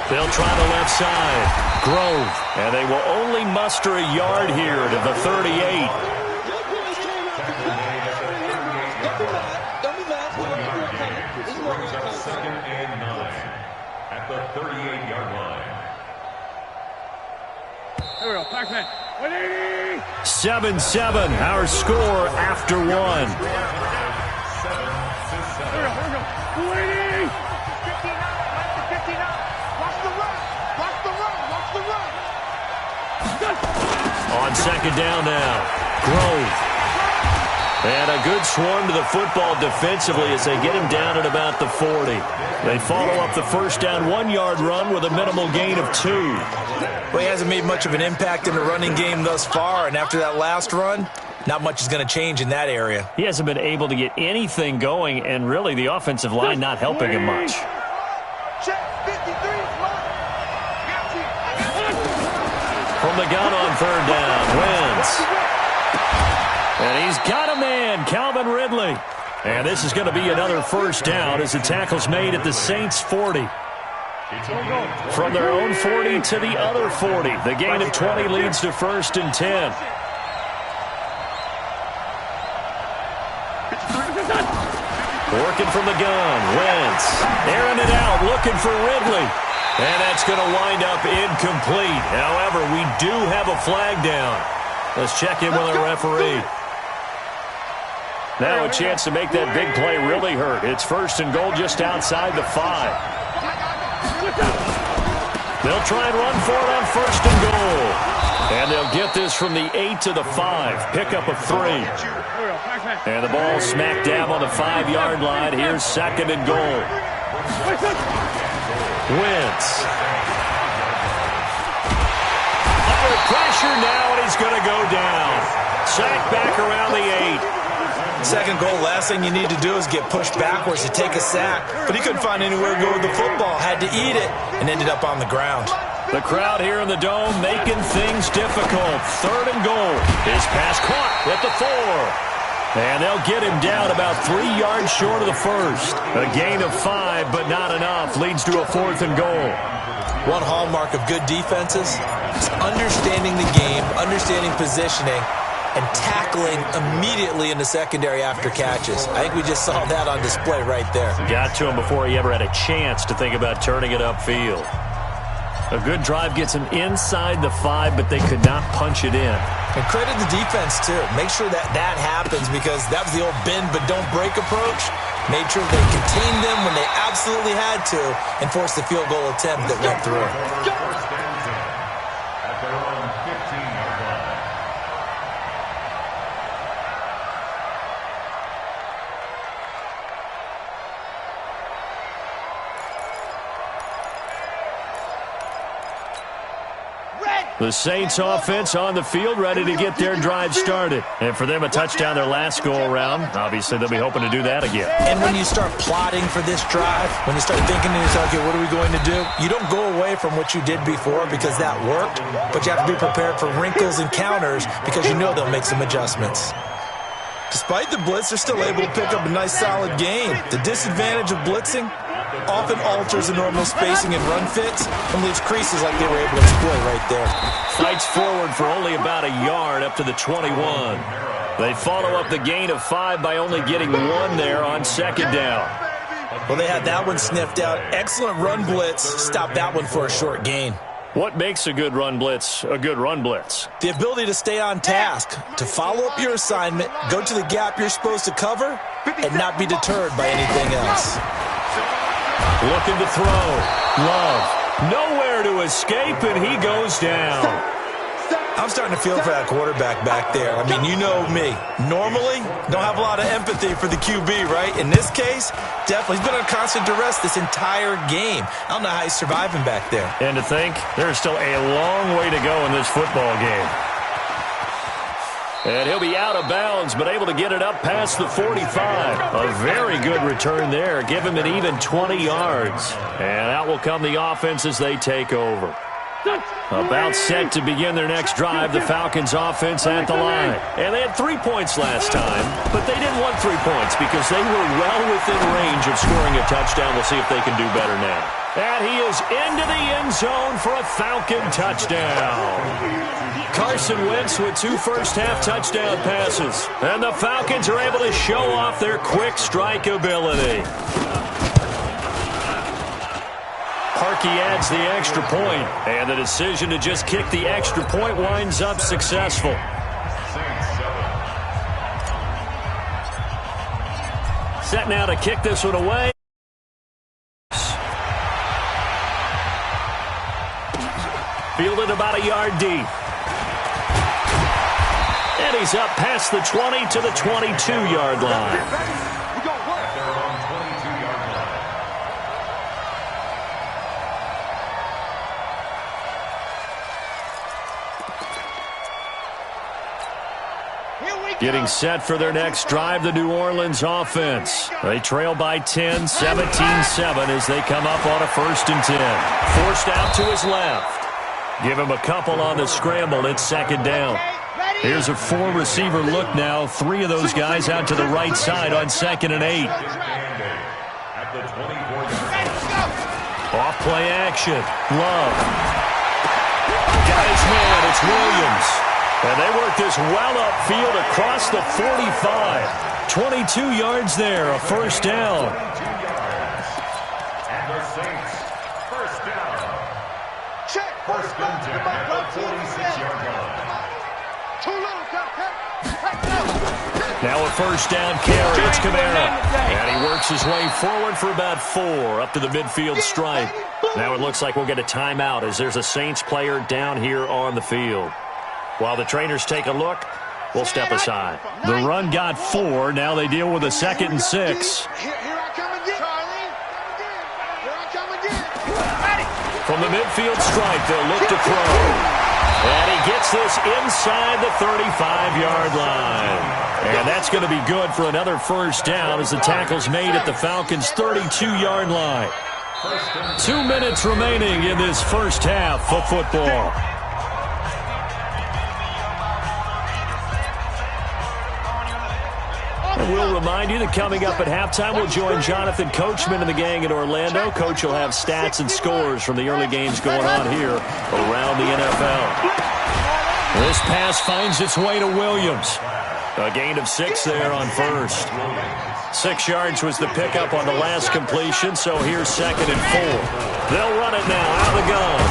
They'll try the left side. Grove. And they will only muster a yard here to the 38. Second and 9 at the 38-yard line. There we go. Backman. 7-7, our score after one. Here we go. 280. 59. Watch the run. Watch the run. Watch the run. On second down now. Grove. And a good swarm to the football defensively as they get him down at about the 40. They follow up the first down 1-yard run with a minimal gain of 2. Well, he hasn't made much of an impact in the running game thus far, and after that last run, not much is going to change in that area. He hasn't been able to get anything going, and really the offensive line not helping him much. Check 53. From the gun on third down, Wentz. And he's got a man, Calvin Ridley. And this is going to be another first down as the tackle's made at the Saints' 40. From their own 40 to the other 40. The gain of 20 leads to first and 10. Working from the gun, Wentz. Airing it out, looking for Ridley. And that's going to wind up incomplete. However, we do have a flag down. Let's check in with our referee. Now a chance to make that big play really hurt. It's first and goal just outside the 5. They'll try and run for it on first and goal. And they'll get this from the 8 to the 5. Pickup of 3. And the ball smack dab on the 5-yard line. Here's second and goal. Wentz. Under pressure now, and he's going to go down. Sack back around the 8. Second goal, last thing you need to do is get pushed backwards to take a sack. But he couldn't find anywhere to go with the football. Had to eat it and ended up on the ground. The crowd here in the Dome making things difficult. Third and goal. His pass caught at the 4. And they'll get him down about 3 yards short of the first. A gain of 5, but not enough. Leads to a fourth and goal. One hallmark of good defenses is understanding the game, understanding positioning, and tackling immediately in the secondary after catches. I think we just saw that on display right there. Got to him before he ever had a chance to think about turning it upfield. A good drive gets him inside the 5, but they could not punch it in. And credit the defense, too. Make sure that that happens because that was the old bend but don't break approach. Made sure they contained them when they absolutely had to and forced the field goal attempt that went through. At their own 15-yard line. The Saints offense on the field ready to get their drive started. And for them, a touchdown their last go-around. Obviously, they'll be hoping to do that again. And when you start plotting for this drive, when you start thinking to yourself, okay, what are we going to do? You don't go away from what you did before because that worked, but you have to be prepared for wrinkles and counters because you know they'll make some adjustments. Despite the blitz, they're still able to pick up a nice solid gain. The disadvantage of blitzing often alters the normal spacing and run fits and leaves creases like they were able to exploit right there. Fights forward for only about a yard up to the 21. They follow up the gain of 5 by only getting 1 there on second down. Well, they had that one sniffed out. Excellent run blitz. Stopped that one for a short gain. What makes a good run blitz a good run blitz? The ability to stay on task, to follow up your assignment, go to the gap you're supposed to cover, and not be deterred by anything else. Looking to throw. Love. Nowhere to escape, and he goes down. I'm starting to feel for that quarterback back there. I mean, you know me. Normally, don't have a lot of empathy for the QB, right? In this case, definitely. He's been on constant duress this entire game. I don't know how he's surviving back there. And to think, there's still a long way to go in this football game. And he'll be out of bounds, but able to get it up past the 45. A very good return there. Give him an even 20 yards. And out will come the offense as they take over. About set to begin their next drive, the Falcons offense at the line. And they had 3 points last time, but they didn't want 3 points because they were well within range of scoring a touchdown. We'll see if they can do better now. And he is into the end zone for a Falcon touchdown. Carson Wentz with 2 first-half touchdown passes. And the Falcons are able to show off their quick strike ability. Parkey adds the extra point, and the decision to just kick the extra point winds up successful. Set now to kick this one away. Fielded about a yard deep. And he's up past the 20 to the 22-yard line. Getting set for their next drive, the New Orleans offense. They trail by 10, 17-7 as they come up on a 1st and 10. Forced out to his left. Give him a couple on the scramble. It's 2nd down. Here's a 4-receiver look now. 3 of those guys out to the right side on 2nd and 8. Off play action. Love. Got his man. It's Williams. And they work this well upfield across the 45. 22 yards there, a 1st down. And the Saints, 1st down. Check. 1st and 10 at the 46-yard line. Too little, Now a 1st down carry. It's Kamara. And he works his way forward for about 4 up to the midfield stripe. Now it looks like we'll get a timeout as there's a Saints player down here on the field. While the trainers take a look, we'll step aside. The run got 4. Now they deal with a 2nd and 6. Here I come again, Charlie. Here I come again. From the midfield stripe, they'll look to throw. And he gets this inside the 35-yard line. And that's going to be good for another 1st down as the tackle's made at the Falcons' 32-yard line. 2 minutes remaining in this 1st half of football. And we'll remind you that coming up at halftime, we'll join Jonathan Coachman and the gang in Orlando. Coach will have stats and scores from the early games going on here around the NFL. This pass finds its way to Williams. A gain of 6 there on 1st. 6 yards was the pickup on the last completion, so here's 2nd and 4. They'll run it now out of the gun.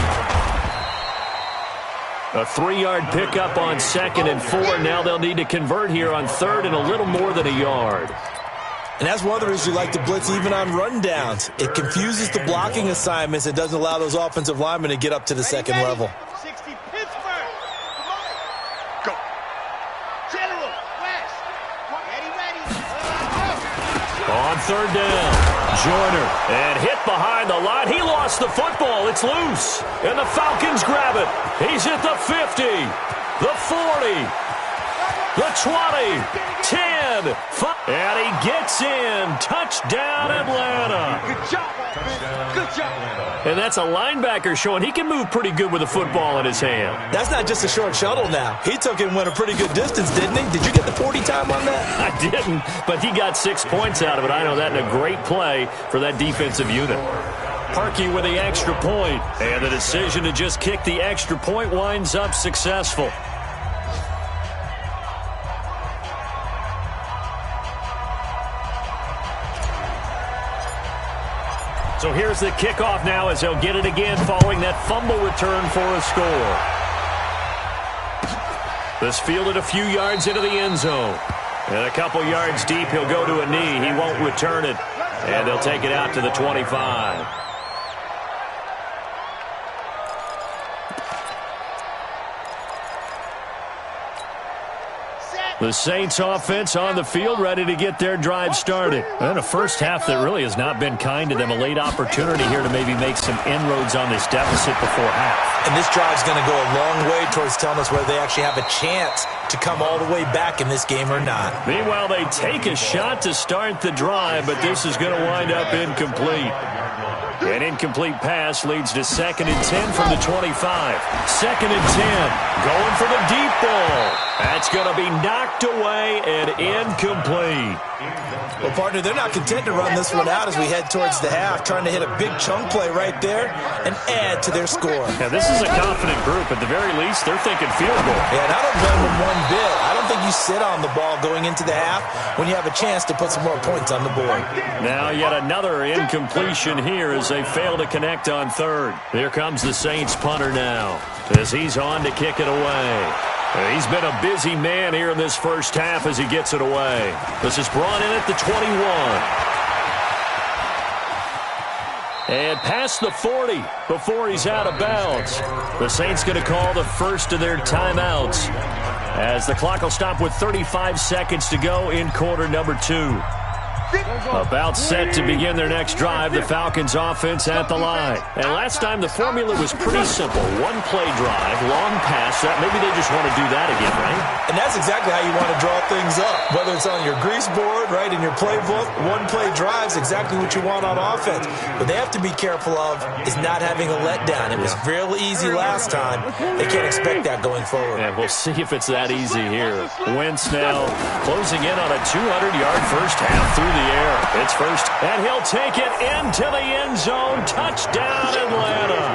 A 3-yard pickup on 2nd and 4. Now they'll need to convert here on 3rd and a little more than a yard. And that's one of the reasons we like to blitz even on rundowns. It confuses the blocking assignments. It doesn't allow those offensive linemen to get up to the 2nd level. 60 Pittsburgh. Come on. Go. General. West. Ready. On 3rd down. Joyner, and hit behind the line. He lost the football. It's loose. And the Falcons grab it. He's at the 50, the 40, the 20, 10, 5. And he gets in. Touchdown, Atlanta. Good job. Good job. And that's a linebacker showing he can move pretty good with a football in his hand. That's not just a short shuttle now. He took it and went a pretty good distance, didn't he? Did you get the 40 time on that? I didn't, but he got 6 points out of it. I know that, and a great play for that defensive unit. Parkey with the extra point, and the decision to just kick the extra point winds up successful. So here's the kickoff now as they'll get it again following that fumble return for a score. This fielded a few yards into the end zone. And a couple yards deep, he'll go to a knee. He won't return it. And they'll take it out to the 25. The Saints offense on the field, ready to get their drive started. And a 1st half that really has not been kind to them. A late opportunity here to maybe make some inroads on this deficit before half. And this drive's going to go a long way towards telling us whether they actually have a chance to come all the way back in this game or not. Meanwhile, they take a shot to start the drive, but this is going to wind up incomplete. An incomplete pass leads to 2nd and 10 from the 25. 2nd and 10. Going for the deep ball. That's going to be knocked away and incomplete. Well, partner, they're not content to run this one out as we head towards the half, trying to hit a big chunk play right there and add to their score. Yeah, this is a confident group. At the very least, they're thinking field goal. Yeah, and I don't blame them one bit. I don't think you sit on the ball going into the half when you have a chance to put some more points on the board. Now yet another incompletion here as they fail to connect on 3rd. Here comes the Saints punter now as he's on to kick it away. He's been a busy man here in this first half as he gets it away. This is brought in at the 21. And past the 40 before he's out of bounds. The Saints going to call the first of their timeouts as the clock will stop with 35 seconds to go in quarter number 2. About set to begin their next drive, the Falcons offense at the line. And last time the formula was pretty simple. One play drive, long pass. Maybe they just want to do that again, right? And that's exactly how you want to draw things up. Whether it's on your grease board, right, in your playbook, one play drive is exactly what you want on offense. What they have to be careful of is not having a letdown. It was real easy last time. They can't expect that going forward. And we'll see if it's that easy here. Wentz now closing in on a 200-yard first half through the air. It's first, and he'll take it into the end zone. Touchdown, Atlanta.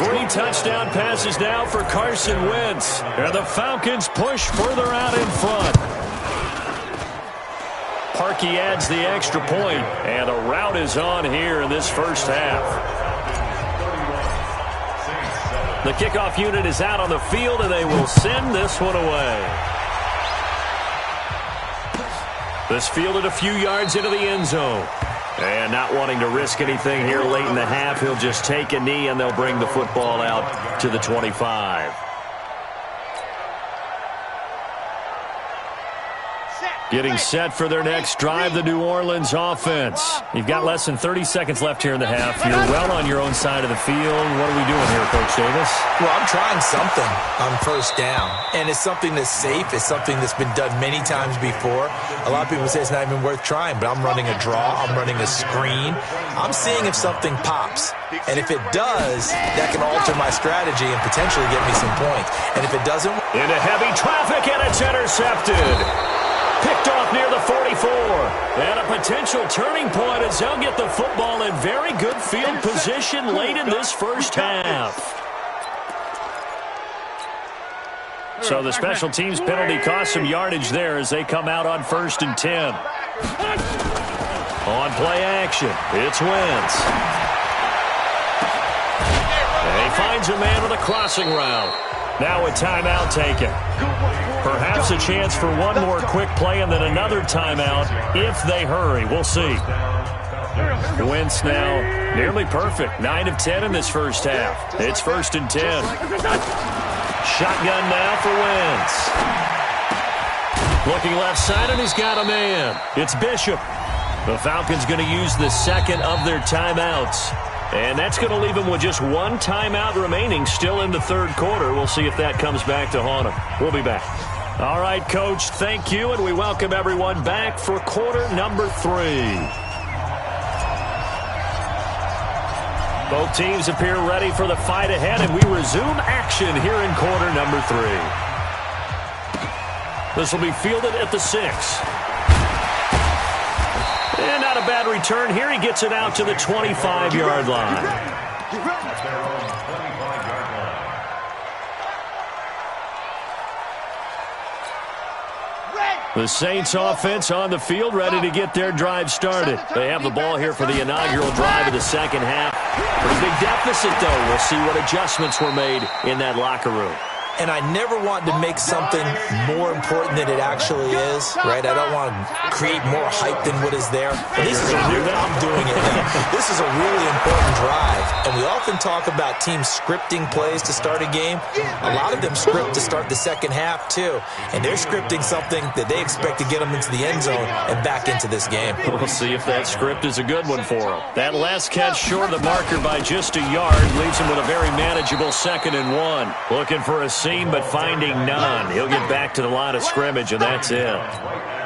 3 touchdown passes now for Carson Wentz. And the Falcons push further out in front. Parkey adds the extra point, and a rout is on here in this first half. The kickoff unit is out on the field, and they will send this one away. This fielded a few yards into the end zone. And not wanting to risk anything here late in the half, he'll just take a knee, and they'll bring the football out to the 25. Getting set for their next drive, the New Orleans offense. You've got less than 30 seconds left here in the half. You're well on your own side of the field. What are we doing here, Coach Davis? Well, I'm trying something on first down, and it's something that's safe. It's something that's been done many times before. A lot of people say it's not even worth trying, but I'm running a draw. I'm running a screen. I'm seeing if something pops, and if it does, that can alter my strategy and potentially get me some points. And if it doesn't... Into heavy traffic, and it's intercepted. Picked off near the 44. And a potential turning point as they'll get the football in very good field position late in this first half. So the special teams penalty cost some yardage there as they come out on 1st and 10. On play action, it's Wentz. And he finds a man with a crossing route. Now a timeout taken. Perhaps a chance for one more quick play and then another timeout if they hurry. We'll see. Wentz now nearly perfect. 9 of 10 in this first half. It's 1st and 10. Shotgun now for Wentz. Looking left side, and he's got a man. It's Bishop. The Falcons going to use the second of their timeouts. And that's going to leave him with just one timeout remaining still in the 3rd quarter. We'll see if that comes back to haunt him. We'll be back. All right, Coach, thank you, and we welcome everyone back for quarter number 3. Both teams appear ready for the fight ahead, and we resume action here in quarter number 3. This will be fielded at the 6. And not a bad return here. He gets it out to the 25-yard line. The Saints offense on the field, ready to get their drive started. They have the ball here for the inaugural drive of the second half. Pretty big deficit, though. We'll see what adjustments were made in that locker room. And I never want to make something more important than it actually is, right? I don't want to create more hype than what is there. But this is I'm doing it now. This is a really important drive. And we often talk about teams scripting plays to start a game. A lot of them script to start the second half, too. And they're scripting something that they expect to get them into the end zone and back into this game. We'll see if that script is a good one for them. That last catch short of the marker by just a yard leaves him with a very manageable 2nd and 1. Looking for a seam, but finding none. He'll get back to the line of scrimmage, and that's it.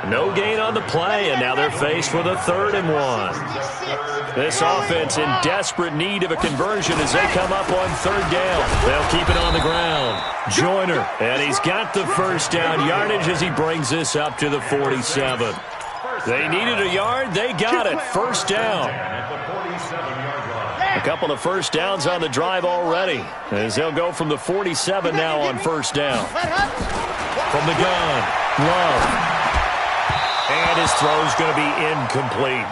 No gain on the play, and now they're faced with a 3rd and 1. This offense in desperate need of a conversion as they come up on 3rd down. They'll keep it on the ground. Joyner, and he's got the first down yardage as he brings this up to the 47. They needed a yard. They got it. First down. A couple of first downs on the drive already as they'll go from the 47 now on first down. From the gun, Love. And his throw's going to be incomplete.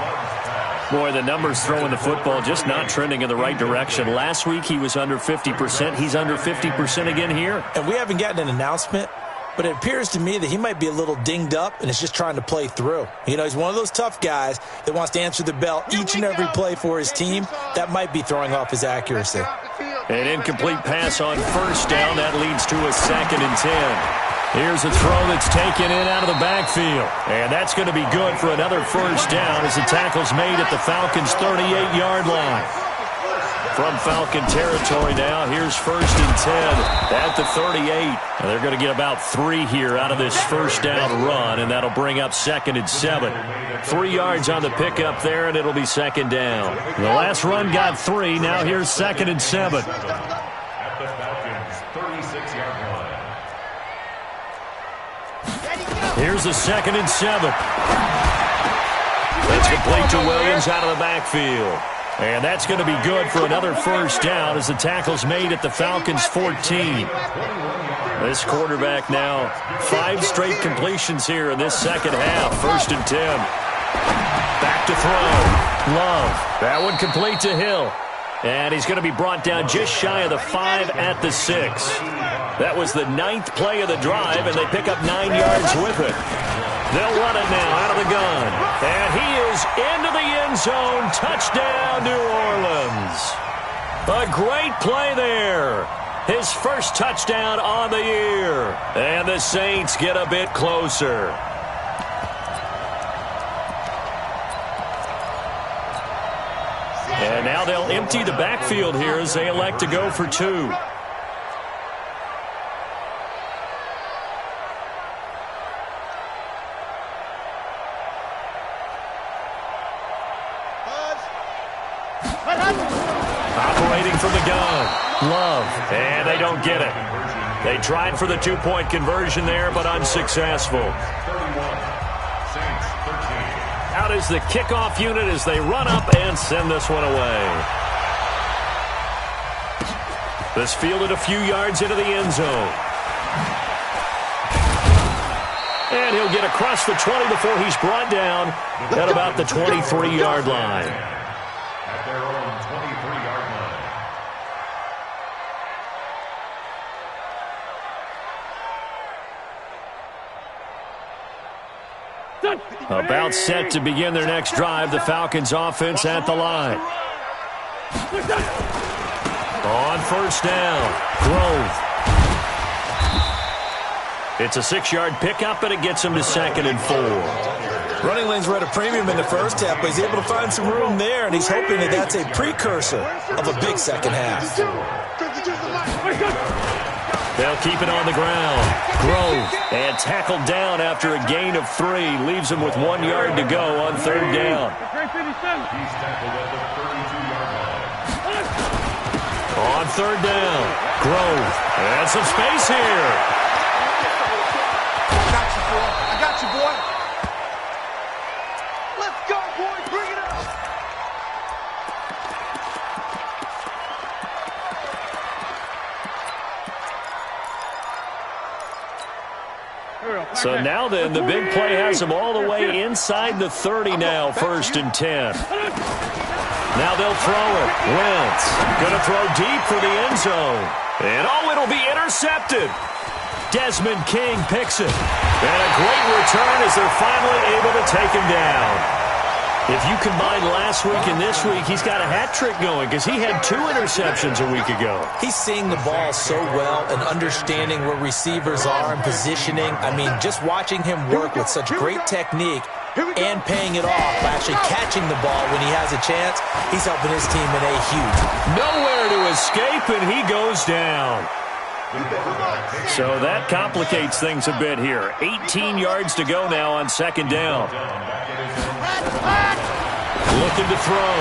Boy, the numbers throwing the football just not trending in the right direction. Last week he was under 50%. He's under 50% again here. And we haven't gotten an announcement, but it appears to me that he might be a little dinged up and is just trying to play through. You know, he's one of those tough guys that wants to answer the bell each and every play for his team. That might be throwing off his accuracy. An incomplete pass on first down. That leads to a 2nd and 10. Here's a throw that's taken in out of the backfield. And that's going to be good for another first down as the tackle's made at the Falcons' 38-yard line. From Falcon territory now, here's 1st and 10 at the 38. And they're going to get about 3 here out of this first down run, and that'll bring up 2nd and 7. 3 yards on the pickup there, and it'll be 2nd down. The last run got 3. Now here's 2nd and 7. At the Falcons' 36-yard line. Here's the 2nd and 7. That's complete to Williams out of the backfield. And that's going to be good for another first down as the tackle's made at the Falcons' 14. This quarterback now 5 straight completions here in this second half. 1st and 10. Back to throw. Love. That one complete to Hill. And he's going to be brought down just shy of the 5 at the 6. That was the 9th play of the drive, and they pick up 9 yards with it. They'll run it now out of the gun. And he is into the end zone. Touchdown, New Orleans. A great play there. His first touchdown on the year. And the Saints get a bit closer. And now they'll empty the backfield here as they elect to go for 2. Operating from the gun. Love. And they don't get it. They tried for the 2-point conversion there, but unsuccessful. Out is the kickoff unit as they run up and send this one away. This fielded a few yards into the end zone. And he'll get across the 20 before he's brought down at about the 23-yard line. At their own 23-yard line. About set to begin their next drive, the Falcons offense at the line. On first down, Grove. It's a 6-yard pickup, and it gets him to 2nd and 4. Running lanes were at a premium in the first half, but he's able to find some room there, and he's hoping that that's a precursor of a big second half. They'll keep it on the ground. Grove, and tackled down after a gain of 3. Leaves him with 1 yard to go on 3rd down. He's tackled at the 32-yard line. On 3rd down, Grove. And some space here. I got you, boy. Let's go, boys. Bring it up. So now then, the big play has him all the way inside the 30 now, 1st and 10. Now they'll throw it. Wentz going to throw deep for the end zone. And it'll be intercepted. Desmond King picks it. And a great return as they're finally able to take him down. If you combine last week and this week, he's got a hat trick going because he had 2 interceptions a week ago. He's seeing the ball so well and understanding where receivers are and positioning. I mean, just watching him work with such great technique and paying it off by actually catching the ball when he has a chance, he's helping his team in a huge. Nowhere to escape, and he goes down. So that complicates things a bit here. 18 yards to go now on second down. Looking to throw.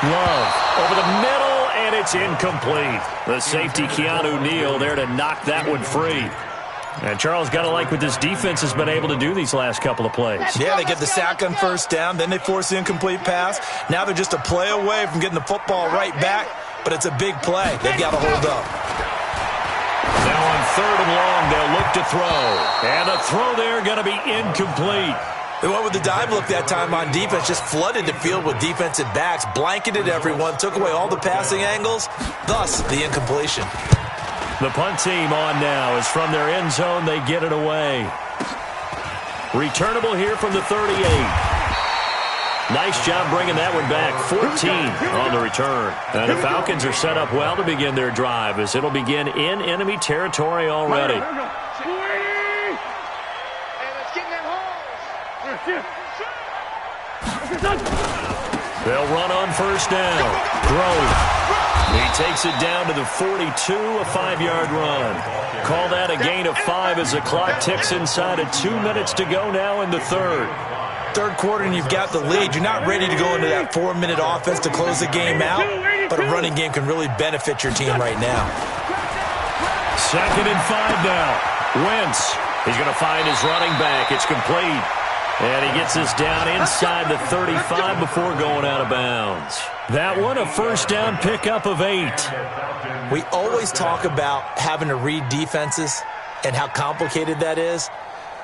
Love over the middle, and it's incomplete. The safety, Keanu Neal, there to knock that one free. And Charles, got to like what this defense has been able to do these last couple of plays. Yeah, they get the sack on first down, then they force the incomplete pass. Now they're just a play away from getting the football right back, but it's a big play. They've got to hold up. Now on third and long, they'll look to throw. And the throw there going to be incomplete. They went with the dive look that time on defense, just flooded the field with defensive backs, blanketed everyone, took away all the passing angles, thus the incompletion. The punt team on now is from their end zone. They get it away. Returnable here from the 38. Nice job bringing that one back. 14 on the return. And the Falcons are set up well to begin their drive as it'll begin in enemy territory already. They'll run on first down. Grove. He takes it down to the 42, a 5-yard run. Call that a gain of 5 as the clock ticks inside of 2 minutes to go now in the third. Third quarter and you've got the lead. You're not ready to go into that 4-minute offense to close the game out, but a running game can really benefit your team right now. Second and 5 now. Wentz. He's going to find his running back. It's complete. And he gets us down inside the 35 before going out of bounds. That one, a first down pickup of 8. We always talk about having to read defenses and how complicated that is.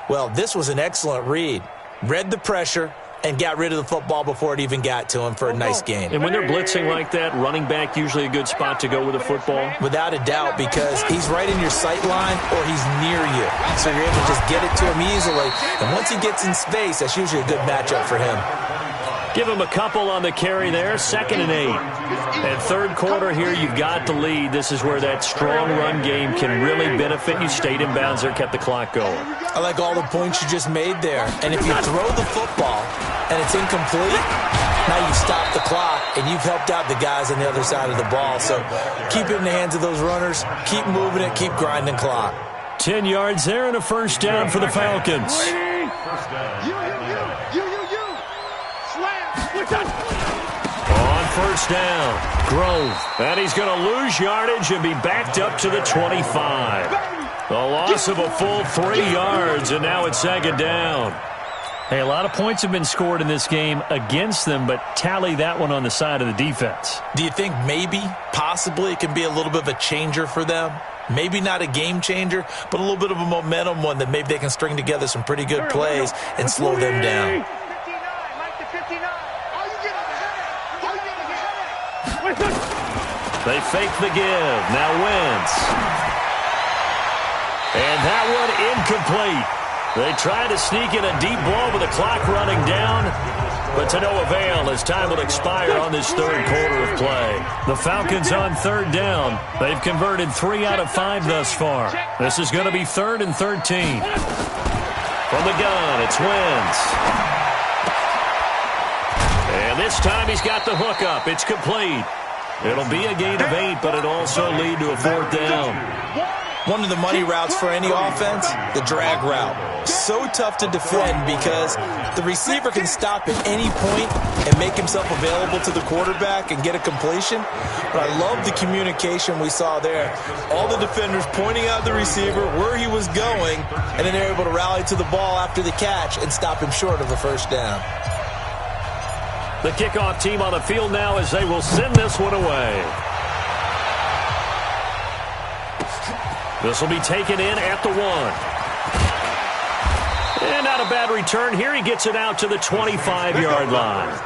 Well, this was an excellent read. Read the pressure and got rid of the football before it even got to him for a nice gain. And when they're blitzing like that, running back usually a good spot to go with the football? Without a doubt, because he's right in your sight line or he's near you. So you're able to just get it to him easily. And once he gets in space, that's usually a good matchup for him. Give him a couple on the carry there. Second and 8. And third quarter here, you've got the lead. This is where that strong run game can really benefit you. Stayed in bounds there, kept the clock going. I like all the points you just made there. And if you throw the football and it's incomplete, now you've stopped the clock and you've helped out the guys on the other side of the ball. So keep it in the hands of those runners. Keep moving it. Keep grinding clock. 10 yards there and a first down for the Falcons. On first down, Grove. And he's going to lose yardage and be backed up to the 25. A loss of a full 3 yards, and now it's second down. Hey, a lot of points have been scored in this game against them, but tally that one on the side of the defense. Do you think maybe, possibly, it can be a little bit of a changer for them? Maybe not a game changer, but a little bit of a momentum one that maybe they can string together some pretty good plays and slow them down. They fake the give. Now Wentz. And that one incomplete. They try to sneak in a deep ball with the clock running down, but to no avail as time will expire on this third quarter of play. The Falcons on third down. They've converted 3 out of 5 thus far. This is going to be 3rd and 13. From the gun, it's Wentz. And this time he's got the hook up. It's complete. It'll be a gain of 8, but it'll also lead to a 4th down. One of the money routes for any offense, the drag route. So tough to defend because the receiver can stop at any point and make himself available to the quarterback and get a completion. But I love the communication we saw there. All the defenders pointing out the receiver, where he was going, and then they're able to rally to the ball after the catch and stop him short of the first down. The kickoff team on the field now as they will send this one away. This will be taken in at the 1. And not a bad return here. He gets it out to the 25-yard line.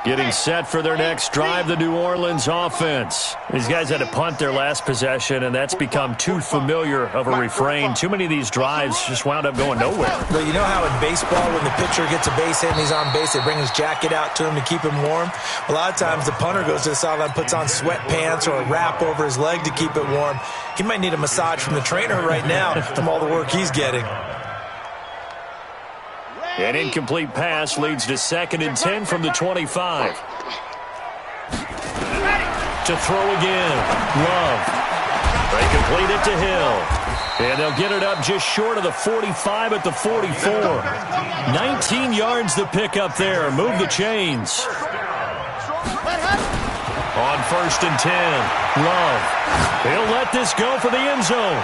Getting set for their next drive, the New Orleans offense. These guys had to punt their last possession, and that's become too familiar of a refrain. Too many of these drives just wound up going nowhere. Well, you know how in baseball, when the pitcher gets a base hit and he's on base, they bring his jacket out to him to keep him warm? A lot of times the punter goes to the sideline, puts on sweatpants or a wrap over his leg to keep it warm. He might need a massage from the trainer right now from all the work he's getting. An incomplete pass leads to 2nd and 10 from the 25. To throw again. Love. They complete it to Hill. And they'll get it up just short of the 45 at the 44. 19 yards to pick up there. Move the chains. On 1st and 10. Love. He'll let this go for the end zone.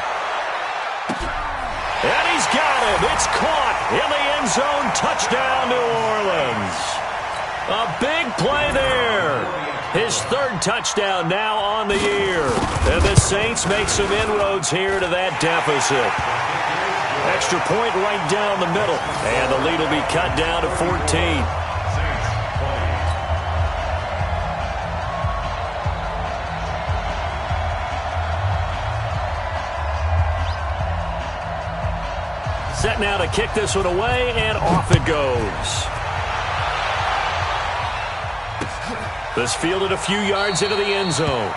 And he's got him. It's caught in the end zone. Touchdown, New Orleans. A big play there. His 3rd touchdown now on the year. And the Saints make some inroads here to that deficit. Extra point right down the middle. And the lead will be cut down to 14. Set now to kick this one away, and off it goes. This fielded a few yards into the end zone.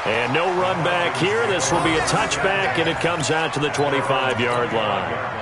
And no run back here. This will be a touchback, and it comes out to the 25-yard line.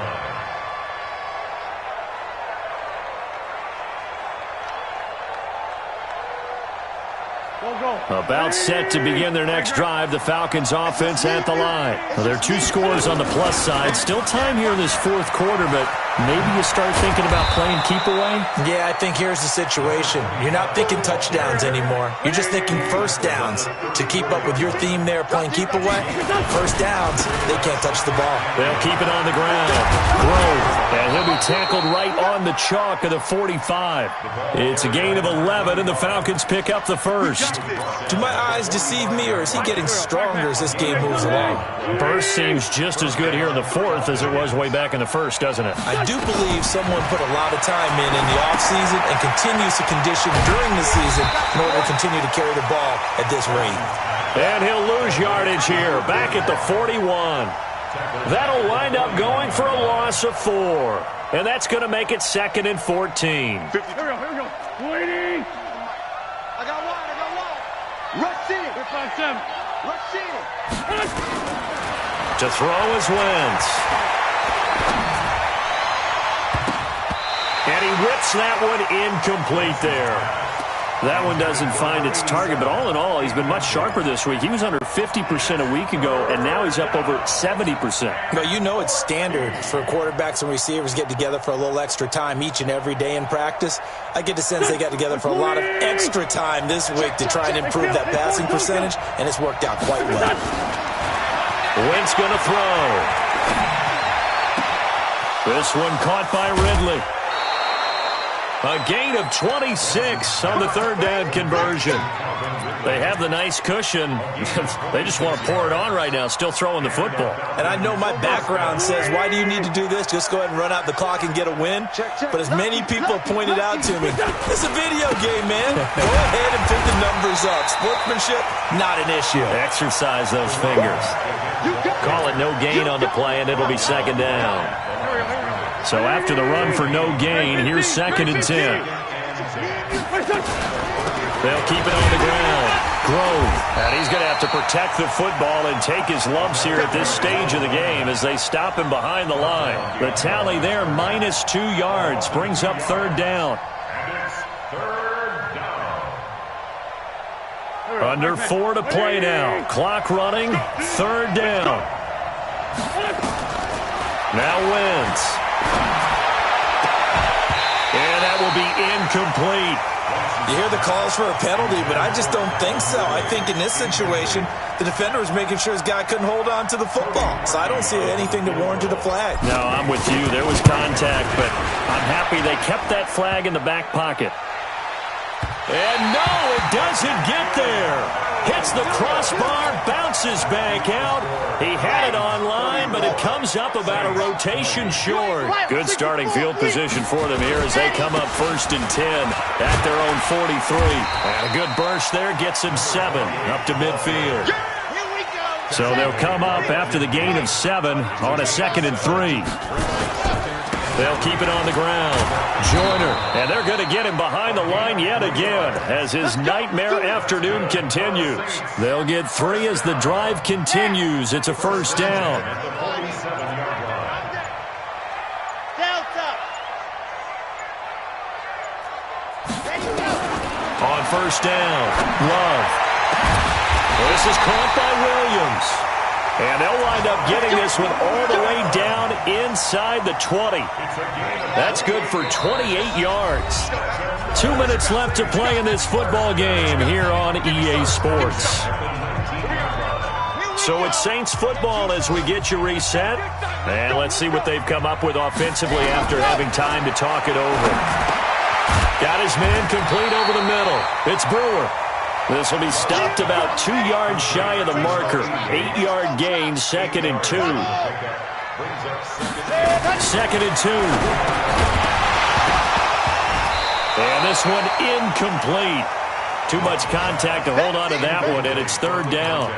About set to begin their next drive. The Falcons offense at the line. Well, there are 2 scores on the plus side. Still time here in this 4th quarter, but maybe you start thinking about playing keep away? Yeah, I think here's the situation. You're not thinking touchdowns anymore. You're just thinking first downs. To keep up with your theme there, playing keep away, first downs, they can't touch the ball. They'll keep it on the ground. Grove, and he'll be tackled right on the chalk of the 45. It's a gain of 11, and the Falcons pick up the 1st. Do my eyes deceive me, or is he getting stronger as this game moves along? Burst seems just as good here in the 4th as it was way back in the 1st, doesn't it? I do believe someone put a lot of time in the offseason and continues to condition during the season in order to continue to carry the ball at this rate. And he'll lose yardage here, back at the 41. That'll wind up going for a loss of 4. And that's going to make it 2nd and 14. Here we go. Waiting. I got one. Rush in. 5-7. Rush in. To throw is Wentz. And he rips that one incomplete there. That one doesn't find its target, but all in all, he's been much sharper this week. He was under 50% a week ago, and now he's up over 70%. But you know it's standard for quarterbacks and receivers get together for a little extra time each and every day in practice. I get the sense they got together for a lot of extra time this week to try and improve that passing percentage, and it's worked out quite well. Wentz going to throw. This one caught by Ridley. A gain of 26 on the 3rd down conversion. They have the nice cushion. They just want to pour it on right now, still throwing the football. And I know my background says, why do you need to do this? Just go ahead and run out the clock and get a win. But as many people have pointed out to me, it's a video game, man. Go ahead and pick the numbers up. Sportsmanship, not an issue. Exercise those fingers. Call it no gain on the play, and it'll be 2nd down. So after the run for no gain, here's 2nd and 10. They'll keep it on the ground. Grove. And he's going to have to protect the football and take his lumps here at this stage of the game as they stop him behind the line. The tally there, -2 yards, brings up 3rd down. Under 4 to play now. Clock running, 3rd down. Now Wentz. And that will be incomplete. You hear the calls for a penalty, but I just don't think so. I think in this situation, the defender was making sure his guy couldn't hold on to the football. So I don't see anything to warrant a flag. No, I'm with you. There was contact, but I'm happy they kept that flag in the back pocket. And no, it doesn't get there. Hits the crossbar, bounces back out. He had it on line, but it comes up about a rotation short. Good starting field position for them here as they come up 1st and 10 at their own 43. And a good burst there gets him 7 up to midfield. So they'll come up after the gain of 7 on a 2nd and 3. They'll keep it on the ground. Joyner, and they're going to get him behind the line yet again as his nightmare afternoon continues. They'll get 3 as the drive continues. It's a 1st down. first down. Love. This is caught by Williams. And they'll wind up getting this one all the way down inside the 20. That's good for 28 yards. 2 minutes left to play in this football game here on EA Sports. So it's Saints football as we get you reset. And let's see what they've come up with offensively after having time to talk it over. Got his man complete over the middle. It's Brewer. This will be stopped about 2 yards shy of the marker. 8-yard gain, 2nd and 2. 2nd and 2. And this one incomplete. Too much contact to hold on to that one, and it's 3rd down.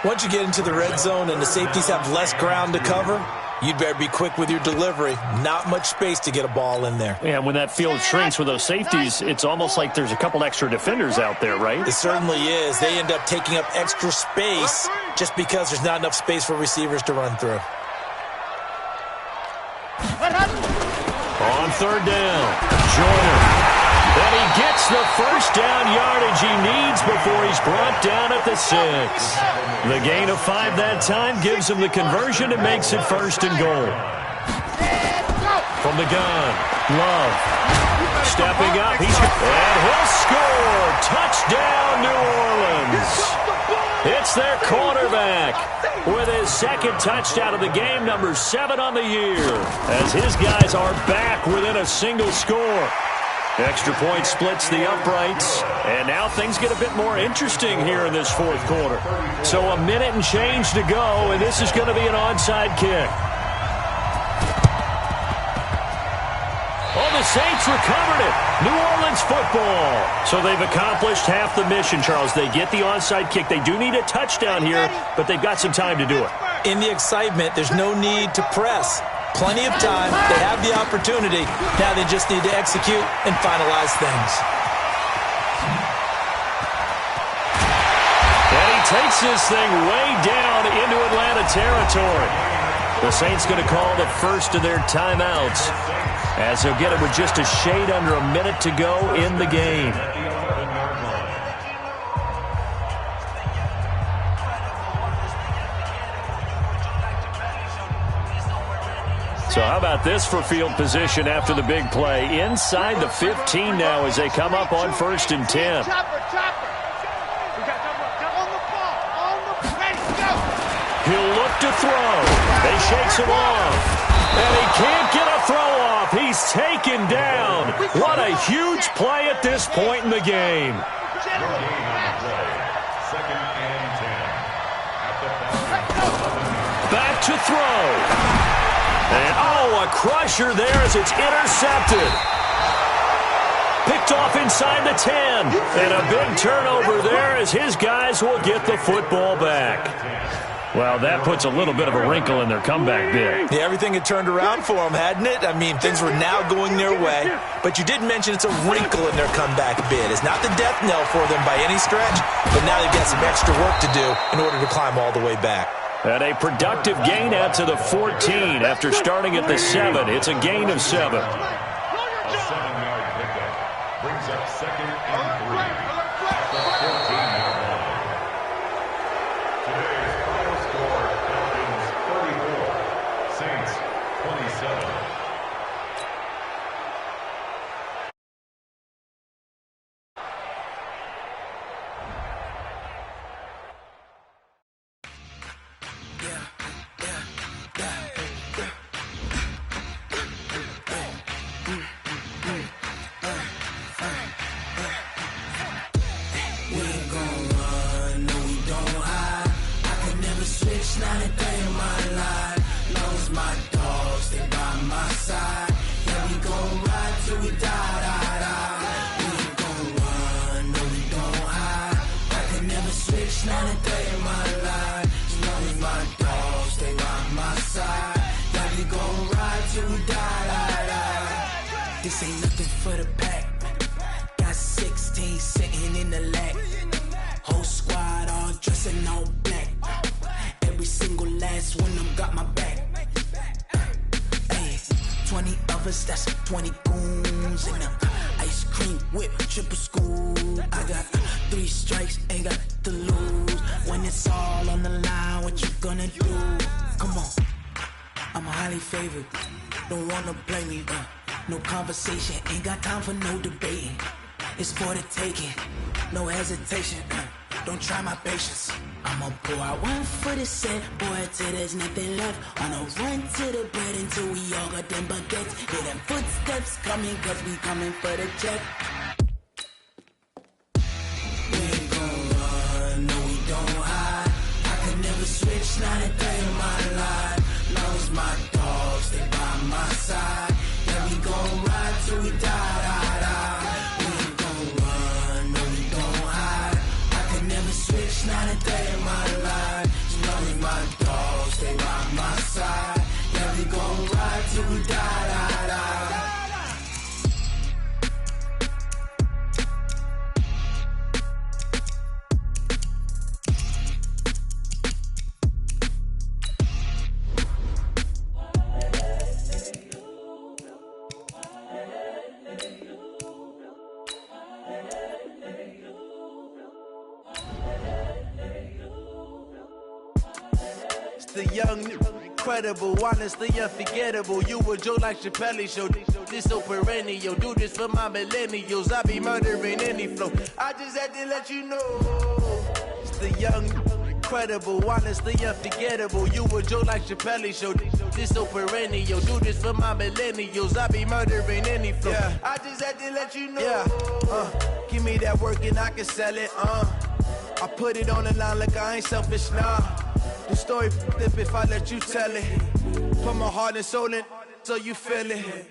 Once you get into the red zone and the safeties have less ground to cover, you'd better be quick with your delivery. Not much space to get a ball in there. Yeah, when that field shrinks with those safeties, it's almost like there's a couple extra defenders out there, right? It certainly is. They end up taking up extra space just because there's not enough space for receivers to run through. On 3rd down, Joyner. And he gets the first down yardage he needs before he's brought down at the 6. The gain of 5 that time gives him the conversion and makes it 1st and goal. From the gun, Love. Stepping up, and he'll score. Touchdown, New Orleans. It's their quarterback with his 2nd touchdown of the game, number 7 on the year, as his guys are back within a single score. Extra point splits the uprights, and now things get a bit more interesting here in this 4th quarter. So a minute and change to go, and this is going to be an onside kick. Oh, the Saints recovered it. New Orleans football. So they've accomplished half the mission, Charles. They get the onside kick. They do need a touchdown here, but they've got some time to do it. In the excitement, there's no need to press. Plenty of time. They have the opportunity. Now they just need to execute and finalize things. And he takes this thing way down into Atlanta territory. The Saints going to call the first of their timeouts, as they'll get it with just a shade under a minute to go in the game. So how about this for field position after the big play? Inside the 15 now as they come up on 1st and 10. He'll look to throw. They shakes him off. And he can't get a throw off. He's taken down. What a huge play at this point in the game. Back to throw. And, a crusher there as it's intercepted. Picked off inside the 10. And a big turnover there as his guys will get the football back. Well, that puts a little bit of a wrinkle in their comeback bid. Yeah, everything had turned around for them, hadn't it? I mean, things were now going their way. But you did mention it's a wrinkle in their comeback bid. It's not the death knell for them by any stretch, but now they've got some extra work to do in order to climb all the way back. And a productive gain out to the 14 after starting at the 7. It's a gain of 7. A 7-yard pickup brings up 2nd and 3 at the 14-yard line. Today's final score, Falcons 34, Saints 27. This ain't nothing for the pack. Got 16 sitting in the lap. Whole squad all dressing all black. Every single last one of them got my back. Hey, 20 of us, that's 20 goons in them. Ice cream. cream whip, triple scoop. I got 3 strikes, ain't got to lose. When it's all on the line, what you gonna do? Come on, I'm highly favored. Don't wanna play me, no conversation, ain't got time for no debating. It's for the taking, no hesitation. Don't try my patience. I'ma pour out one for the set, boy, till there's nothing left. On a run to the bread until we all got them baguettes. Hear them footsteps coming, cause we coming for the check. We ain't gon' run, no we don't hide. I could never switch, not a day in my life. Long as my dogs stay by my side. Yeah, we gon' ride till we die, die, die. We ain't gon' run, no we don't hide. I could never switch, not a day in my life. As long as my dogs stay by my side. Yeah, we gon' ride till we die, die, die. The young, incredible, honestly unforgettable. You a joke like Chappelle show. This so perennial. Do this for my millennials. I be murdering any flow. I just had to let you know. It's the young, incredible, honestly unforgettable. You a joke like Chappelle show. This so perennial. Do this for my millennials. I be murdering any flow. Yeah. I just had to let you know. Yeah. Give me that work and I can sell it. I put it on the line like I ain't selfish, nah. The story flip if I let you tell it. Put my heart and soul in so you feel it.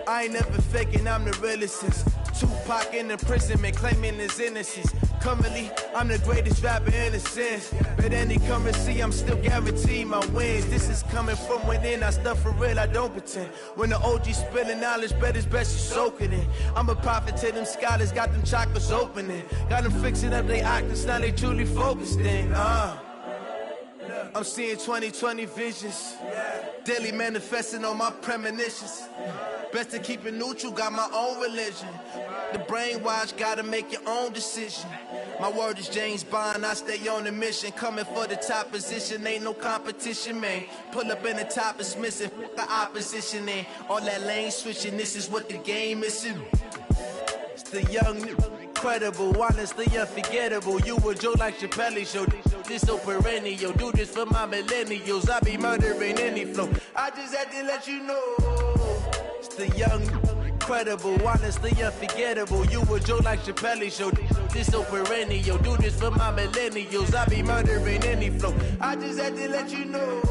I ain't never faking, I'm the realest since Tupac in imprisonment, claiming his innocence. Currently, I'm the greatest rapper in a sense. But any currency, I'm still guaranteed my wins. This is coming from within, I stuff for real, I don't pretend. When the OG spilling knowledge, bet it's best you soak it in. I'm a prophet to them scholars, got them chakras opening. Got them fixing up their octaves, now they truly focused in. I'm seeing 2020 visions, daily manifesting on my premonitions. Best to keep it neutral, got my own religion. The brainwash, gotta make your own decision. My word is James Bond, I stay on the mission. Coming for the top position, ain't no competition, man. Pull up in the top is missing, the opposition in. All that lane switching, this is what the game is. It's the young, incredible, honestly unforgettable. You a joke like Chappelle show. This so perennial. Do this for my millennials. I be murdering any flow. I just had to let you know. It's the young, incredible, honestly unforgettable. You a joke like Chappelle show. This so perennial. Do this for my millennials. I be murdering any flow. I just had to let you know.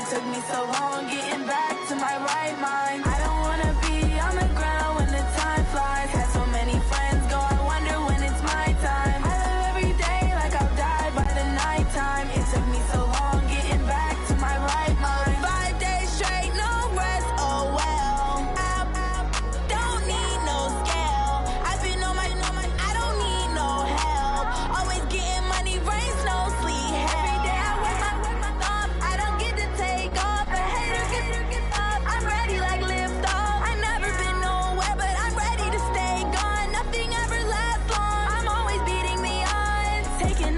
Took me so long getting back to my right mind. I don't wanna be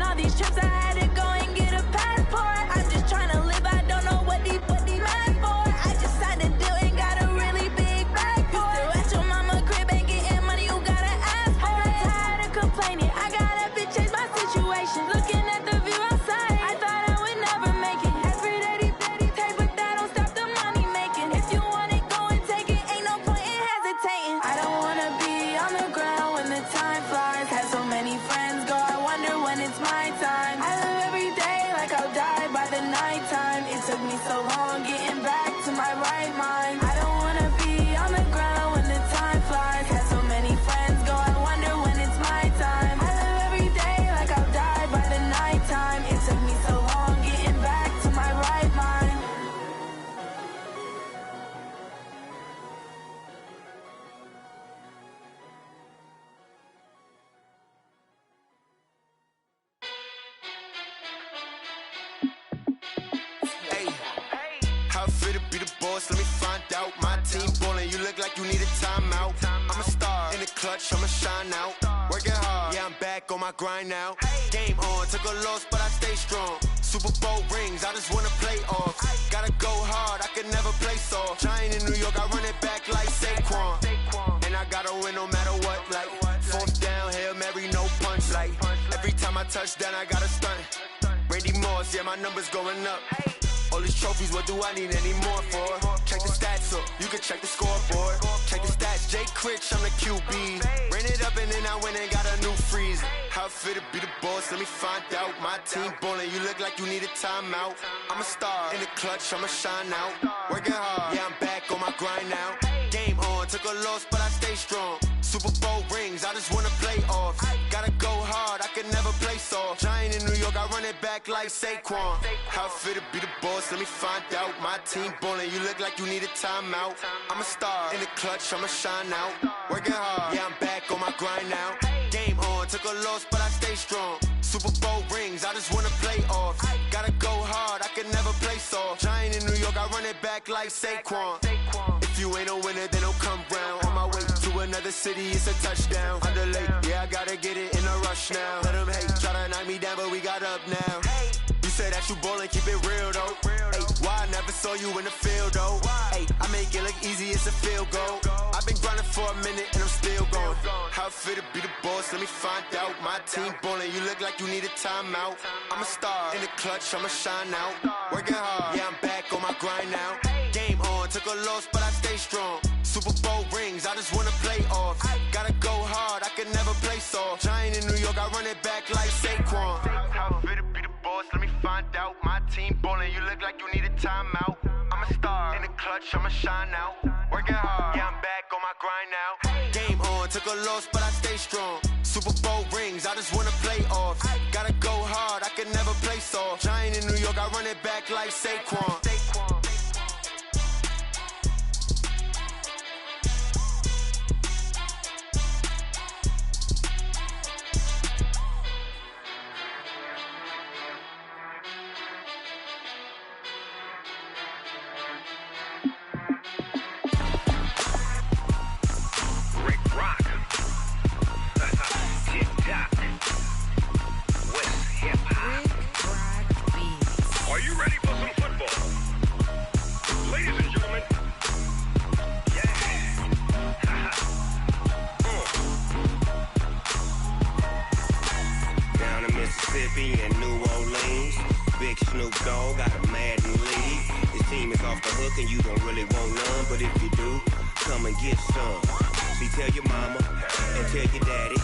all these trips, I had to go and get a passport. I'm just trying to live, I don't know what these mad for. I just signed a deal and got a really big bag for it. You still at your mama crib and getting money, you gotta ask for it. I'm tired of complaining, I gotta bitch change my situation. Looking at the view outside, I thought I would never make it. Every day they take, but that don't stop the money making. If you want it, go and take it, ain't no point in hesitating. I don't wanna be on the ground when the time flies. Had so many friends go, I wonder when it's my time. I live every day like I'll die by the nighttime. It took me so long getting back to my right mind. I don't wanna be on the ground when the time flies. Had so many friends go, I wonder when it's my time. I live every day like I'll die by the nighttime. It took me so long getting back to my right mind. Hey, how it feel to be the boss? Let me find out. My team ballin', you look like you need a timeout. I'm a star in the clutch, I'ma shine out. Working hard, yeah, I'm back on my grind now. Game on, took a loss, but I stay strong. Super Bowl rings, I just wanna play off. Gotta go hard, I can never play soft. Giant in New York, I run it back like Saquon. And I gotta win no matter what, like fourth down, Hail Mary, no punch. Like every time I touch down, I gotta stunt. Randy Moss, yeah, my numbers going up. All these trophies, what do I need any more for? Check the stats up, you can check the scoreboard. Check the stats, Jay Critch, I'm the QB. Ran it up and then I went and got a new freeze. How it feel to be the boss, let me find out. My team ballin', you look like you need a timeout. I'm a star in the clutch, I'ma shine out. Working hard, yeah, I'm back on my grind now. Game on, took a loss, but I stay strong. Super Bowl rings, I just wanna play off. Gotta go hard, I can never play soft. Giant in New York, I run it back like Saquon. How it feel to be the boss, let me find out. My team ballin', you look like you need a timeout. I'm a star in the clutch, I'ma shine out. Working hard, yeah, I'm back on my grind now. Game on, took a loss, but I stay strong. Super Bowl rings, I just wanna play off. Gotta go hard, I can never play soft. Giant in New York, I run it back like Saquon. If you ain't a winner, then don't come round. On my way to another city, it's a touchdown. Underlay, yeah, I gotta get it in a rush now. Let them hate, try to knock me down, but we got up now. You said that you ballin', keep it real though. Ay, why I never saw you in the field though? Ay, I make it look easy, it's a field goal. I've been grinding for a minute and I'm still going. How it feel to be the boss, let me find out. My team ballin', you look like you need a timeout. I'm a star in the clutch, I'ma shine out. Working hard, yeah, I'm back on my grind now. Game on, took a loss, but I stay strong. Super Bowl rings, I just wanna play off. Gotta go hard, I can never play soft. Giant in New York, I run it back like Saquon. How it feel to be the boss, let me find out. My team ballin', you look like you need a timeout. I'm a star in the clutch, I'ma shine out. Working hard, yeah, I'm back on my grind now. Game on, took a loss, but I stay strong. Super Bowl rings, I just wanna play off. Gotta go hard, I can never play soft. Giant in New York, I run it back like Saquon. Are you ready for some football? Ladies and gentlemen, Down in Mississippi and New Orleans, Big Snoop Dogg got a Madden league. His team is off the hook and you don't really want none, but if you do, come and get some. See, tell your mama and tell your daddy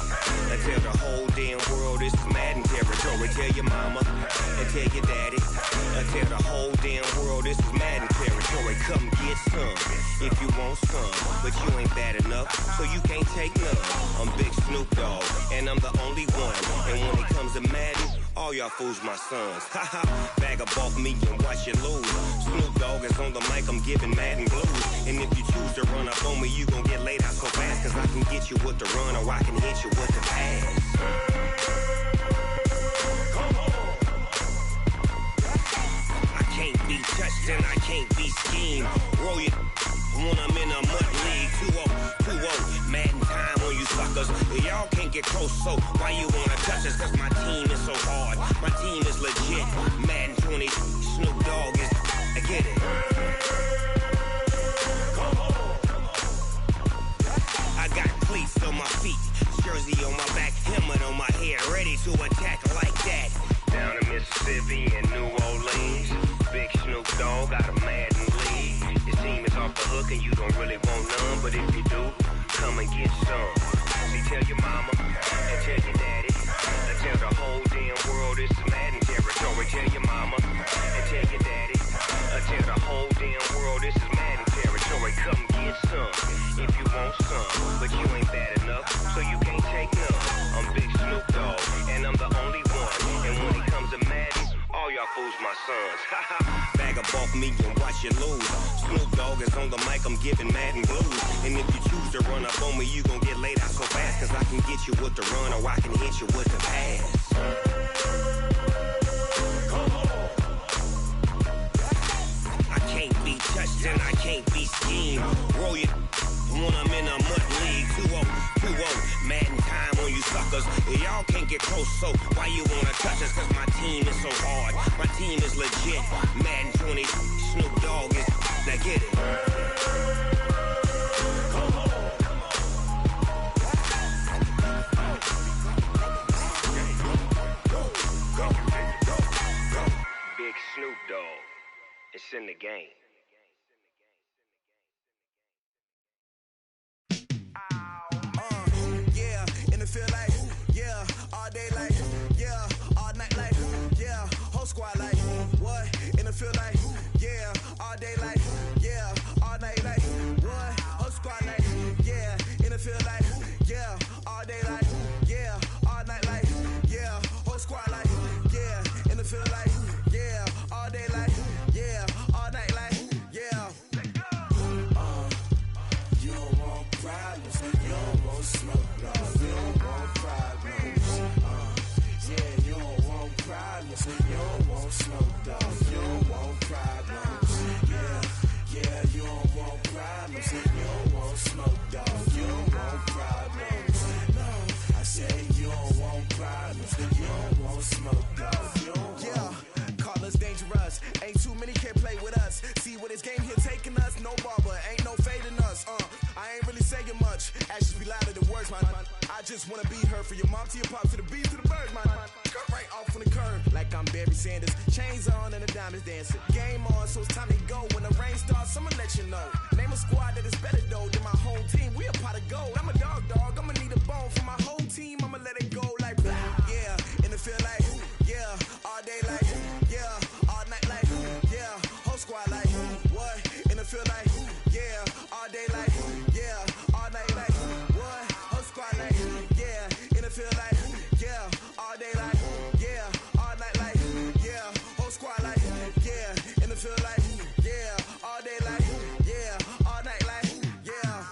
and tell the whole damn world this is Madden territory. Tell your mama and tell your daddy and tell the whole damn world this is Madden territory. Come get some if you want some, but you ain't bad enough, so you can't take none. I'm Big Snoop Dogg and I'm the only one, and when it comes to Madden, all y'all fools my sons. Haha, bag up off me and watch you lose. Snoop Dogg is on the mic, I'm giving Madden blues. And if you choose to run up on me, you gon' get laid out so fast, cause I can get you with the run or I can hit you with the pass. Come on. I can't be touched and I can't be schemed. Roll it when I'm in a mud league. 2-0, Madden time on you suckers. Y'all can't get close, so why you wanna touch us? Cause my team is so hard. Mississippi and New Orleans. Big Snoop Dogg got a Madden league. His team is off the hook and you don't really want none, but if you do, come and get some. See, tell your mama and tell your daddy, and tell the whole damn world this is Madden territory. Tell your mama and tell your daddy, tell the whole damn world this is Madden territory. Come get some if you want some, but you ain't bad enough, so you can't take none. I'm Big Snoop Dogg, and I'm the only one. And when it comes to Madden, all y'all fools my sons. Bag up off me and watch you lose. Snoop Dogg is on the mic, I'm giving Madden blues. And if you choose to run up on me, you gon' get laid out so fast. Cause I can get you with the run or I can hit you with the pass. I can't be touched and I can't be schemed. Roll you when I'm in a mud league. 2-0, Madden time on you suckers. Y'all can't get close, so why you wanna touch us? Cause my team is so hard, my team is legit. Madden 20, Snoop Dogg is, now get it. Big Snoop Dogg, it's in the game. Yeah, and it feel like, yeah, all day like, yeah, all night like, yeah, whole squad like, what? And it feel like, yeah, all day like, yeah, all night like, what? Whole squad like, yeah, and it feel like, yeah, all day like, yeah, all night like, yeah, whole squad like, yeah, and it feel like, yeah, all day like, yeah, all night like, yeah. You don't want problems, you don't want smoke, dog. You don't want problems. Yeah, you don't want problems, you don't want smoke, dog. You don't want problems. Yeah, you don't want problems, you don't want smoke, dog. You don't want problems. No, I say you don't want problems, you don't want smoke, dog. You don't want. Call us dangerous. Ain't too many can play with us. See what this game here taking us. No barber, ain't no fading us. I ain't really saying much. Actions be louder than words, man. I just wanna be heard from your mom to your pop to the beat to the birds, man. Cut right off on the curb like I'm Barry Sanders. Chains on and the diamonds dancing. Game on, so it's time to go. When the rain starts, I'ma let you know. Name a squad that is better though than my whole team. We a pot of gold. I'm a dog. I'ma need a bone for my whole team. I'ma let it go like blah. Yeah, and it feel like, yeah, all day like, yeah, all night like, yeah, whole squad like, what? And it feel like, yeah, all day like, yeah, all night like, what? Whole squad like, yeah, and it feel like, yeah, all day like, yeah, all night like, yeah, whole squad like, yeah, and it feel like, yeah, all day like, yeah, all night like, yeah.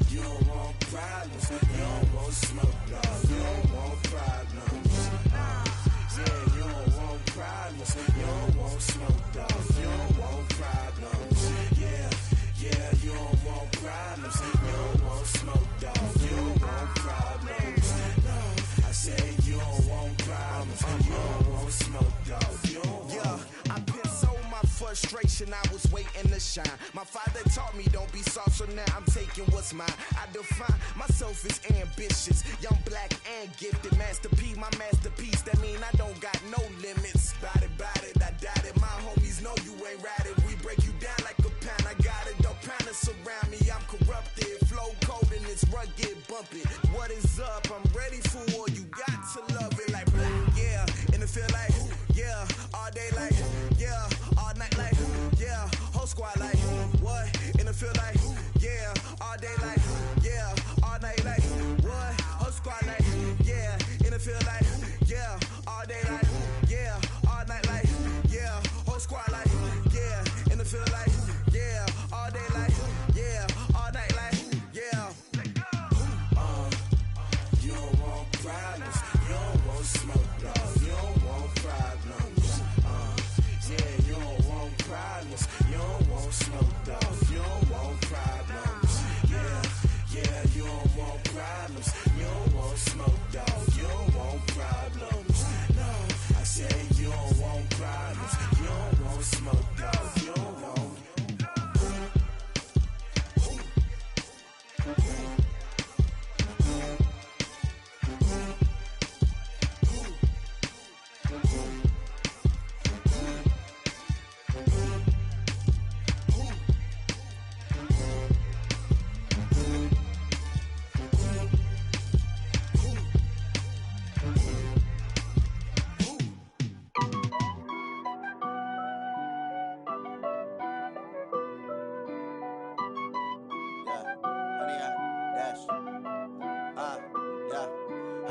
You don't want problems, you don't want smoke, dog. You don't want problems. Yeah, you don't want problems, you don't want smoke, dog. You don't want problems. Yeah, you don't want problems, you don't want smoke, dog. You don't want problems. No, I say you don't want problems, you don't want smoke, dog. You don't want. Yeah, I pissed so my frustration, I was waiting to shine. My father taught me don't be soft, so now I'm taking what's mine. I define myself as ambitious, young, black, and gifted. Master P, my masterpiece, that mean I don't got no limits. Bout it, I doubt it. My homies know you ain't ratted. We break you down like a pound. I got it, don't pound to surround me. I'm corrupted, flow cold and it's rugged, bumpy. What is up? I'm ready for war. You got to love it like blah. Yeah, and it feel like, yeah, all day like, yeah, all night like, yeah, whole squad like, what? And it feel like, yeah, all day like, yeah, all night like, what? Whole squad like, yeah, and it feel like, yeah, all day like, yeah, all night like, yeah, whole squad like, yeah, and it feel like, yeah, all day like, yeah, all night like, yeah. You don't want problems, you don't want smoke, dog. You don't want problems. Yeah, you don't want problems, you don't want smoke, dog. You don't want problems. Yeah, you don't want problems, you don't want smoke, dog. You don't want problems. No,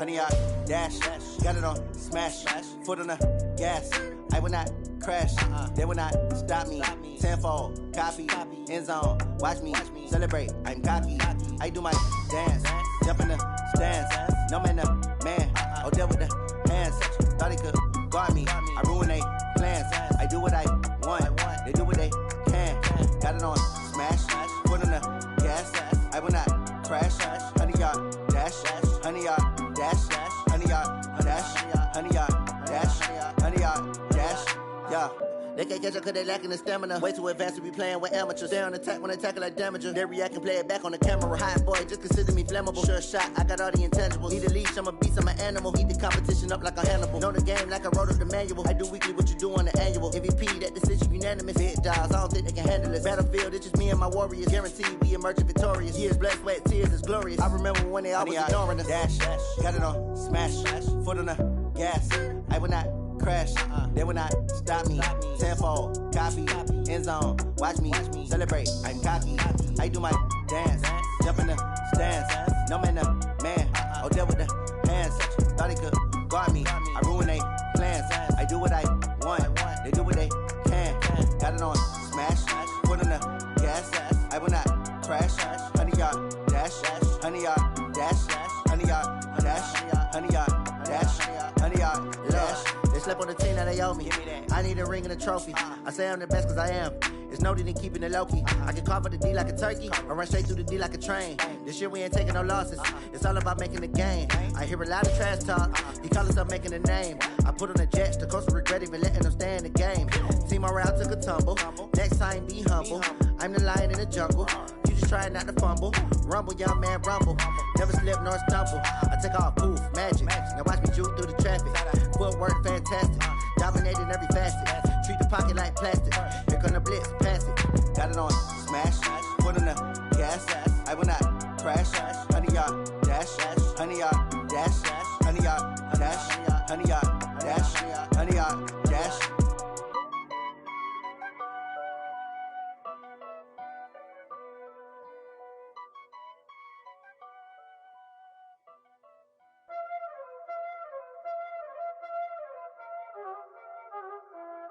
honey yard, dash. Got it on smash, foot on the gas. I will not crash, they will not stop me. Tenfold, copy, end zone, watch me celebrate. I'm cocky, I do my dance, jump in the stands. No man, the man, deal with the hands. Thought he could guard me, I ruin they plans. I do what I want, they do what they can. Got it on smash, foot on the gas. I will not crash, honey yard, dash, honey yard, dash, honey yard, dash, honey yard, dash, honey yard, dash, yeah. They can't catch up cause they lacking the stamina. Way too advanced to be playing with amateurs. Stay on attack when I tackle like damager. They react and play it back on the camera. Hot boy, just consider me flammable. Sure shot, I got all the intangibles. Need a leash, I'm a beast, I'm an animal. Heat the competition up like a Hannibal. Know the game like I wrote up the manual. I do weekly what you do on the annual. MVP, that decision unanimous. Hit dials, I don't think they can handle it. Battlefield, it's just me and my warriors. Guaranteed we emerging victorious. Years, blood, sweat, tears, it's glorious. I remember when they always ignoring us. Dash, got it on smash, foot on the gas. I will not crash, they will not stop me. Tenfold, copy, end zone, watch me celebrate. I'm cocky, I do my dance, jump in the stands. No man, the man, deal with the hands. Thought he could guard me, I ruin they plans. I do what I want, they do what they can. Got it on smash, foot on the gas. I will not crash, honey yard, dash, honey yard, dash, honey yard, dash, honey yard, dash, honey yard, dash. Slept on the team that they owe me. I need a ring and a trophy. I say I'm the best cause I am. It's no need in keeping it low-key. I can carve up the D like a turkey or run straight through the D like a train. This year we ain't taking no losses. It's all about making the game. I hear a lot of trash talk. He call himself making a name. I put on the Jets. The coach will regret even letting them stay in the game. Team morale took a tumble. Next time be humble. I'm the lion in the jungle. You just try not to fumble. Rumble, young man, rumble. Never slip nor stumble. I take off, poof, magic. Now watch me juke through the traffic. Footwork fantastic. Dominating every facet. Treat the pocket like plastic. Here come the blitz, pass it. Got it on smash. Foot on the gas. I will not crash. Honey yard, dash. Honey yard, dash. Honey yard, dash. Honey yard, dash. Honey yard, dash.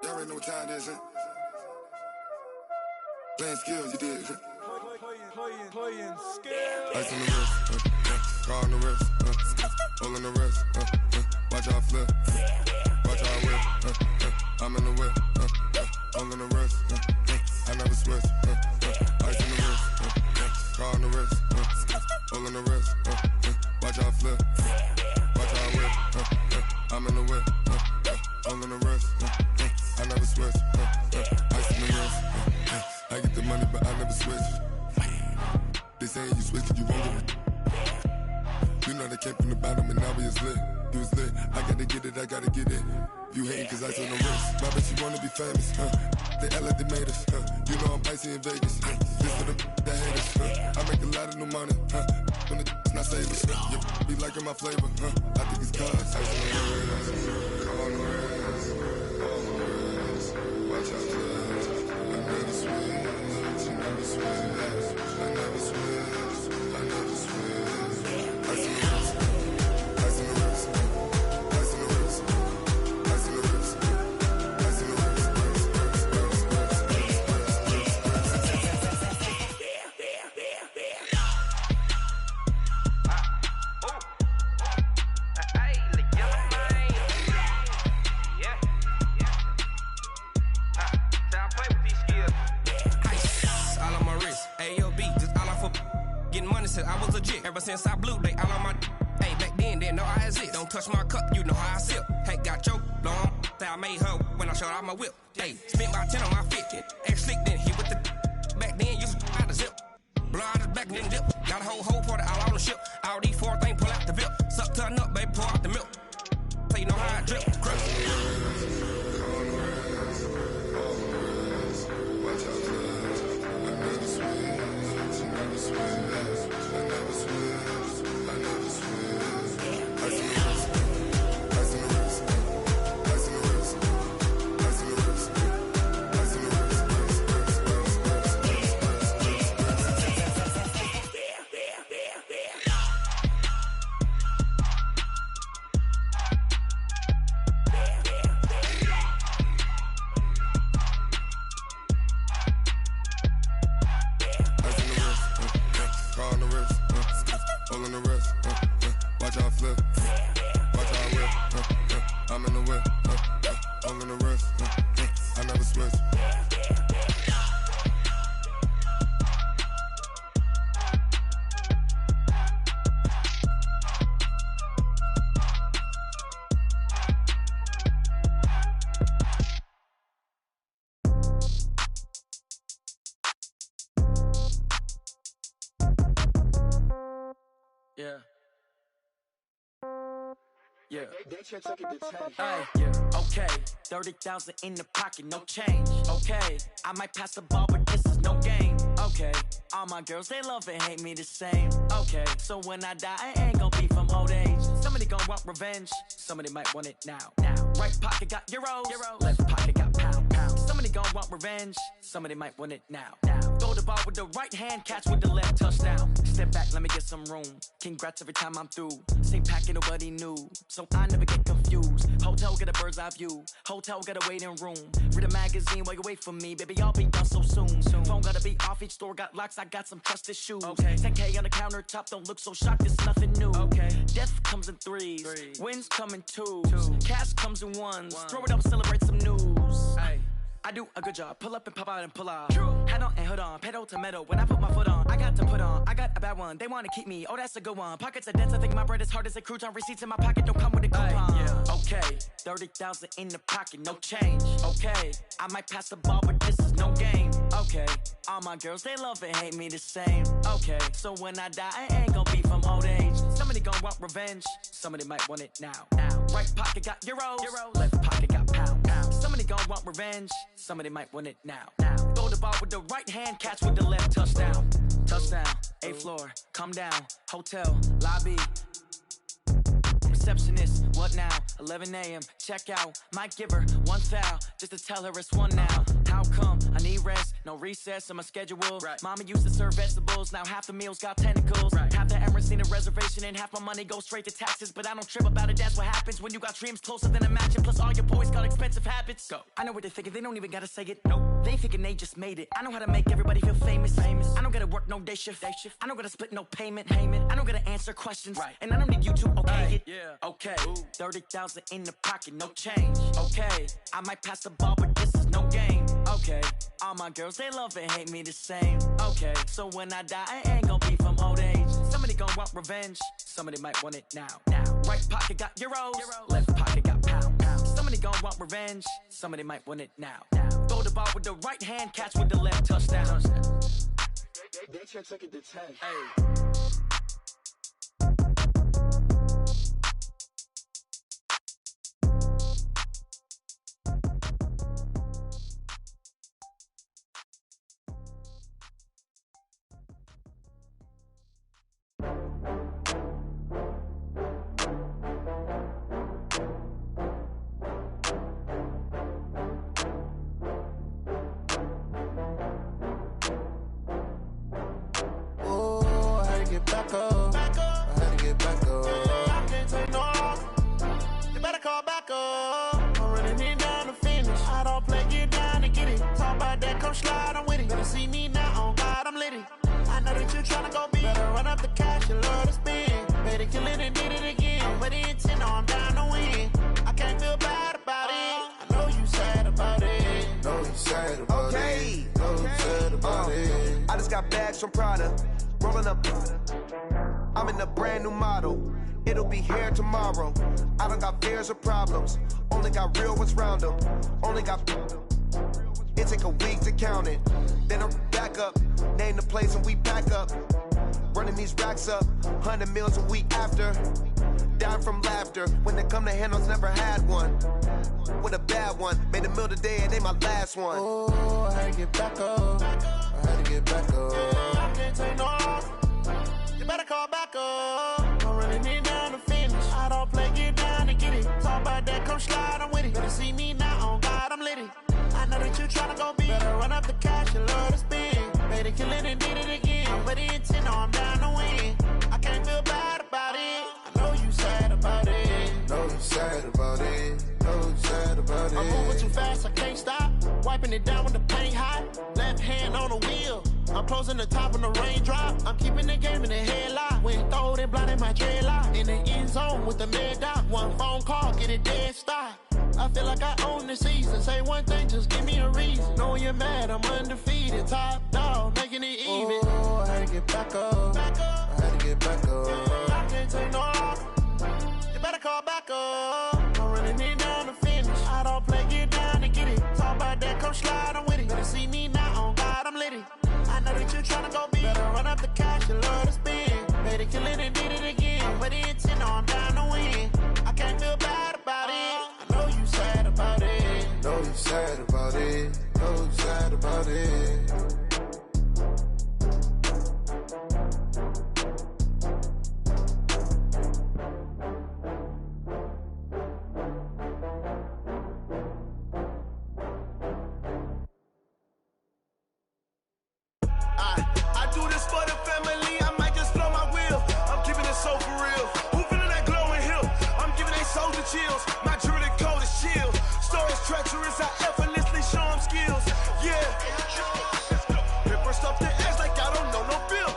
Y'all already know what time it is, huh? Playing skills, you did. Playing skills. Ice on the wrist, car on the wrist, hole in the wrist, watch how I flip, watch how I whip, I'm in the whip, hole in the wrist, I never switch, ice on the wrist, car on the wrist, hole in the wrist, watch how I flip, watch how I whip, I'm in the whip, hole in the wrist, I never switch, ice on the wrist, I get the money but I never switch. They saying you switch it, you won't get it. You know they came from the bottom and now we is lit. You was lit, I gotta get it, I gotta get it. You hating cause ice on the wrist. My bitch, you wanna be famous, They act like they made us, You know I'm icy in Vegas, This for the that hate us, I make a lot of new money, When the not savers, Be liking my flavor, I think it's cause ice on the wrist, on the wrist, on the wrist. Watch out, cuz I never switch, you never switch. I never switch, I never switch. Ice in the wrist, ice in the wrist, ice in the wrist, ice in the wrist, ice in the wrist, I was legit. Ever since I blew, they all on my. Hey, back then, didn't know I exist. Don't touch my cup, you know how I sip. Hey, got your long. I made her when I showed out my whip. Hey, spent about 10 on my 50. X slick, then hit with the. Back then, used to out the zip. Blow out his back, then dip. Got a whole party all on the ship. All these 4 things pull out the VIP. Suck, turn up, baby, pour out the milk. So you know how I drip. Crush. Watch out, cuz I never switch, you never switch. I never switch, I never switch. Ice in the wrist, ice in the wrist, ice in the wrist, ice in the wrist, ice in the wrist. Yeah. Yeah. Hey, yeah. Okay. 30,000 in the pocket, no change. Okay. I might pass the ball, but this is no game. Okay. All my girls, they love and hate me the same. Okay. So when I die, I ain't gonna be from old age. Somebody gonna want revenge. Somebody might want it now. Right pocket got euros. Left pocket got pound. Somebody gonna want revenge. Somebody might want it now. Throw the ball with the right hand, catch with the left, touchdown. Step back, let me get some room. Congrats every time I'm through. Same packet, nobody knew. So I never get confused. Hotel get a bird's eye view. Hotel get a waiting room. Read a magazine while you wait for me. Baby, I'll be done so soon. Phone gotta be off, each store got locks. I got some trusted shoes. Okay. 10K on the countertop, don't look so shocked, it's nothing new. Okay. Death comes in threes. Wins come in twos. Cash comes in ones. Throw it up, celebrate some news. Hey. I do a good job, pull up and pop out and pull off. Hat on and hood on, pedal to metal. When I put my foot on, I got to put on. I got a bad one, they wanna keep me. Oh, that's a good one. Pockets are dense, I think my bread is hard as a crouton. Receipts in my pocket don't come with a coupon. Yeah. Okay, 30,000 in the pocket, no change. Okay, I might pass the ball, but this is no game. Okay, all my girls, they love and hate me the same. Okay, so when I die, I ain't gonna be from old age. Somebody gonna want revenge, somebody might want it now. Right pocket got euros. Left pocket got pound. Somebody gonna want revenge, somebody might want it now. Throw the ball with the right hand, catch with the left, touchdown. Touchdown, 8th floor, come down, hotel, lobby. Receptionist, what now? 11 a.m., check out. Might give her one foul, just to tell her it's one now. How come? I need rest, no recess in my schedule. Right. Mama used to serve vegetables, now half the meals got tentacles. Right. Half the Emirates need a reservation and half my money goes straight to taxes. But I don't trip about it, that's what happens when you got dreams closer than imagine. Plus all your boys got expensive habits. Go. I know what they're thinking, they don't even gotta say it. Nope. They thinking they just made it. I know how to make everybody feel famous. I don't gotta work no day shift. I don't gotta split no payment. I don't gotta answer questions. Right. And I don't need you to okay it. Yeah. Okay, 30,000 in the pocket, no change. Okay, I might pass the ball, but this is no game. Okay, all my girls, they love and hate me the same. Okay, so when I die, I ain't gonna be from old age. Somebody gonna want revenge, somebody might want it now. Right pocket got euros. Left pocket got pound. Somebody gonna want revenge, somebody might want it now. Throw the ball with the right hand, catch with the left, touchdown. They took it to 10. Hey. Back up. I had to get back up. I can't take no loss. You better call back up. I'm running it down to finish. I don't play, get down to get it. Talk about that, come slide, I'm with it. Better see me now, on God, I'm litty. I know that you tryna go big. Better run up the cash, you love to spend. Better kill it and did it again. I'm with the intent, no, I'm down to win. I can't feel bad about it. I know you sad about it. Know you sad about it. Know you sad about it. I just got bags from Prada. Rolling up, I'm in a brand new model. It'll be here tomorrow. I don't got fears or problems. Only got real ones round them. Only got. It take a week to count it. Then I'm back up. Name the place and we pack up. Running these racks up. 100 meals a week after. Down from laughter. When they come to handles, never had one. With a bad one. Made a meal today and they my last one. Oh, I had to get back up. I had to get back up. I can't take no loss. You better call back up. I'm running it down to finish. I don't play, get down to get it. Talk about that, come slide, I'm with it. Better see me now, on God, I'm litty. I know that you tryna go big. Better run up the cash, you love to spend. Better kill it and did it again. I'm with the intent, no, I'm down to win. I can't feel bad about it. I know you sad about it. Know you sad about it. Know you sad about it. I'm moving too fast, I can't stop. Wiping it down when the paint hot. Left hand on the wheel. I'm closing the top when the raindrop. I'm keeping the game in the headlock. When throwed and blinded my dreadlock. In the end zone with the mad dot. One phone call, get it dead stop. I feel like I own the season. Say one thing, just give me a reason. Knowing you're mad, I'm undefeated. Top dog, making it even. Oh, I had to get back up. I had to get back up. I can't take no loss. You better call back up. I'm running it down to finish. I don't play, get down to get it. Talk about that, come slide, I'm with it. Better see me now, on God, I'm litty. I know that you tryna go big. Better run up the cash, you love to spend. Better kill it and did it again. about it. I do this for the family, I might just blow my wheel. I'm keeping it so for real. Who feeling that glowing hill? I'm giving they soldier chills. My jewelry code is chill. Stories treacherous, I effortlessly show them skills. Yeah. Paper stuff the edge like I don't know no bill.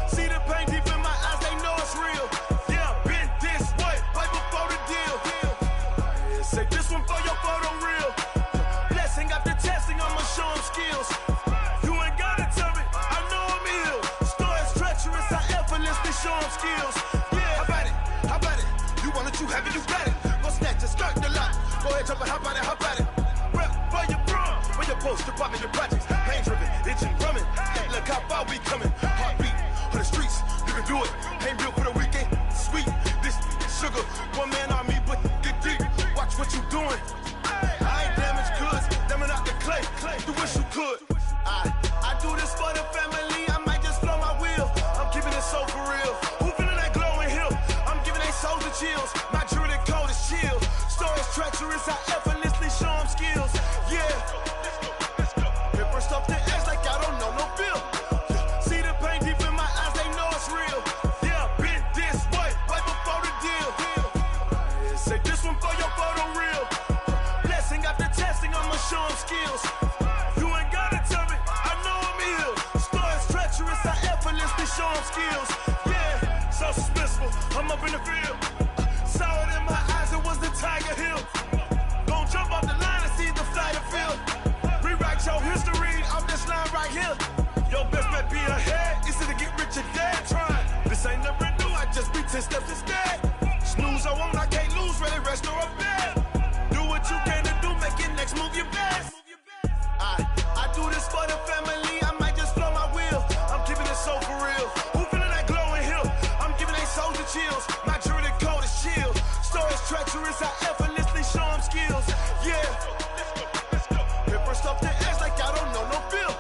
See the pain deep in my eyes, they know it's real. Yeah, been this way, way before the deal. Say this one for your photo reel. Blessing after testing, I'ma show them skills. Show them skills. Yeah, how about it? You want it, you have it, you got it. Go snatch it, skirt the lot. Go ahead, jump it, how about it? Rep for your bro, for your post, department, your projects. Pain driven, itching, drumming. Hey, look how far we coming. Heartbeat on the streets, you can do it. Ain't built for the weekend. Sweet, this sugar, one man army, but get deep. Watch what you doing. I ain't damaged goods, damn out the clay. You wish you could. I do this for the family. I might just blow my wheel. I'm keeping it so for real. Who feeling that glowing hill? I'm giving they soldier chills. My jewelry code is chill. Stories treacherous, I effortlessly show them skills. Yeah. Paper stuff the edge like I don't know no bill. See the pain deep in my eyes, they know it's real. Yeah, been this way, way before the deal. Say this one for your photo reel. Blessing after testing, I'ma show them skills. You ain't gotta tell me, I know I'm ill. Stories treacherous, I effortlessly show them skills. Yeah, so suspenseful, I'm up in the field. Saw it in my eyes, it was the Tiger Hill. Gon' jump off the line and see the flight of field. Rewrite your history off this line right here. Your best bet be ahead, easy to get rich or dead trying. This ain't never new, I just be 10 steps instead. Snooze I won't, I can't lose, ready, rest or a bed. Do what you can to do, make your next move your best. I do this for the family, I might just blow my wheel. I'm keeping it so for real. Who feeling that glowing hill? I'm giving they soldier chills. My jewelry code is chill. Stories treacherous, I effortlessly show them skills. Yeah. Paper stuff the edge like I don't know no bill.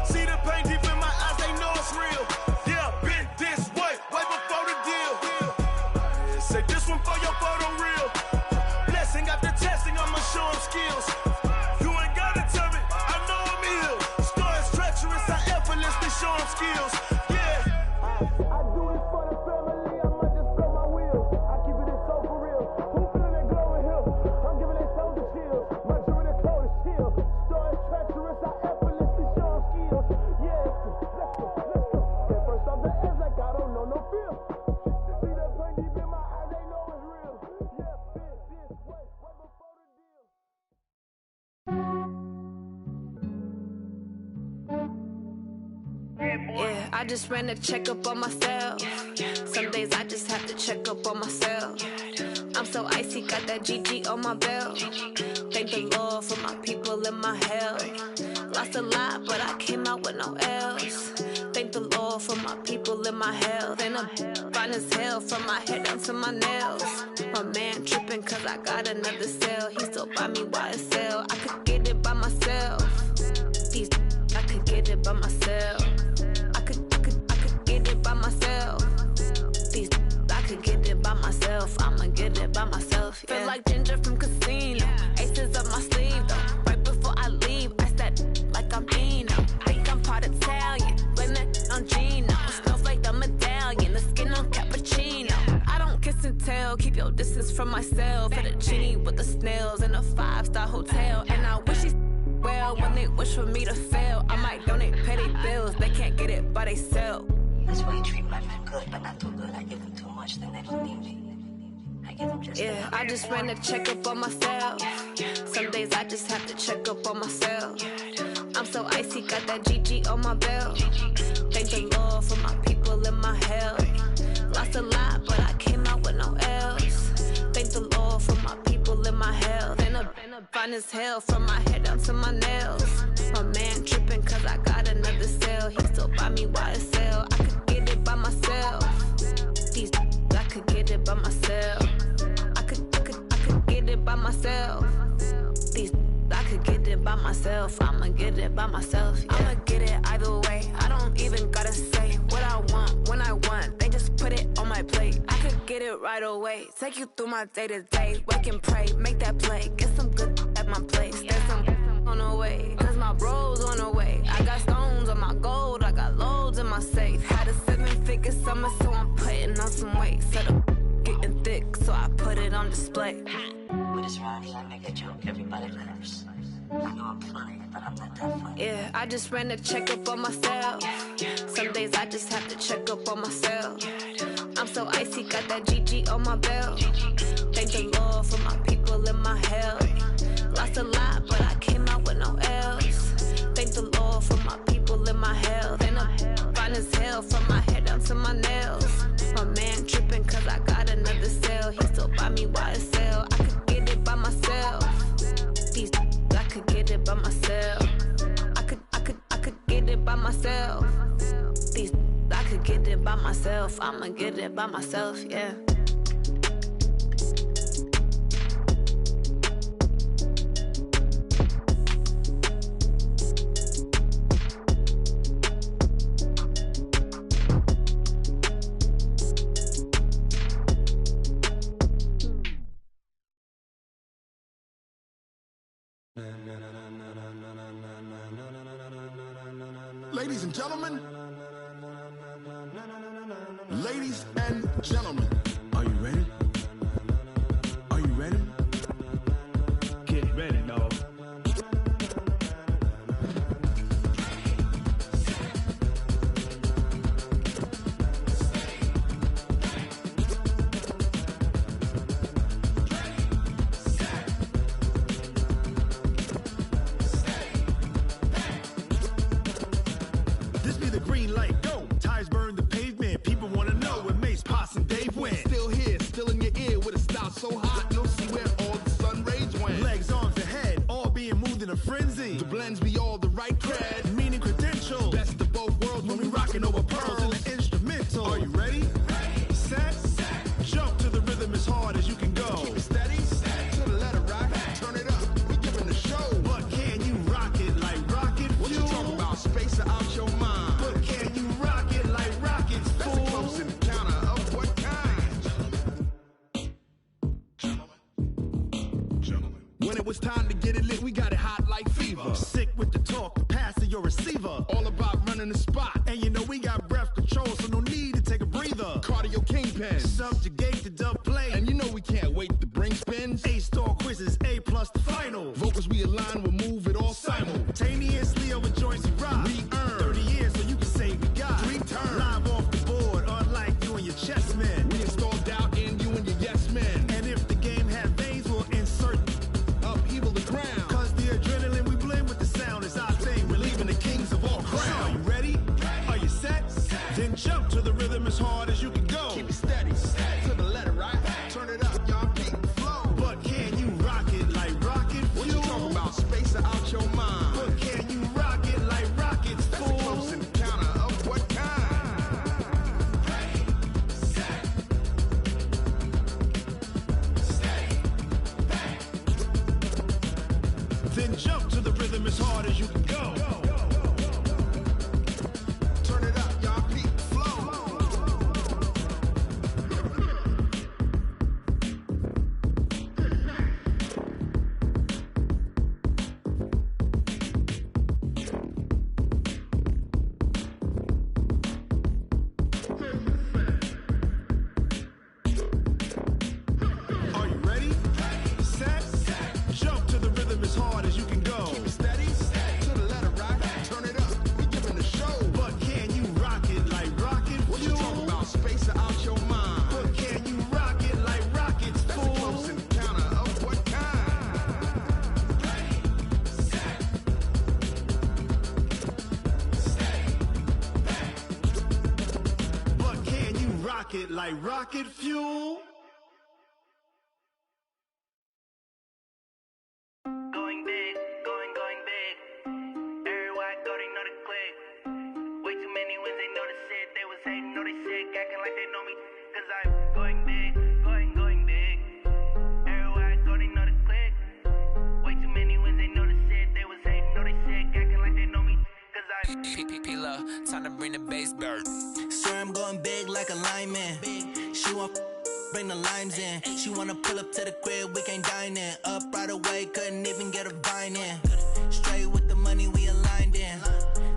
See the pain deep in my eyes, they know it's real. Yeah, been this way, way before the deal. Say this one for your photo reel. Blessing after testing, I'ma show them skills. You ain't gotta tell me, I know I'm ill. Stories treacherous, I effortlessly show them skills. Yeah. I do this for the family, I might just blow my wheel. I keep it so for real. Who feeling that glowing hill? I'm giving they soldier chills. My jewelry code is chill. Stories treacherous, I effortlessly show them skills. Yeah. Let's go. Get first off the edge like I don't know no feel. See that pain deep in my eyes, they know it's real. Yeah, been this way, way before the deal. Yeah, I just ran a checkup on myself. Some days I just have to check up on myself. I'm so icy, got that GG on my belt. Thank the Lord for my people in my health. Lost a lot, but I came out with no L's. Thank the Lord for my people in my health. And I'm fine as hell from my head down to my nails. My man tripping cause I got another cell. He still buy me YSL. I could get it by myself. These I could get it by myself. I could get it by myself. These I could get it by myself. I'ma get it by myself. Yeah. Feel like Ginger from Casino. Aces up my sleeve though. Right before I leave, I said like I'm Dino. Think I'm part Italian. Blame that on Gino. Smells like the medallion. The skin on cappuccino. I don't kiss and tell. Keep your distance from myself. Fettuccine with the snails in a 5-star hotel. And I wish he's well when they wish for me to fail. I might donate petty bills. They can't get it by themselves. That's why you treat my men good, but not too good. I give them too much, then they don't need me. I give them just yeah, I just ran a checkup on myself. Some days I just have to check up on myself. I'm so icy, got that GG on my belt. Thank the Lord for my people in my health. Lost a lot, but I came out with no L's. Thank the Lord for my people in my health. And I'm fine as hell from my head down to my nails. My man tripping cause I got another cell. He still buy me YSL. I could get it by myself. These I could get it by myself. I could get it by myself. These I could could get it by myself. I'ma get it by myself. Yeah. I'ma get it either way. I don't even gotta say what I want when I want. They just put it on my plate. I could get it right away. Take you through my day to day. Wake and pray, make that play. Get some good at my place. There's some on the way, cause my bros on the way. I got stones on my gold, I got loads in my safe. Had a 7-figure summer, so I'm putting on some weight. Set up getting thick, so I put it on display. With this rhymes, I make a joke, everybody laughs. I know I'm funny, but I'm not that funny. Yeah, I just ran a checkup on myself. Some days I just have to check up on myself. I'm so icy, got that GG on my belt. Thank the Lord for my people and my health. Lost a lot, but I came out with no L's. Thank the Lord for my people and my health. And I'm fine as hell from my head down to my nails. My man tripping cause I got another sale. He still buy me YSL. I could get it by myself. These I could get it by myself. I could get it by myself. These I could get it by myself. I'ma get it by myself, yeah. Ladies and gentlemen, ladies and gentlemen, are you ready? Are you ready? Get ready, dog. This be the green light, go. Tires burn the pavement. People wanna know where Mace, Poss, and Dave went. Still here, still in your ear with a style so hot, you'll see where all the sun rays went. Legs, arms, and head, all being moved in a frenzy. The blends be all the right cred, meaning credentials. best of both worlds when we rockin' over pearls in the instrumental. Are you ready? Set, jump to the rhythm as hard as you can go. Keep it steady, to the letter rock, turn it up, we giving the show. But can you rock it like rocket fuel? What you talking about, space or out your mind? But can you rock it like rockets, That's fool? a close encounter of what kind? When it was time to get it lit, we got it hot like fever. Sick with the talk, the pass to your receiver. All about running the spot, And you know we got breath control, so no need to take a breather. cardio kingpin. Subjugate the dub play. And you know we can't wait to bring spins. A-star quizzes, A+ the final. Vocals we align, we'll move it all Simultaneously over joints we rock. We earn 30 years, so you can say we got 3 turns. live off the board, unlike you and your chess men. We install doubt in you and your yes men. And if the game had veins, we'll insert Upheaval the ground. Cause the adrenaline we blend with the sound is our thing. We're leaving the kings of all crowns. Are you ready? Are you set? Then jump to the rhythm as hard as you can go. Keep it steady, to the letter right. Turn it up, y'all beat the flow. But can you rock it like rocket What fuel? you talking about, space or out your mind? But can you rock it like rockets, That's a fool? close encounter of what kind? Then jump to the rhythm as hard as you can go. Turn it up, y'all beat the flow. Are you ready? Set, jump to the rhythm as hard as you can go. Keep it steady, to the letter right. Turn it up, we giving the show. But can you rock it like rocket What you fuel? talking about, space or out your mind? But can you rock it like rockets, That's a close fool? encounter of what kind? But can you rock it like rocket fuel? Going big, going big. Everywhere I go, they know the click. Way too many wins, they know the shit. They was hating, know they sick, acting like they know me. Cause I'm going big, going big. Everywhere I go, they know the click. Way too many wins, they know the shit. bird. Swear I'm going big like a lineman. She want bring the limes in. She wanna pull up to the crib, we can't dine in. Up right away, couldn't even get a vine in. Straight with the money we aligned in.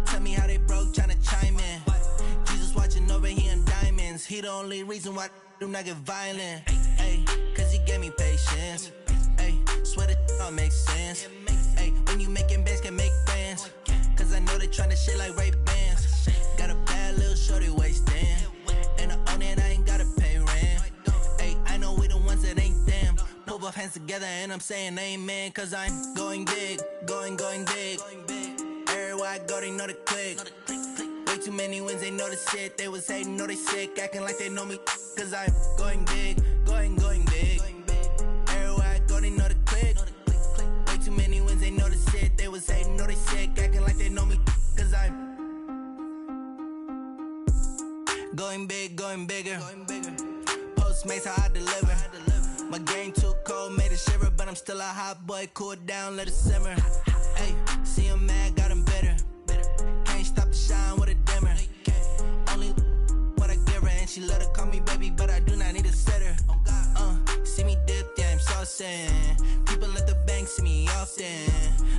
Tell me how they broke, tryna chime in. Jesus watching over here in diamonds. He the only reason why I do not get violent. Ay, cause he gave me patience. Ay, swear that all makes sense. Ay, when you making bands, can make friends. Cause I know they tryna shit like Ray-Bans. Got a bad little shorty wasting. And I own it, I ain't gotta pay rent. Ay, I know we the ones that ain't them. Pull both hands together and I'm saying amen. Cause I'm going big, going big. Everywhere I go, they know the click. Way too many wins, they know the shit. They was hating, know they sick, acting like they know me. Cause I'm going big, going big. Everywhere I go, they know the click. Way too many wins, they know the shit. They was hating, know they sick, acting like they know me. Cause I'm going big, going bigger. Postmates, how I deliver. My game too cold, made it shiver. But I'm still a hot boy, cool it down, let it simmer. Hey, see him mad, got him bitter. Can't stop the shine with a dimmer. Only what I give her, and she let her call me baby, but I do not need a sitter. See me dip, yeah, I'm saucing. People at the bank see me often.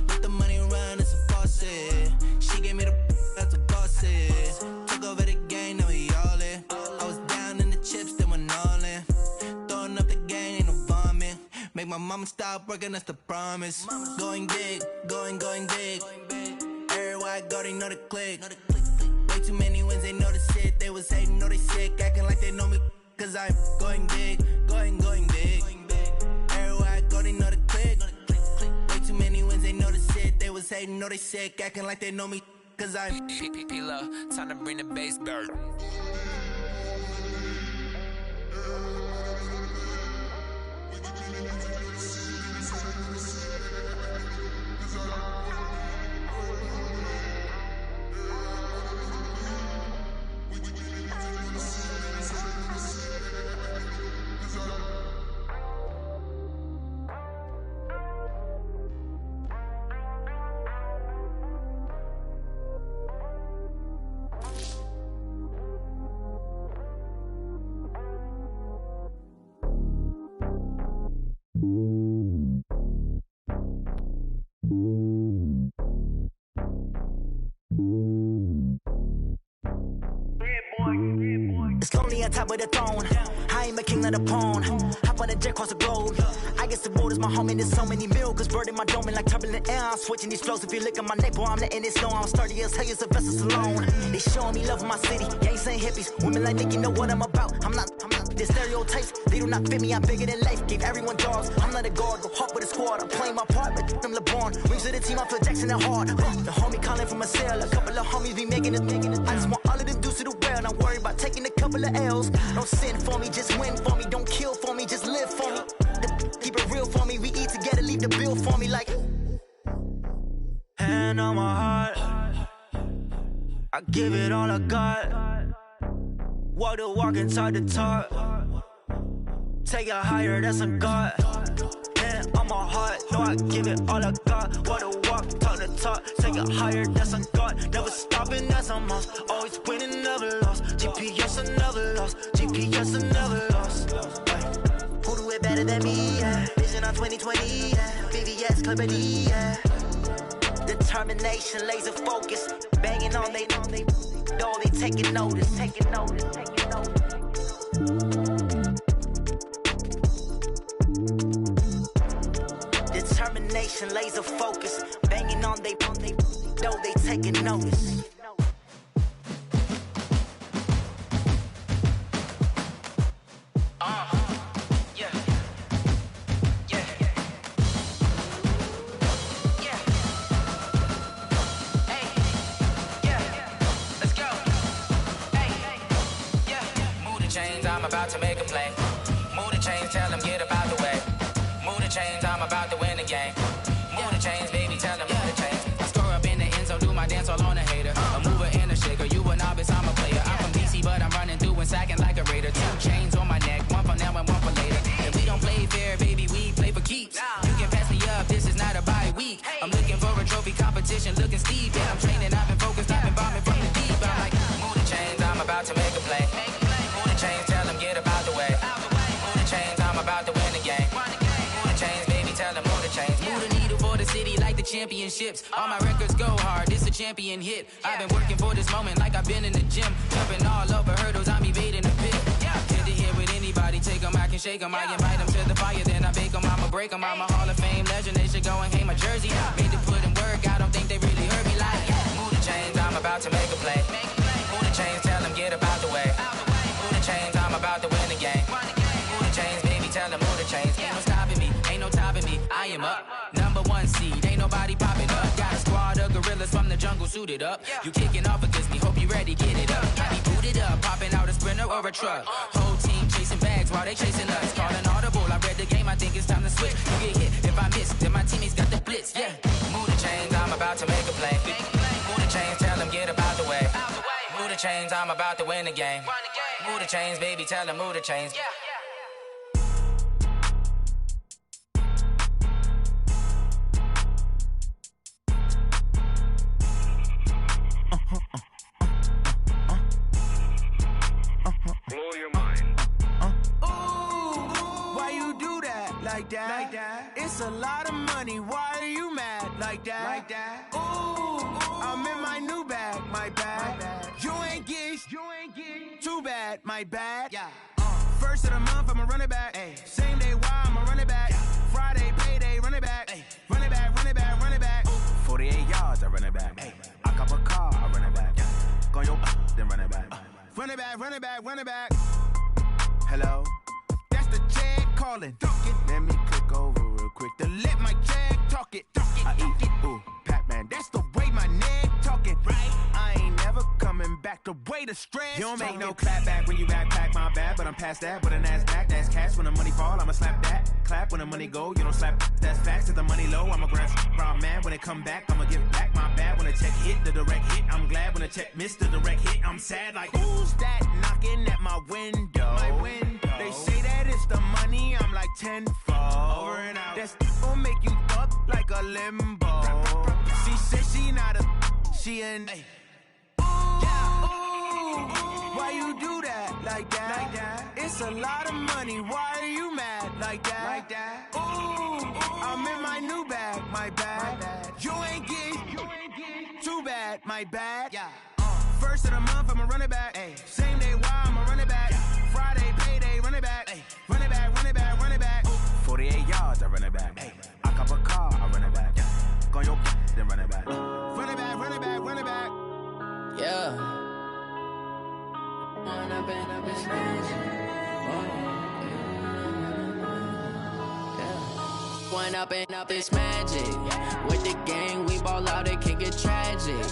Let the money run, it's a faucet. She gave me the that's a bosses. Took over the game, now we all in. I was down in the chips, then went all in. Throwing up the game, ain't no vomit. Make my mama stop working, that's the promise. Going big, going big. Everywhere I go, they know the click. Way too many wins, they know the shit. They was hating, know they sick, acting like they know me. Cause I'm going big, going big. Everywhere I go, they know the click. Way too many wins, they know the shit. They was hating, know they sick, acting like they know me. Cause I'm P-P-P-Love, time to bring the bass bird. It's lonely on top of the throne. I ain't a king of the pawn. Hop on a jet across the globe. I guess the road is my home and there's so many miracles burning my dome and like turbulent air. I'm switching these flows. If you look at my neck, boy, I'm letting it slow. I'm sturdy as hell, as Sylvester Stallone. They showing me love in my city. Gangs ain't hippies. Women like Nick, you know what I'm about. I'm not. The stereotypes, they do not fit me. I'm bigger than life. Gave everyone dogs. I'm not a guard. Go hard with a squad. I'm playing my part, but I'm LeBron. Wings of the team, I feel Jackson and hard. The homie calling from a cell. A couple of homies be making it. I just want all of them dudes to do well. Not worried about taking a couple of L's. Don't sin for me, just win for me. Don't kill for me, just live for me. Keep it real for me. We eat together, leave the bill for me like. Hand on my heart, I give it all I got. Walk the walk and talk the talk. Take it higher, that's a God. Hand on my heart, know I give it all I got. Walk the walk, talk the talk. Take it higher, that's a God. Never stopping, that's a must. Always winning, never lost. GPS, I never lost. GPS, I never lost. Who do it better than me? Yeah. Vision on 2020. Yeah. VVS, Clarity. Yeah. Determination, laser focus. Banging on they door, they taking notice. Determination, laser focus. Banging on they door, they taking notice. I'm about to make a play. Move the chains, tell them get up out the way. Move the chains, I'm about to win the game. Move the chains, baby, tell them move the chains. I score up in the end zone, do my dance all on a hater. A mover and a shaker, you a novice, I'm a player. I'm from DC, but I'm running through and sacking like a raider. 2 chains on my neck, one for now and one for later. If we don't play fair, baby, we play for keeps. You can pass me up, this is not a bye week. I'm looking for a trophy competition, looking steep. Yeah, I'm training, I've been focused, I've been bombing from the deep. I'm like, move the chains, championships. All my records go hard, this a champion hit. I've been working for this moment like I've been in the gym. Jumping all over hurdles, I'm evading the pit. Tend to hit with anybody, take them, I can shake them. I invite them to the fire, then I bake them, I'ma break them. I'm a Hall of Fame legend, they should go and hang my jersey. Made to put in work, I don't think they really heard me like, move the chains, I'm about to make a play. Move the chains, tell them get up out the way. Move the chains, I'm about to win the game. Move the chains, baby, tell them move the chains. Ain't no stopping me, ain't no topping me, I am up. Number 1 seed, ain't nobody popping up. Got a squad of gorillas from the jungle suited up. You kicking off against me, hope you ready, get it up. Got me booted up, popping out a Sprinter or a truck. Whole team chasing bags while they chasing us. Calling audible, I read the game, I think it's time to switch. You get hit, if I miss, then my teammates got the blitz, yeah. Move the chains, I'm about to make a play. Move the chains, tell them get up out the way. Move the chains, I'm about to win the game. Move the chains, baby, tell them move the chains. Blow your mind. Ooh, why you do that like that? It's a lot of money. Why are you mad like that? Ooh, I'm in my new bag, my bad. You ain't get too bad, my bad. First of the month, I'ma run it back. Same day, why I'ma run it back. Friday, payday, run it back. Run it back, run it back, run it back. 48 yards, I run it back. I cop a car, I run it back. Go your then run it back. Run it back, run it back, run it back. Hello? That's the jag calling. Let me click over real quick to let my jag talk it. I eat it, ooh, Pac-Man. That's the way my neck talking. Right? I ain't never coming back the way the stress. You don't make no clap back when you backpack, my bad, but I'm past that. With a NASDAQ, that's cash. When the money fall, I'ma slap that. Clap when the money go, you don't slap. That's facts. If the money low, I'ma grab brown man. When it come back, I'ma give back my bad. When the check hit, the direct hit, I'm glad. When the check missed the direct hit, I'm sad. Like, who's that knocking at my window? They say that it's the money, I'm like tenfold. Over and out. That's gon' make you up like a limbo. She said she not a, she an. Why you do that like that? It's a lot of money. Why are you mad like that? Ooh, I'm in my new bag, my bad. You ain't get too bad, my bad. First of the month, I'ma run it back. Same day, why I'ma run it back. Friday, payday, run it back. Run it back, run it back, run it back. 48 yards, I run it back. I cop a car, I run it back. Go your then run it back. Run it back, run it back, run it back. Yeah. One up and up, it's magic. With the gang, we ball out, it can get tragic.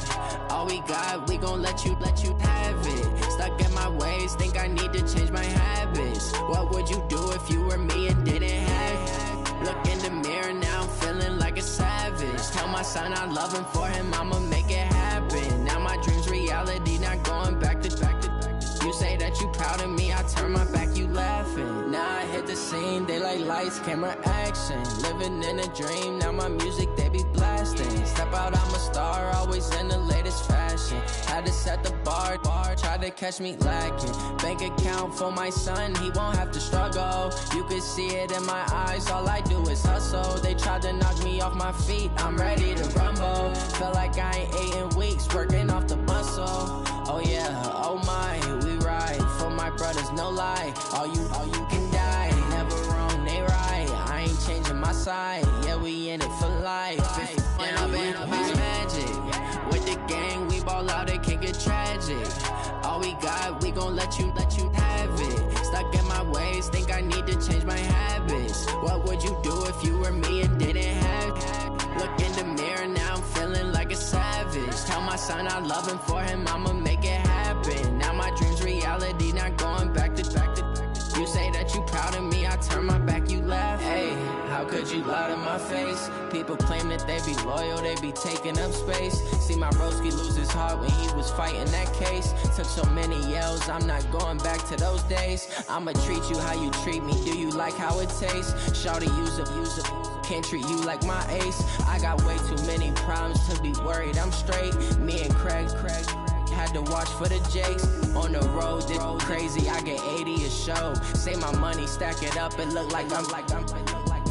All we got, we gon' let you have it. Stuck in my ways, think I need to change my habits. What would you do if you were me and didn't have it? Look in the mirror, now I'm feeling like a savage. Tell my son I love him, for him I'ma make it happen. Now my dream's reality, not going back to. You say that you proud of me, I turn my back, you laughing. Now I hit the scene, they like lights, camera, action. Living in a dream, now my music, they be blasting. Step out, I'm a star, always in the latest fashion. Had to set the bar, try to catch me lacking. Bank account for my son, he won't have to struggle. You can see it in my eyes, all I do is hustle. They tried to knock me off my feet, I'm ready to rumble. Feel like I ain't ate in weeks, working off the muscle. Oh yeah, oh my, we ride for my brothers, no lie. All you can die, never wrong, they right. I ain't changing my side, yeah, we in it for life. When I've been up, it's magic. With the gang, we ball out, it can get tragic. All we got, we gon' let you have it. Stuck in my ways, think I need to change my habits. What would you do if you were me and didn't have it? Look in the mirror, now I'm feeling like a savage. Tell my son I love him, for him I'ma make it happen. Now my dream's reality, not going back to. You say that you proud of me, I turn my back, you laugh. Hey, how could you lie to my face? People claim that they be loyal, they be taking up space. See my broski lose his heart when he was fighting that case. Took so many yells, I'm not going back to those days. I'ma treat you how you treat me, do you like how it tastes? Shawty, use up, can't treat you like my ace. I got way too many problems to be worried, I'm straight. Me and Craig had to watch for the Jakes. On the road, this crazy, I get 80 a show. Say my money, stack it up, it look like I'm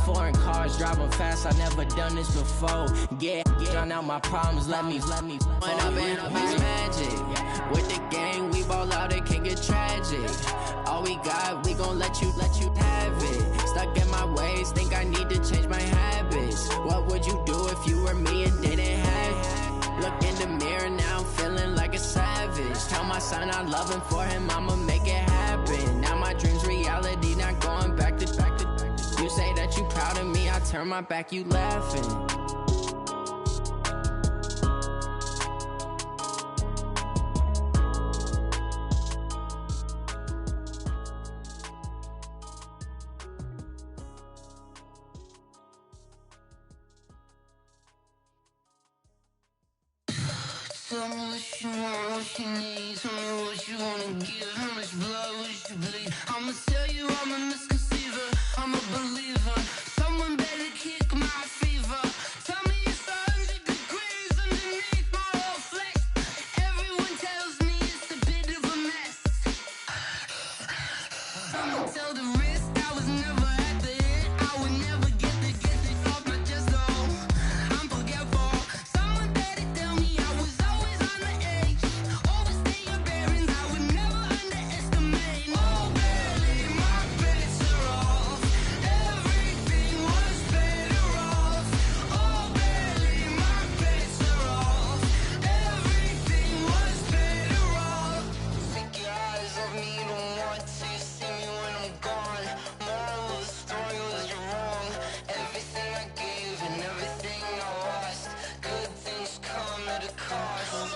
foreign cars, driving fast, I never done this before. Yeah, drown out my problems, let me. When I've been up is magic. With the gang, we ball out, it can get tragic. All we got, we gon' let you have it. Stuck in my ways, think I need to change my habits. What would you do if you were me and didn't have it? Look in the mirror, now I'm feeling like a savage. Tell my son I love him, for him I'ma make it happen. Now my dream's reality, not going back to. You say that you proud of me, I turn my back, you laughing. Tell me what you want, what you need. Tell me what you wanna give. How much blood would you bleed? I'ma tell you I'm a misconceiver. I'm a believer. Someone better kick my fever. Tell me it's 100 degrees underneath my whole flesh. Everyone tells me it's a bit of a mess. I'ma tell the risk I was never at the end. I would never get this off my chest though. I'm forgetful. Someone better tell me I was always on the edge. Overstay your bearings, I would never underestimate. Oh, barely, my bets are off. Everything was better off. Oh, barely, my bets are off. Everything was better off. Take your eyes off me, don't want to see me when I'm gone. Moral of the story was you're wrong. Everything I gave and everything I lost. Good things come at a cost.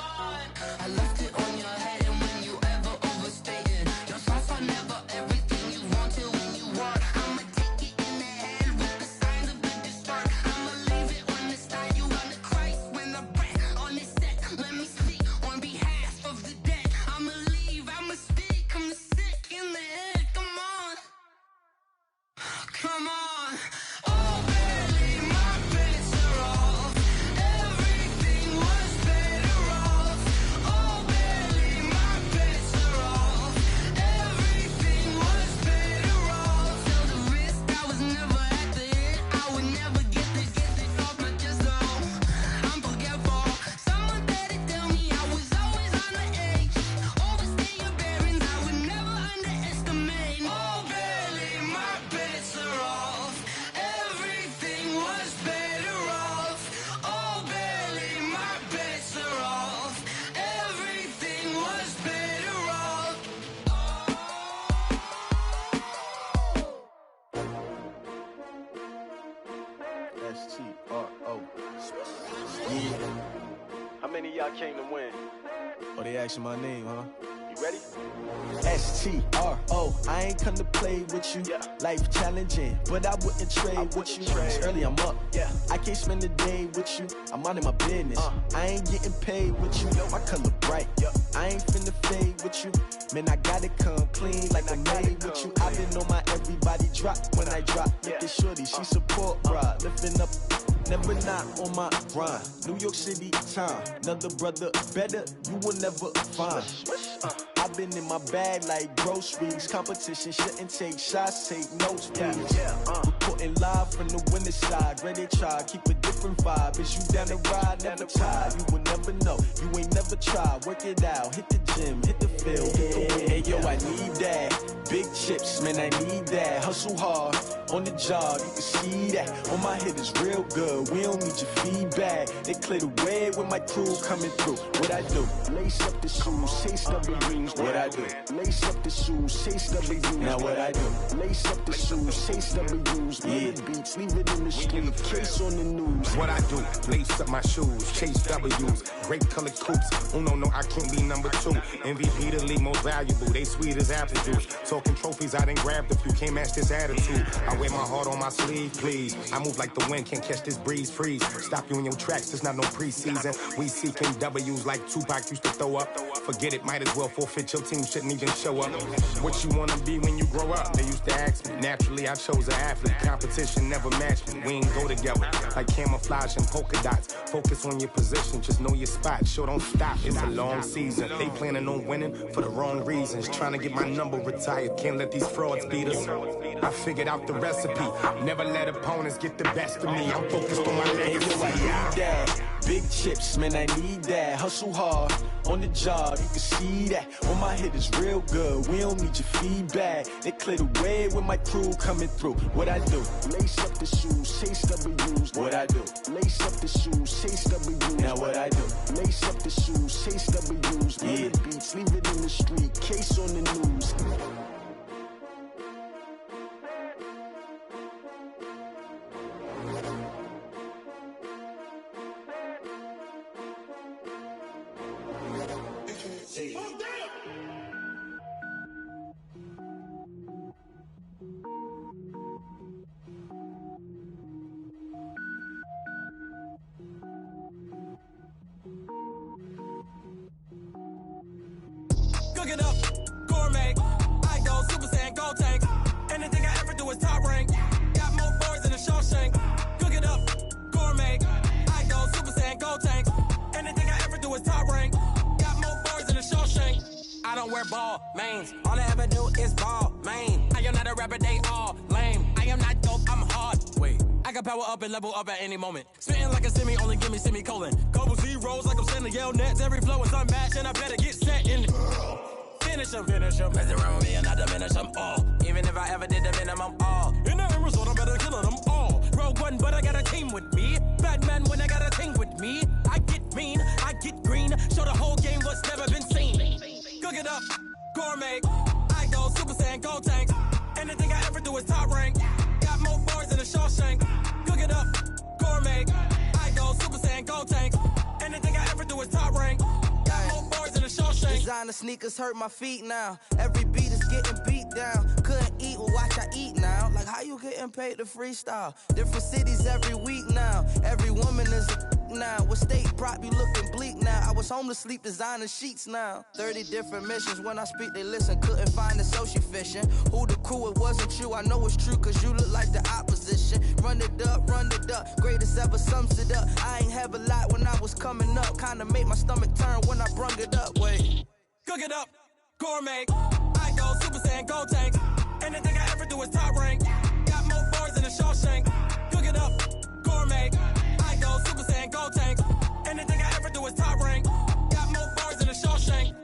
I left it on your head, and when you ever overstay it, your thoughts are never everything you wanted when you want. I'ma take it in the head with the signs of the distort. I'ma leave it on the side. You on the Christ when the breath on this set. Let me speak on behalf of the dead. I'ma leave, I'ma speak. I'm sick in the head. Come on, come on. Oh, barely, my bets are off. Everything was better off. Oh, barely, my bets are off. Everything was better off. Tell the risk I was never at the end. I would never get this off my chest though. I'm forgetful. Someone better tell me I was always on the edge. Overstay your bearings, I would never underestimate. Oh, barely, my bets are off. Everything was better off. Oh, barely, my bets are off. Everything was better off. S-T-R-O. Yeah. How many of y'all came to win? Oh, they asking my name, huh? You ready? S-T-R-O. I ain't come to play with you. Life challenging, but I wouldn't trade with you. It's early, I'm up. I can't spend the day with you. I'm out of my business. I ain't getting paid with you. My color bright. I ain't finna fade with you. Man, I gotta come clean like I made with you. I been on my everybody drop when I drop. Look at shorty, she support ride. Lifting up, never not on my grind. New York City time. Another brother better, you will never find. I've been in my bag like groceries. Competition shouldn't take shots, take notes, please. Reporting live from the winter side. Ready to try, keep a different vibe. Is you down the ride, never tired. You will never know, you ain't never tried. Work it out, hit the gym, hit the field. Hey yo, I need that. Big chips, man, I need that. Hustle hard, on the job, you can see that. On my head is real good, we don't need your feedback. They clear the way with my crew coming through. What I do? Lace up the shoes, chase W's. What I do? Lace up the shoes, chase W's. Now what I do? Lace up the shoes, chase W's. Yeah, beats, leave it in the street, case on the news. What I do? Lace up my shoes, chase W's. Great colored coops. Oh no, I can't be number 2. MVP the league most valuable. They sweet as apple juice. Talking trophies, I done grabbed a few. Can't match this attitude. I wear my heart on my sleeve, please. I move like the wind, can't catch this breeze, freeze. Stop you in your tracks, it's not no preseason. We seeking W's like Tupac used to throw up. Forget it, might as well forfeit. Your team shouldn't even show up. What you wanna be when you grow up? They used to ask me. Naturally, I chose an athlete. competition never match me. We ain't go together like camouflage and polka dots. Focus on your position, just know your spot. Sure, don't stop. It's a long season. They planning on winning for the wrong reasons. Trying to get my number retired. Can't let these frauds beat us. I figured out the recipe. Never let opponents get the best of me. I'm focused on my legacy. Big chips, man, I need that. Hustle hard on the job, you can see that. When my hit is real good, we don't need your feedback. They clear the way with my crew coming through. What I do? Lace up the shoes, chase W's. What I do? Lace up the shoes, chase W's. Now what I do? Lace up the shoes, chase W's. Yeah. The beats, leave it in the street, case on the news. Cook it up, gourmet. I go Super Saiyan, gold tank. Anything I ever do is top rank. Got more boys than a Shawshank. Cook it up, gourmet. I go Super Saiyan, gold tank. Anything I ever do is top rank. Got more boys than a Shawshank. I don't wear ball mains. All I ever do is ball main. I am not a rapper, they all lame. I am not dope, I'm hard. Wait, I can power up and level up at any moment. Spitting like a semi, only give me semicolon. Couple zeros like I'm sending yell nets. Every flow is unmatched and I better get set in. Finish him. Mess around with me and I diminish them all. Even if I ever did the minimum, all. In the end result, I'm better killing them all. Rogue One, but I got a team with me. Batman when I got a team with me. I get mean, I get green. Show the whole game what's never been seen. Cook it up, gourmet. I go Super Saiyan, gold tank. Anything I ever do is top rank. Got more bars than a Shawshank. Cook it up, gourmet. I go Super Saiyan, gold tank. Anything I ever do is top rank. Got more bars than a Shawshank. Designer sneakers hurt my feet now. Every beat is getting beat down. Couldn't eat, well watch I eat now. Like how you getting paid to freestyle? Different cities every week now. Every woman is a now. What state prop you looking bleak now? I was home to sleep designing sheets now. 30 different missions. When I speak they listen. Couldn't find it so she fishing. Who the crew? It wasn't you. I know it's true cause you look like the opposition. Run it up. Greatest ever sums it up. I ain't have a lot when I was coming up. Kinda made my stomach turn when I brung it up. Wait. Cook it up, gourmet. I go Super Saiyan, gold tank. Anything I ever do is top rank. Got more bars than a Shawshank. Cook it up, gourmet. I go Super Saiyan, gold tank. Anything I ever do is top rank. Got more bars than a Shawshank.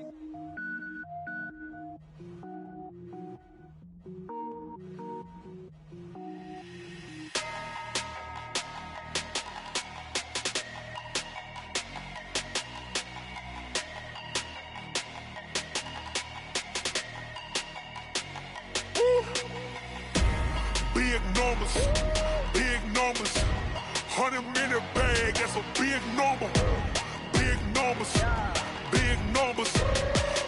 Big numbers, 100-minute bag, that's a big number. Big numbers,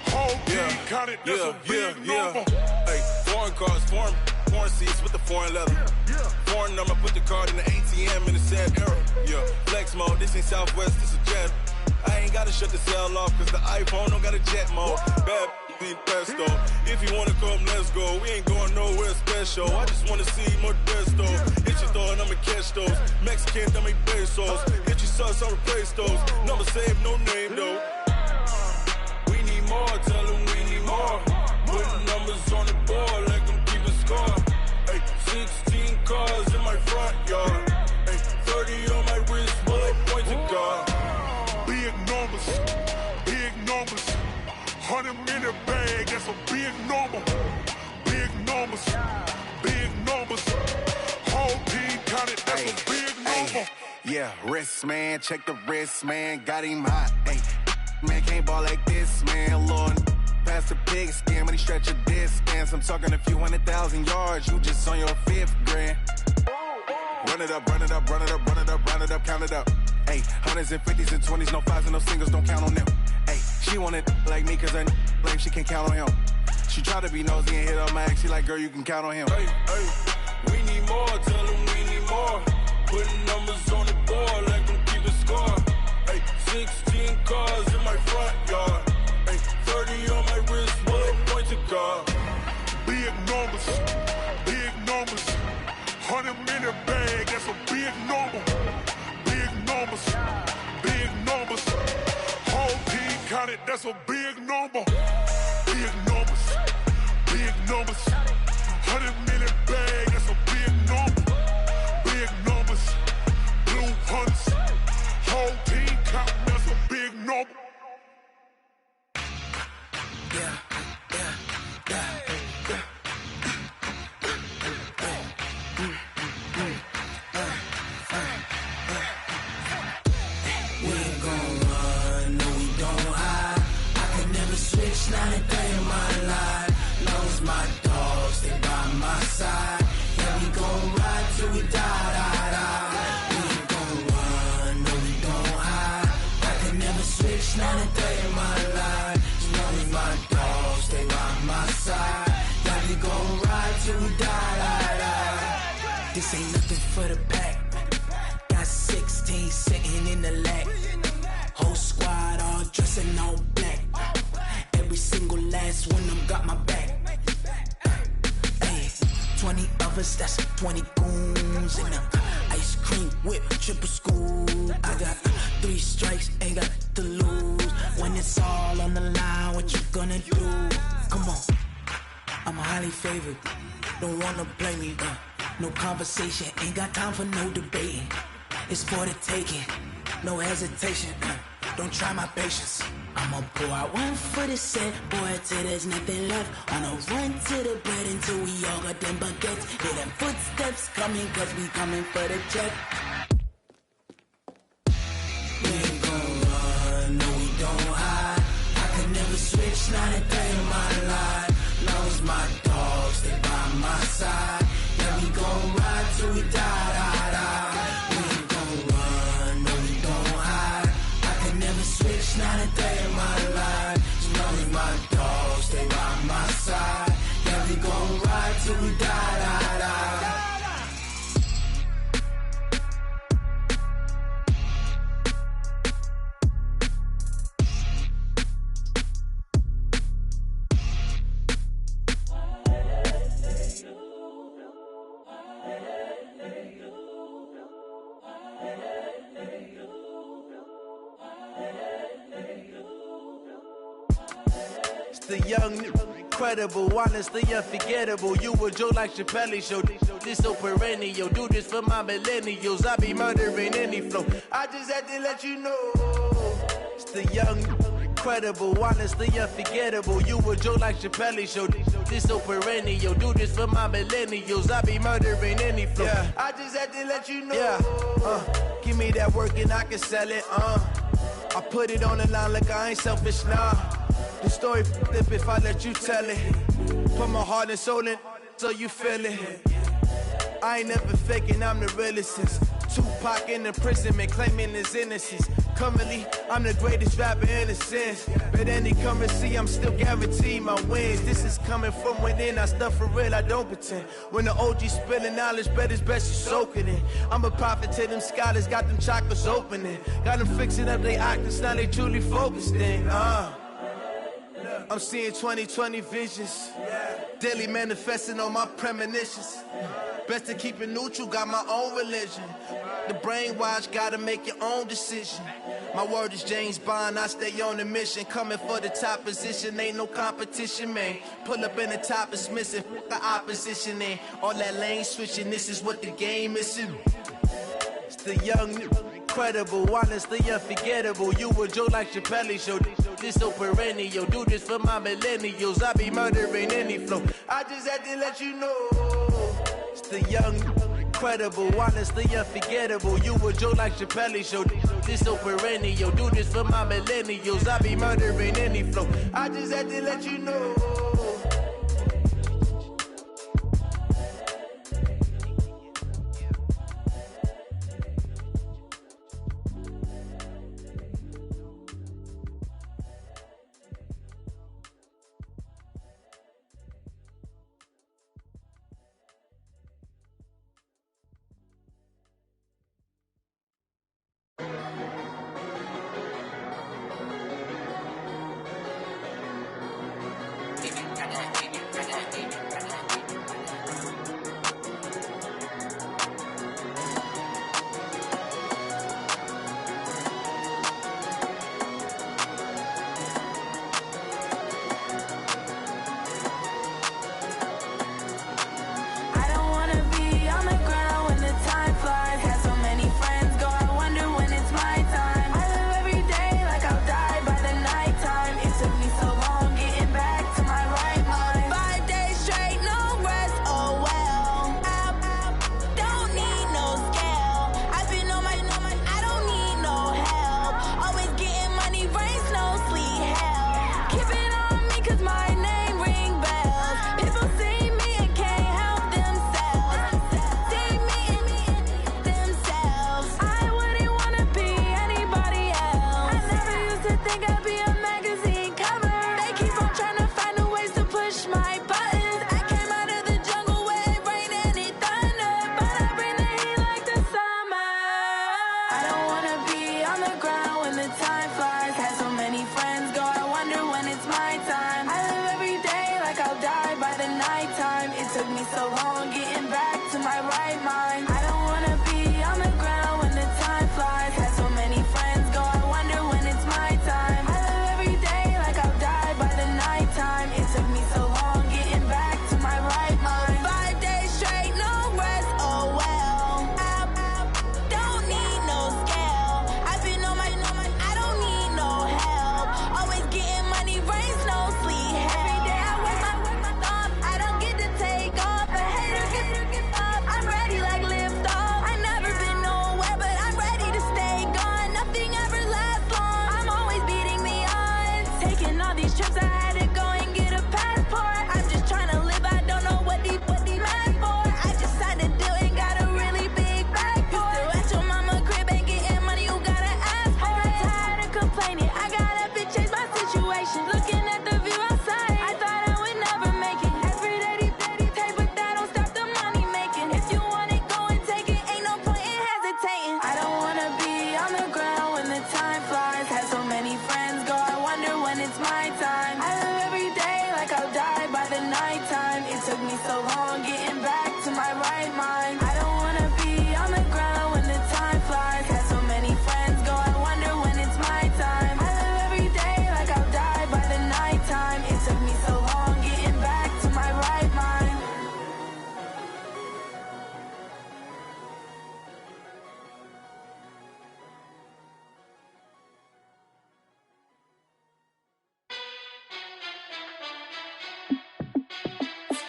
whole team counted, that's a big number. Hey, foreign cars, foreign seats with the foreign leather. Foreign number, put the card in the ATM in the sad era. Yeah, flex mode, this ain't Southwest, this is jet. I ain't gotta shut the cell off, cause the iPhone don't got a jet mode. Bad be pesto. If you wanna come, let's go. We ain't going nowhere special. I just wanna see more desto. Hit your thought, I'ma catch those. Mexican, dame pesos. Hit your sus, I'll replace those. Number saved, no name though. We need more, tell them we need more. Putting numbers on the board, like them keep a score. Hey, 16 cars in my front yard. Hey, 30 on my wrist, bullet pointed car. Big numbers, 100-minute bag, that's a big number. Big numbers, whole team counted, that's a big number. Yeah, wrist man, check the wrist man, got him hot. Hey, man can't ball like this, man. Lord, past the pig skin when he stretch a distance. I'm talking a few 100,000 yards, you just on your 5th grand. Run it up, count it up. Hey, hundreds and 50s and 20s, no 5s and no singles, don't count on them. Hey, she want it like me cause her blame she can't count on him. She try to be nosy and hit up my ex, she like, girl, you can count on him. Hey, we need more, tell them we need more. Putting numbers on the board like them keep a score. Hey, 16 cars in my front yard. Hey, 30 on my wrist, bullet pointed car. Big numbers, 100 100, that's a big number. Big numbers, big numbers. 100 million bag, that's a big number. Big numbers, blue hunts. Whole team count, that's a big number. Not a day in my life. Knows my dogs, they by my side. Yeah, we gon' ride till we die, die, die. We ain't gon' run, no, we don't hide. I can never switch, not a day in my life. Knows my dogs, they by my side. Yeah, we gon' ride till we die, die, die. This ain't nothing for the pack. Got 16 sitting in the lag. Whole squad all dressing all black. Every single last one of them got my back. Hey, 20 of us, that's 20 goons. And ice cream whip, triple scoop. I got 3 strikes, ain't got to lose. When it's all on the line, what you gonna do? Come on, I'm highly favored. Don't wanna play me, no conversation. Ain't got time for no debating. It's for the taking, no hesitation. Don't try my patience. I'ma pour out one for the set, boy, till there's nothing left. On a run to the bread until we all got them baguettes. Hear them footsteps coming, cause we coming for the check. We ain't gon' run, no, we don't hide. I could never switch, not a day in my life. Knows my dogs, they by my side. Yeah, we gon' ride till we die, die, die. We ain't gon' run, no, we don't hide. I could never switch, not a day in my life. Knows my dogs, they by my side. Yeah, we gon' ride till we die, die, die. The young, incredible, honestly unforgettable. You a Joe like Chappelle show. This so perennial. Do this for my millennials. I be murdering any flow. I just had to let you know. It's the young, incredible, honestly unforgettable. You a Joe like Chappelle show. This so perennial. Do this for my millennials. I be murdering any flow. Yeah. I just had to let you know. Yeah. Give me that work and I can sell it. I put it on the line like I ain't selfish, nah. The story flip if I let you tell it. Put my heart and soul in so you feel it. I ain't never faking, I'm the realest since Tupac in imprisonment, claiming his innocence. Currently, I'm the greatest rapper in a sense. But any currency, I'm still guaranteed my wins. This is coming from within, I stuff for real, I don't pretend. When the OG spilling knowledge, bet it's best you soak it in. I'm a prophet to them scholars, got them chakras opening. Got them fixing up their octaves, now they truly focused in. I'm seeing 2020 visions. Daily manifesting on my premonitions. Best to keep it neutral, got my own religion. The brainwash, gotta make your own decision. My word is James Bond, I stay on the mission. Coming for the top position, ain't no competition, man. Pull up in the top is missing, the opposition in. All that lane switching, this is what the game is. It's the young, incredible, honestly unforgettable. You a Joe like Chappelle show. This so perennial. Do this for my millennials. I be murdering any flow. I just had to let you know. It's the young, incredible, honestly unforgettable. You a Joe like Chappelle show. This so perennial. Do this for my millennials. I be murdering any flow. I just had to let you know. I don't wanna be on the ground when the time flies. Had so many friends go, I wonder when it's my time. I live every day like I'll die by the nighttime. It took me so long getting back to my right mind. I don't wanna be on the ground when the time flies. Had so many friends go, I wonder when it's my time. I live every day like I'll die by the nighttime. It took me so long getting back to my right mind. 5 days straight, no rest, oh well. Don't need no scale. I've been on my, I don't need no help. Always getting money, rains, no sleep. Every day I work my thumb. I don't get to take off. A hater get up. I'm ready like lift off. I never been nowhere, but I'm ready to stay gone. Nothing ever lasts long. I'm always beating the odds. Taking all these trips, I had to go and get a passport. I'm just trying to live. I don't know what these mad for. I just signed a deal and got a really big bag for it. You still at your mama crib ain't getting money, you gotta ask for it. I'm tired of complaining. I got up and changed my situation. Looking at the view outside, I thought I would never make it. Every day they pay, but that don't stop the money making. If you want it, go and take it. Ain't no point in hesitating. I don't wanna be on the ground when the time flies. Had so many friends go, I wonder when it's my time. I live every day like I'll die by the nighttime. It took me so long getting back to my right mind. I don't wanna be on the ground when the time flies. Had so many friends go, I wonder when it's my time. I live every day like I'll die by the nighttime. It took me so long getting back to my right mind.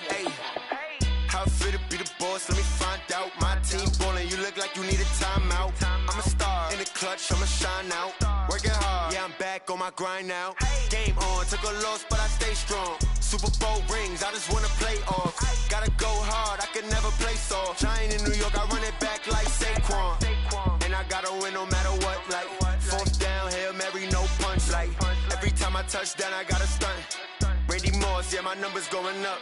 Hey, how it feel to be the boss? Let me find out. My team ballin', you look like you need a timeout. I'm a star in the clutch, I'ma shine out. Working hard, yeah, I'm back on my grind now. Game on, took a loss, but I stay strong. Super Bowl rings, I just wanna play off. Gotta go hard, I can never play soft. Giant in New York, I run it back like Saquon. And I gotta win no matter what, like fourth down, Hail Mary, no punch. Like every time I touch down, I gotta stunt. Randy Moss, yeah, my numbers going up.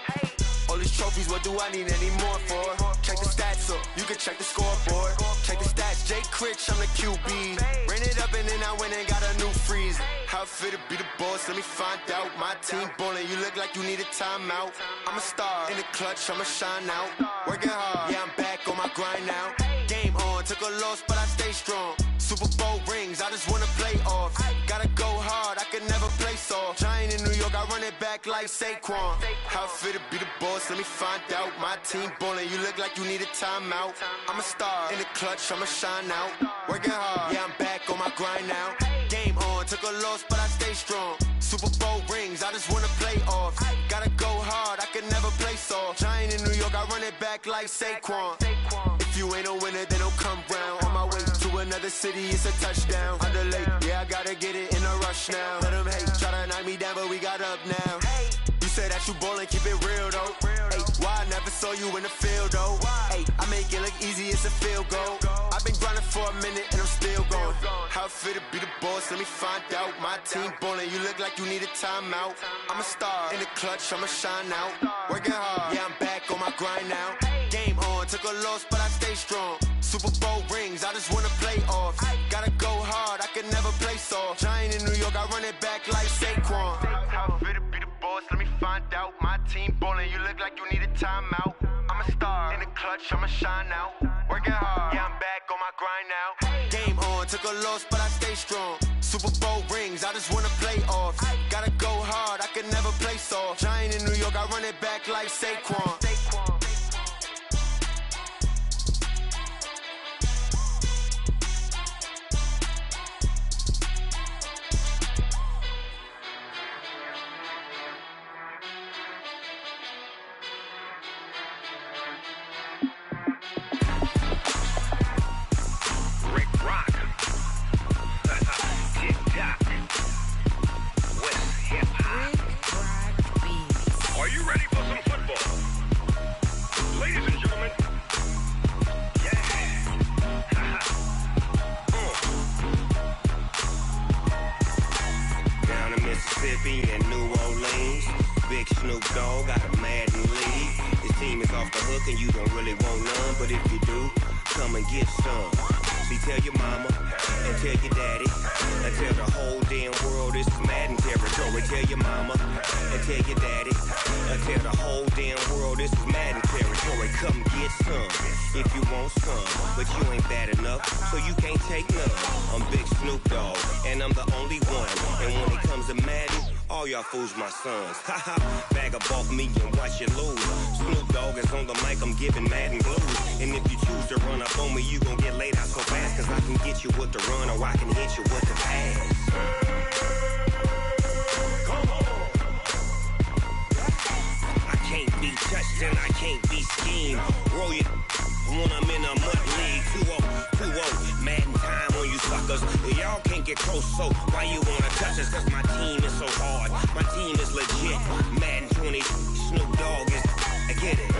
All these trophies, what do I need any more for? Check the stats up, you can check the scoreboard. Check the stats, Jake Critch, I'm the QB. Ran it up and then I went and got a new freeze. How it feel to be the boss, let me find out. My team ballin', you look like you need a timeout. I'm a star in the clutch, I'ma shine out. Working hard, yeah, I'm back on my grind now. Game on, took a loss, but I stay strong. Super Bowl rings, I just wanna play off. Gotta go hard, I can never play soft. Giant in New York, I run it back like Saquon. How it feel to be the boss, let me find out. My team ballin', you look like you need a timeout. I'm a star in the clutch, I'ma shine out. Working hard, yeah, I'm back on my grind now. Game on, took a loss, but I stay strong. Super Bowl rings, I just wanna play off. Gotta go hard, I can never play soft. Giant in New York, I run it back like Saquon. If you ain't a winner, then don't come round. On my way to another city, it's a touchdown. Under late, yeah, I gotta get it in a rush now. Let them hate, try to knock me down, but we got up now. You say that you ballin', keep it real though. Hey, why I never saw you in the field though? Hey, I make it look easy, it's a field goal. I've been grinding for a minute and I'm still going. How it feel to be the boss, let me find out. My team ballin', you look like you need a timeout. I'm a star in the clutch, I'ma shine out. Working hard, yeah, I'm back on my grind now. Game on, took a loss, but I stay strong. Super Bowl rings, I just wanna play off. Gotta go hard, I can never play soft. Giant in New York, I run it back like Saquon. How it feel to be the boss, let me find out. My team ballin', you look like you need a timeout. I'm a star in the clutch, I'ma shine out. Working hard, yeah, I'm back on my grind now. Game on, took a loss, but I stay strong. Super Bowl rings, I just wanna play off. Gotta go hard, I can never play soft. Giant in New York, I run it back like Saquon. Are you ready for some football? Ladies and gentlemen, Down in Mississippi and New Orleans, Big Snoop Dogg got a Madden lead. His team is off the hook and you don't really want none, but if you do, come and get some. See, tell your mama and tell your daddy and tell the whole damn world this is Madden territory. Tell your mama and tell your daddy and tell the whole damn world this is Madden territory. Come get some if you want some, but you ain't bad enough, so you can't take none. I'm Big Snoop Dogg, and I'm the only one. And when it comes to Madden, all y'all fools my sons. Haha, bag up off me and watch you lose. Snoop Dogg is on the mic, I'm giving Madden blues. And if you choose to run up on me, you gon' get laid out so fast, cause I can get you with the run or I can hit you with the pass. I can't be touched and I can't be schemed. Roll you when I'm in a mud league. 2-0, Madden time on you suckers. Y'all can't get close, so why you wanna touch us? Cause my team is so hard, my team is legit. Madden 20, Snoop Dogg is, I get it.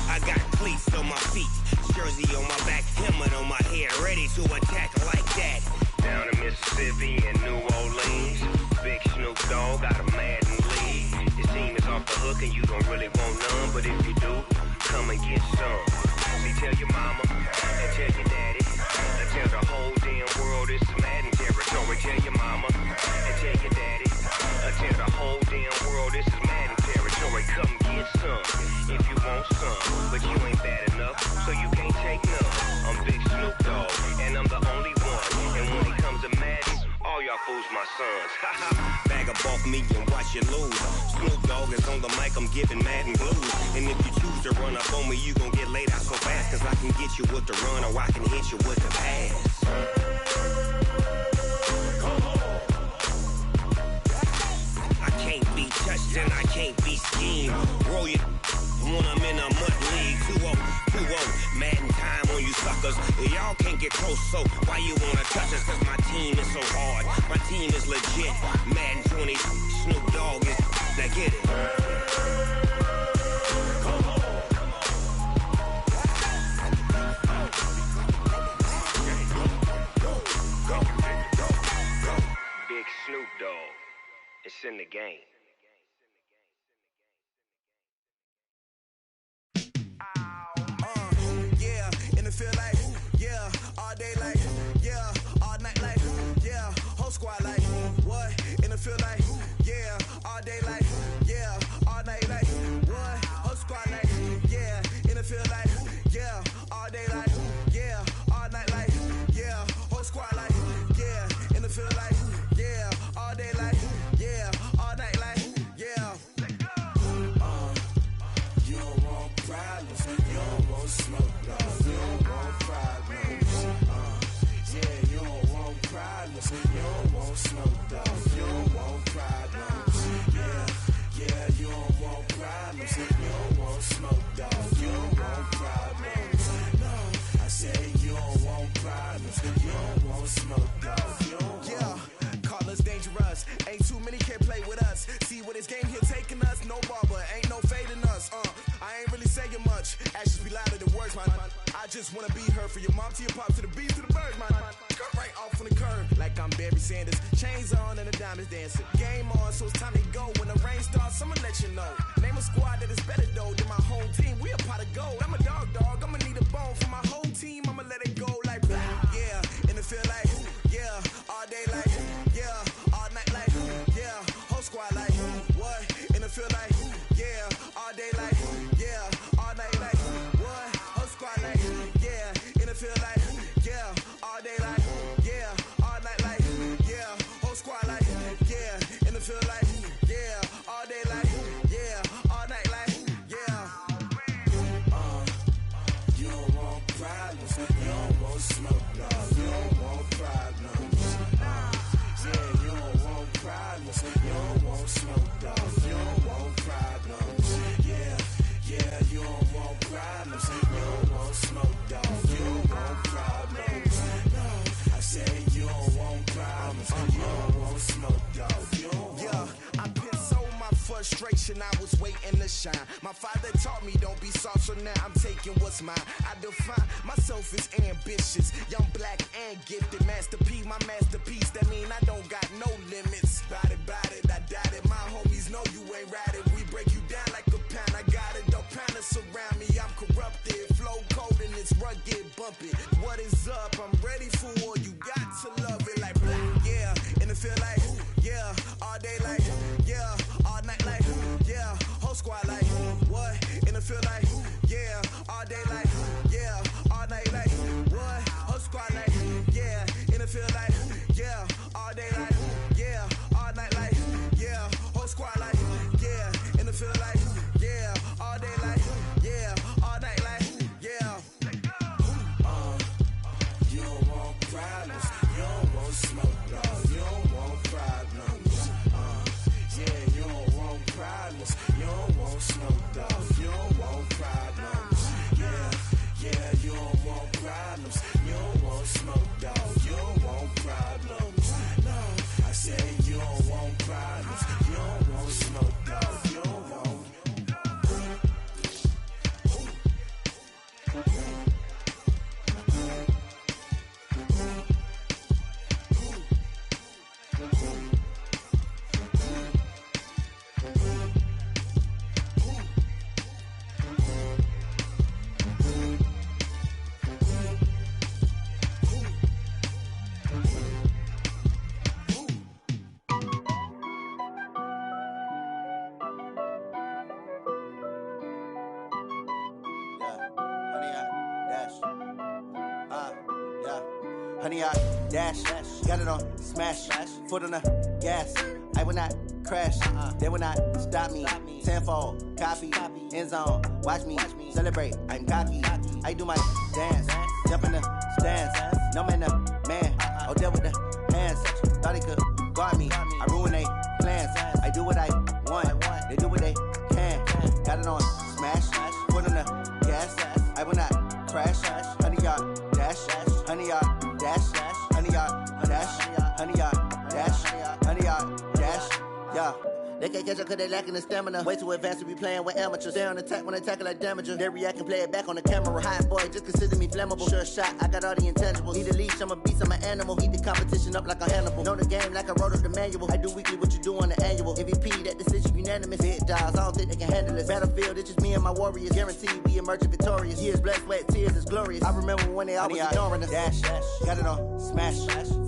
I got cleats on my feet, jersey on my back, helmet on my head, ready to attack like that. Down in Mississippi and New Orleans, Big Snoop Dogg got a Madden league. His team is off the hook and you don't really want none, but if you do, come and get some. See, tell your mama and tell your daddy and tell the whole damn world this is Madden territory. Tell your mama and tell your daddy and tell the whole damn world this is Madden territory. Come get some if you want some, but you ain't bad enough, so you can't take none. I'm Big Snoop Dogg, and I'm the only one. And when it comes to Madden, all y'all fools my sons. Bag up off me and watch you lose. Snoop Dogg is on the mic, I'm giving Madden blues. And if you choose to run up on me, you gon' get laid out so fast, cause I can get you with the run or I can hit you with the pass. I can't be touched and I can't be schemed. Roll you when I'm in a mud league. 2-0, Madden time on you suckers. Y'all can't get close, so why you wanna touch us? Cause my team is so hard, my team is legit. Madden 20, Snoop Dogg is, now get it. Big Snoop Dogg, it's in the game. Yeah, and it feel like, yeah, all day like, yeah, all night like, yeah, whole squad like, what? And it feel like, yeah, all day like, yeah, all night like, what? Whole squad like, yeah, and it feel like, yeah, all day like, yeah, all night like, yeah, whole squad like, yeah, and it feel like, yeah, all day like, yeah, all night like, yeah. You don't want problems, you don't want smoke, no. You don't want problems, yeah, you don't want problems, you don't want smoke, dog. You don't want problems, yeah, you don't want problems, you don't want smoke, dog. You don't want problems, no. I say you don't want problems, you don't want smoke, dog. You don't want. Yeah, call us dangerous. Ain't too many can play with us. See where this game here taking us. No barber, ain't no fading us. I ain't really saying much. Actions be louder than words, man. I just wanna be heard from your mom to your pop to the beat to the birds, man. Cut right off on the curb like I'm Barry Sanders. Chains on and the diamonds dancing. Game on, so it's time to go. When the rain starts, I'ma let you know. Name a squad that is better though than my whole team. We a pot of gold. I'm a dog. I'ma need a bone for my whole team. I'ma let it go like, yeah. And it feel like, yeah, all day like, yeah, all night like, yeah, whole squad like, what? And it feel like, yeah, all day like, yeah, all night like, what? Whole squad like, yeah, and it feel like, yeah, all day like, yeah, all night like, yeah, whole squad like, yeah, and it feel like, yeah, all day like, yeah, all night like, yeah. shine. My father taught me don't be soft, so now I'm taking what's mine. I define myself as ambitious, young, black, and gifted. Master P, my masterpiece. That mean I don't got no limits. Bout it, I doubt it. My homies know you ain't ratted. We break you down like a pound. I got it, don't pound us around me. I'm corrupted, flow cold and it's rugged, bumpy. What is up? I'm ready for war. You got to love it like black, yeah. And it feel like, yeah. All day like, yeah. All night like, yeah. Whole squad like, what? And it feel like, yeah. All day like, yeah. All night like, what? Whole squad like, yeah. And it feel like, yeah. All day like, yeah. All night like, yeah. Whole squad like, yeah. And it feel like, yeah. All day like, yeah. All night like, yeah. You don't want problems. You don't want smoke, dog. You don't want problems. Yeah, you don't want problems. You don't want smoke, dog. You don't want problems. Yeah, you don't want problems. You don't want smoke, dog. You don't want problems. No, I said you don't want problems. You don't want smoke, dog. You don't want. Honey, I dash, got it on smash, foot on the gas. I will not crash, they will not stop me. Tenfold, copy, end zone, watch me celebrate. I'm cocky, I do my dance, jump in the stands. No man, the man, oh, deal with the hands. Thought he could guard me, I ruin they plans. I do what I want, they do what they can. Got it on smash, foot on the gas. I will not crash, honey, y'all dash, honey, y'all dash, honey, y'all dash, honey, y'all dash, honey, y'all dash, yeah. They can't catch up cause they lacking the stamina. Way too advanced to be playing with amateurs. Stay on attack when they tackle like damager. They react and play it back on the camera. Hot boy, just consider me flammable. Sure shot, I got all the intangibles. Need a leash, I'm a beast, I'm an animal. Heat the competition up like a Hannibal. Know the game like I wrote up the manual. I do weekly what you do on the annual. MVP, that decision unanimous. Big dials, I don't think they can handle it. Battlefield, it's just me and my warriors. Guaranteed we emerging victorious. Years, blood, sweat, tears, it's glorious. I remember when they always ignoring us. Dash, got it on smash,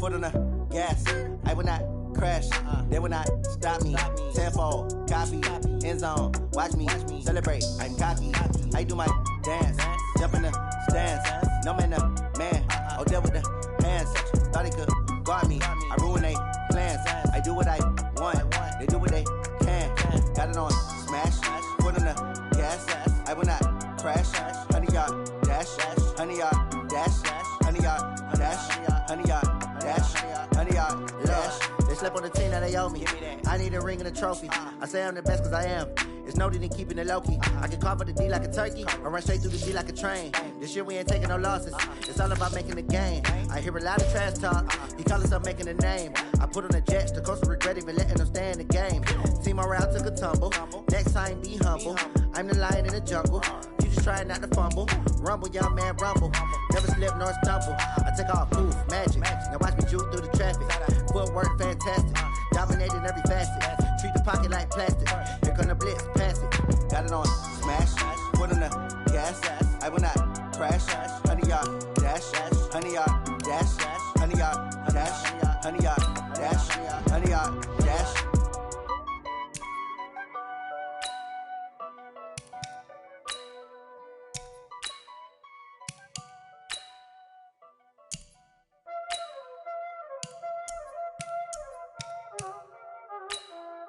foot on the gas. I will not crash, they will not stop me. Tenfold, copy, end zone, watch me celebrate. I'm cocky, I do my dance, jump in the stands. No man, the man, oh, deal with the hands. Thought he could guard me, I ruin they plans. I do what I want, they do what they can. Got it on smash, foot on the gas. I will not crash, honey, y'all dash, honey, y'all dash, honey, y'all dash, honey, y'all dash, honey, y'all dash. They slept on the team that they owe me. I need a ring and a trophy. I say I'm the best cause I am. It's no need in keeping it low-key. I can carve the D like a turkey or run straight through the D like a train. This year we ain't taking no losses. It's all about making the game. I hear a lot of trash talk. He call himself making a name. I put on the jets. The coach will regret even letting them stay in the game. Team morale took a tumble. Next time be humble. I'm the lion in the jungle. You just try not to fumble. Rumble, young man, rumble. Never slip nor stumble. I take off, move, magic. Now watch me juke through the traffic. Footwork fantastic. Dominating every facet. Treat the pocket like plastic. Here come the blitz, pass it. Got it on smash, foot on the gas. I will not crash. Honey, y'all dash, honey, y'all dash, honey, y'all dash, honey, y'all dash, honey, y'all dash.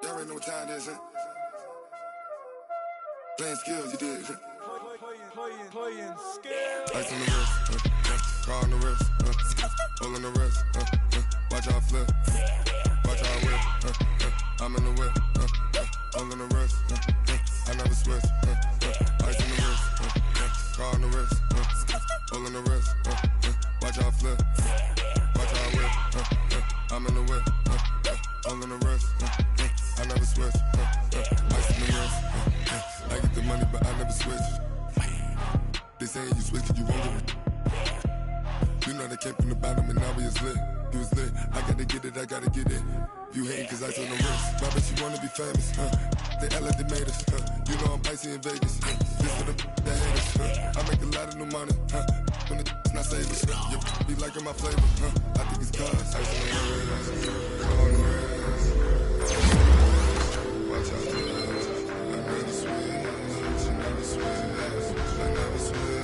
Y'all already know what time it is, huh? Playing skills, you did. Playing skills. Ice on the wrist, car on the wrist, hole in the wrist, watch out flip, watch out whip, I'm in the whip, hole in the wrist, I never switch, ice on the wrist, car on the wrist, hole in the wrist, watch out flip, watch out whip, I'm in the whip, hole in the wrist, I never switch, ice on the wrist, like saying you switch, you won't get it. You know they came from the bottom and now we is lit. You was lit, I gotta get it, I gotta get it. You hate cause I told no risk. My bitch, you wanna be famous, They LA, they made us, You know I'm icy in Vegas, This for the haters, I make a lot of new money, When the not savers, You be liking my flavor, I think it's cause ice on the wrist, on the wrist. Watch out, I never switch, I never switch, I never switch, I never switch.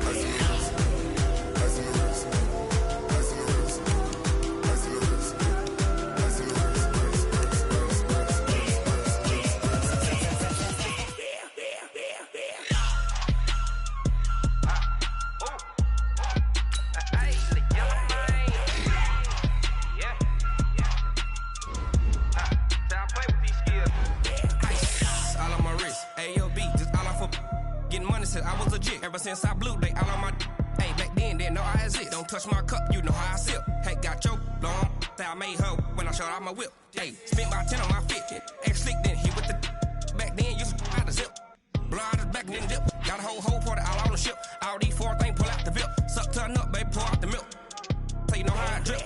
Ice on the wrist, ice on the wrist, ice on the wrist, ice on the wrist, ice on the wrist. I was legit ever since I blew they all on my. Hey, back then didn't know I exist. Don't touch my cup, you know how I sip. Hey, got your long that I made her when I showed out my whip. Hey, spent about 10 on my fit. Ex slick then hit with the. Back then used to out the zip. Blow out his back then dip. Got a whole party all on the ship. All these four things pull out the VIP. Suck turn up, baby, pour out the milk. So you know how I drip.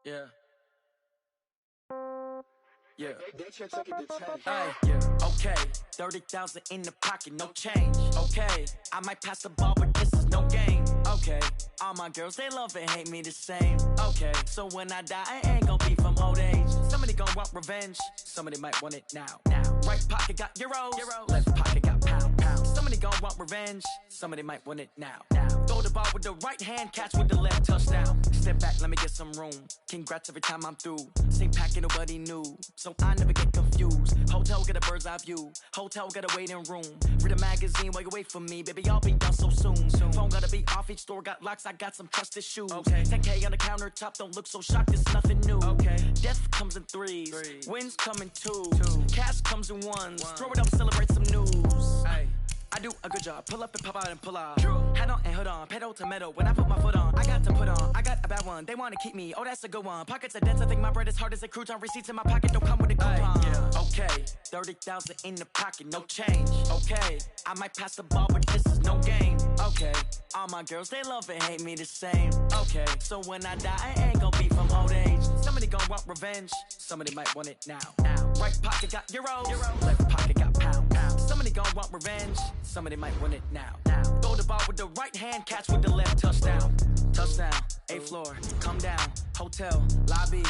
Yeah. Yeah. Hey, yeah. Okay. 30,000 in the pocket, no change. Okay. I might pass the ball, but this is no game. Okay. All my girls, they love and hate me the same. Okay. So when I die, I ain't gon' be from old age. Somebody gon' want revenge. Somebody might want it now. Right pocket got euros. Left pocket got pound. Somebody gon' want revenge. Somebody might want it now. Throw the ball with the right hand, catch with the left, touchdown. Step back, let me get some room. Congrats every time I'm through. Same packet, nobody knew, so I never get confused. Hotel got a bird's eye view. Hotel got a waiting room. Read a magazine while you wait for me, baby. I'll be done so soon. Phone gotta be off. Each store got locks. I got some trusted shoes. 10K on the countertop. Don't look so shocked. It's nothing new. Death comes in threes. Wins come in twos. Cash comes in ones. Throw it up, celebrate some news. I do a good job. Pull up and pop out and pull out. Head on and hood on. Pedal to metal. When I put my foot on, I got to put on. I got a bad one. They want to keep me. Oh, that's a good one. Pockets are dense. I think my bread is hard as a crouton. Receipts in my pocket don't come with a coupon. Okay. 30,000 in the pocket. No change. Okay. I might pass the ball, but this is no game. Okay. All my girls, they love and hate me the same. Okay. So when I die, I ain't gonna be from old age. Somebody gon' want revenge. Somebody might want it now. Right pocket got euros. Left pocket got pound. Somebody gon' want revenge. Somebody might want it now. Throw the ball with the right hand, catch with the left, touchdown. Touchdown, 8th floor, come down, hotel, lobby.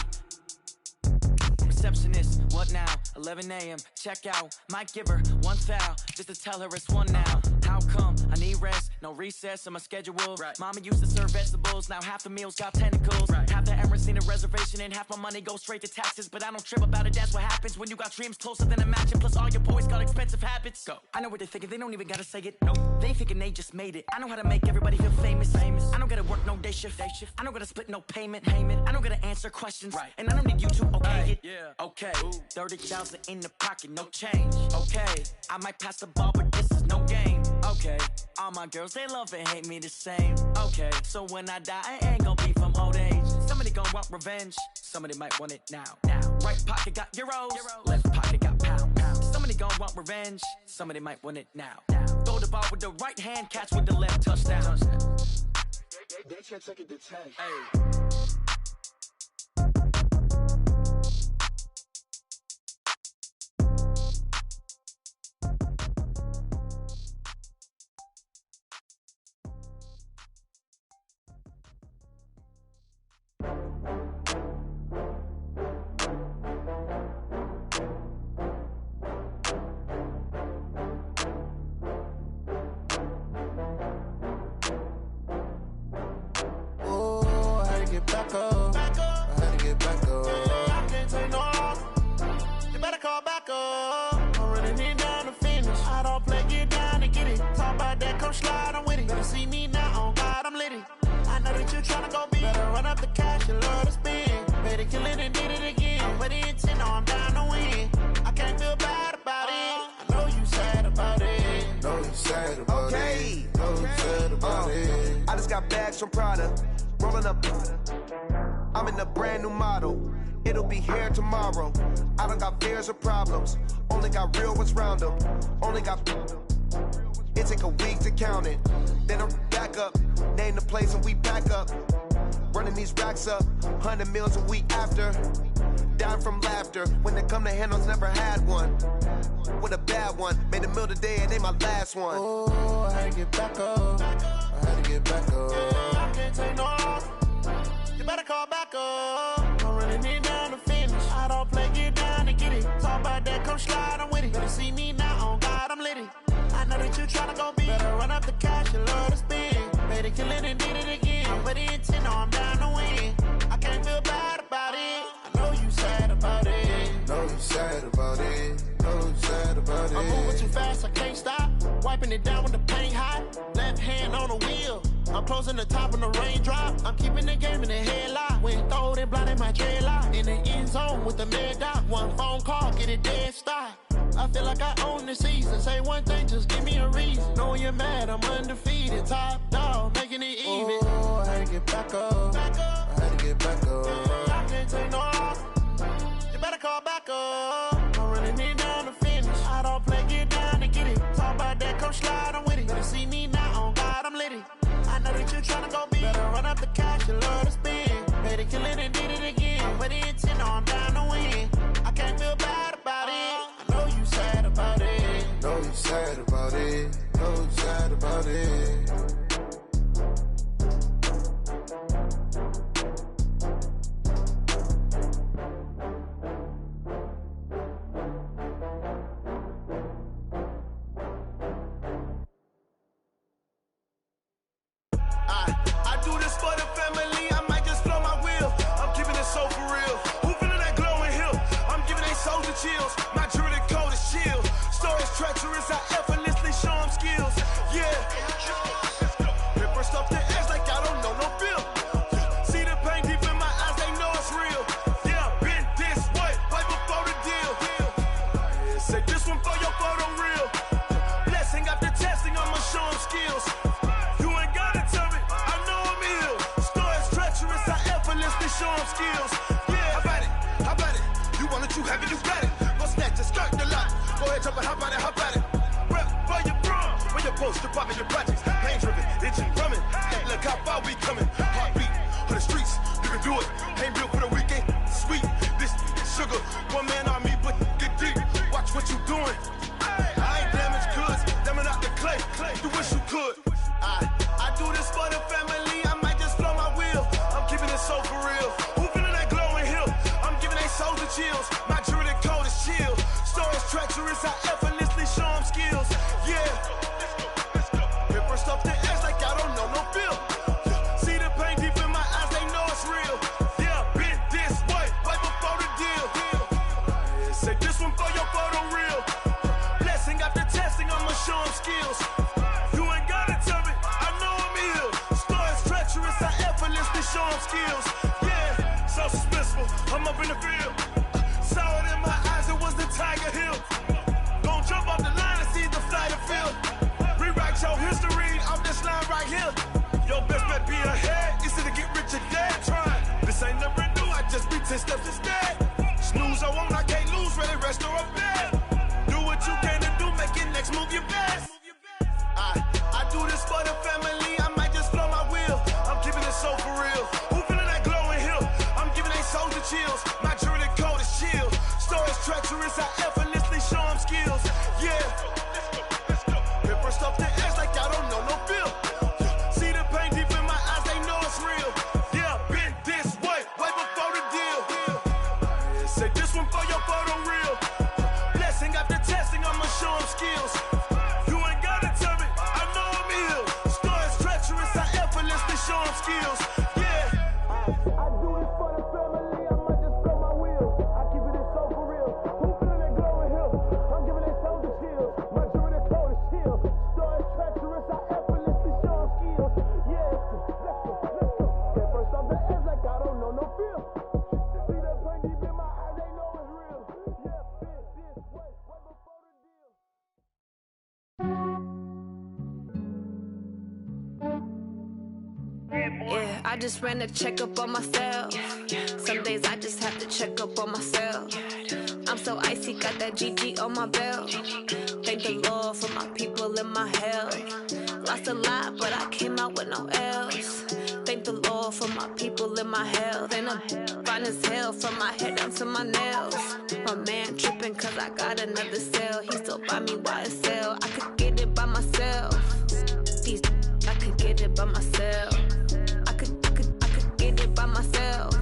Receptionist, what now? 11 a.m., check out. Might give her one foul, just to tell her it's one now. How come? I need rest, no recess in my schedule. Mama used to serve vegetables, now half the meals got tentacles. Half the errands need a reservation and half my money goes straight to taxes. But I don't trip about it, that's what happens when you got dreams closer than a match. Plus all your boys got expensive habits. Go. I know what they're thinking, they don't even gotta say it. Nope. They thinking they just made it. I know how to make everybody feel famous. I don't gotta work no day shift. I don't gotta split no payment. I don't gotta answer questions. And I don't need you to okay it. Okay, 30,000 in the pocket, no change. Okay, I might pass the ball, but this is no game. Okay, all my girls, they love and hate me the same. Okay, so when I die, I ain't gonna be from old age. Somebody gon' want revenge. Somebody might want it now. Right pocket got euros. Left pocket got pound. Somebody gon' want revenge. Somebody might want it now. Throw the ball with the right hand, catch with the left, touchdown. They can't take it to 10. Hey. From Prada, rolling up. I'm in a brand new model. It'll be here tomorrow. I don't got fears or problems. Only got real ones round them. Only got. It take a week to count it. Then I'm back up. Name the place and we back up. Running these racks up. 100 meals a week after. Dying from laughter. When they come to handles, never had one. With a bad one. Made a meal today and ain't my last one. Oh, I had to get back up. I had to get back up. I can't take no loss. You better call back up. I'm running it down to finish. I don't play, get down and get it. Talk about that, come slide, I'm with it. Better see me now, on God, I'm litty. I know that you tryna go big. Better run up the cash, you love to spend. Made a killing and did it again. But the intent, no, I'm down to win. I can't feel bad about it. I know you sad about it. Know you sad about it. Know you sad about it. I'm moving too fast, I can't stop. Wiping it down with the paint hot. Left hand on the wheel. I'm closing the top on the raindrop. I'm keeping the game in the headlock. When throwed and blinded my dreadlock. In the end zone with the mad dot. One phone call, get it dead stop. I feel like I own the season. Say one thing, just give me a reason. Knowing you're mad, I'm undefeated. Top dog, making it even. Oh, I had to get back up. I had to get back up. I can't take no loss. You better call back up. I'm running it down to finish. I don't play, get down and get it. Talk about that, come slide, I'm with it. Better see me now, on God, I'm litty. I know that you tryna go big. Better run up the cash, you love to spend. Made a killing and did it again. But the intent, no, I'm down to win. I can't feel bad about it. I know you sad about it. Know you sad about it. Know you sad about it. I do this for the family, I might just blow my wheel. I'm keeping it so for real. Who feeling that glowing hill? I'm giving they soldier chills. My jewelry code is chill. Stories treacherous, I effortlessly show them skills. Yeah. Ripper stuff the edge like I don't know no feel. See the pain deep in my eyes, they know it's real. Yeah, been this way, right before the deal. Say this one for your photo real. Blessing after testing, I'ma show them skills. You ain't gotta tell me, I know I'm ill. Stories treacherous, I effortlessly show them skills. Yeah, how about it? You want it, you have it, you got it. Go snatch it, skirt the lot. Go ahead, jump it, how about it? Rep where you from, where you post, you poppin' your projects. Pain driven, itching, drumming. Look how far we coming. Heartbeat for the streets, you can do it. Ain't built for the weekend, sweet. This sugar, one man on me, but get deep. Watch what you doing. I ain't damaged goods, damn out the clay. You wish you could. I do this for the family, I might just blow my wheel. I'm keeping it so for real. Who feeling that glowing hill? I'm giving they soldier chills. My jewelry code is chill. Stories treacherous, I effortlessly show them skills. Yeah. Ripper stuff the edge like I don't know no feel. See the pain deep in my eyes, they know it's real. Yeah, been this way, right before the deal. Say this one for your photo real. Blessing after testing, I'ma show them skills. You ain't gotta tell me, I know I'm ill. Stories treacherous, I effortlessly show them skills. Yeah, so suspenseful, I'm up in the field. Saw it in my eyes, it was the Tiger Hill. Go do this for the family, I might just blow my wheel. I keep it so for real. Who feeling that glowing hill? I'm giving they soldier chills. My jewelry cold as chill. Story treacherous, I effortlessly show them skills. Yeah, let's go. Get first off the edge like I don't know no feel. See that pain deep in my eyes, they know it's real. Yeah, this way before the deal. Yeah, I just ran a checkup on myself. Some days I just have to check up on myself. I'm so icy, got that GG on my belt. Thank the Lord for my people in my health. Lost a lot, but I came out with no L's. Thank the Lord for my people in my health. And I'm fine as hell from my head down to my nails. My man tripping cause I got another cell. He still buy me YSL. I could get it by myself. These I could get it by myself. I could get it by myself.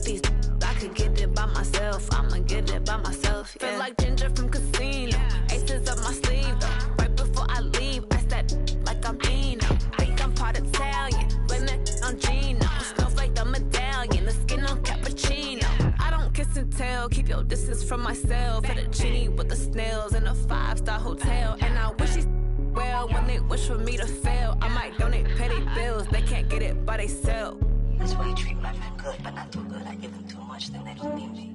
These I could get it by myself. I'ma get it by myself. Yeah. Feel like Ginger from Casino. Aces up my sleeve though. Right before I leave, I said like I'm Dino. Think I'm part Italian, blame it on Gino. Smells like the medallion, the skin on cappuccino. I don't kiss and tell, keep your distance from myself. Fettuccine with the snails in a 5-star hotel. And I wish he's well when they wish for me to fail. I might donate petty bills, they can't get it by themselves. That's why you treat my men good, but not too good. I give them too much, then they don't need me.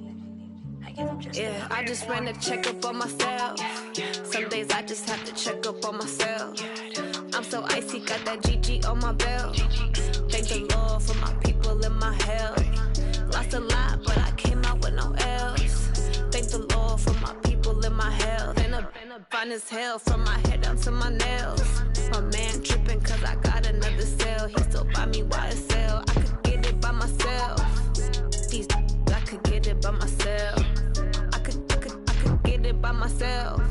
I give them just yeah, I just ran a checkup on myself. Some days I just have to check up on myself. I'm so icy, got that GG on my belt. Thank the Lord for my people in my health. Lost a lot, but I came out with no L's. Thank the Lord for my people in my health. And I'm fine as hell from my head down to my nails. My man tripping cause I got another cell. He still buy me YSL. I could get it by myself. These I could get it by myself. I could get it by myself.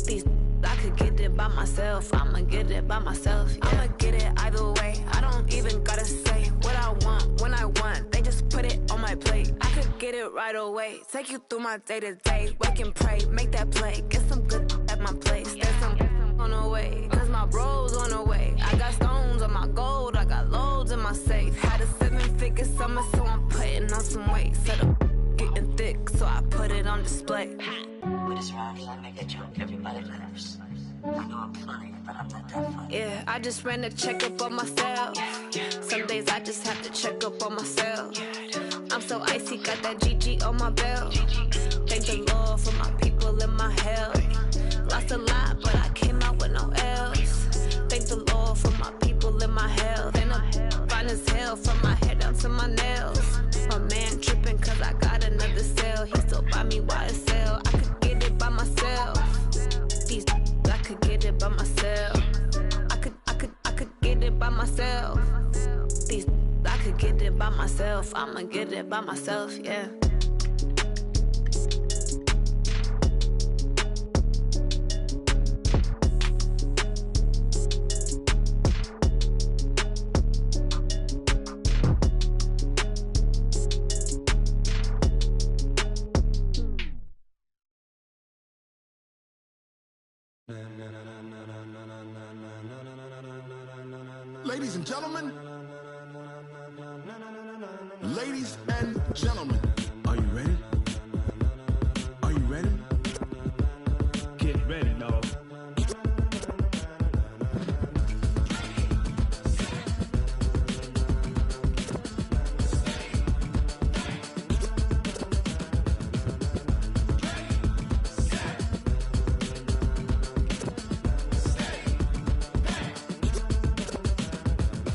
These I could get it by myself. I'ma get it by myself. Yeah. I'ma get it either way. I don't even gotta say what I want when I want. They just put it on my plate. I could get it right away. Take you through my day to day. Wake and pray, make that play. Get some good at my place. There's some on the way, cause my bro's on the way. I got stones on my gold. I got loads in my safe. Had a 7-figure summer, so I'm putting on some weight. Set up getting thick, so I put it on display. With this round, I make a joke, everybody laughs. I know I'm funny, but I'm not that funny. Yeah, I just ran a checkup on myself. Some days I just have to check up on myself. I'm so icy, got that GG on my belt. Thank the Lord for my people in my health. Lost a lot, but I came out with no L's. Thank the Lord for my people in my health. And I'm fine as hell from my head down to my nails. My man tripping cause I got another cell. He still buy me YSL. I could get it by myself. These I could get it by myself. I could get it by myself. These I could get it by myself. I'ma get it by myself, yeah. Ladies and gentlemen, ladies and gentlemen, are you ready? Are you ready? Get ready, dog.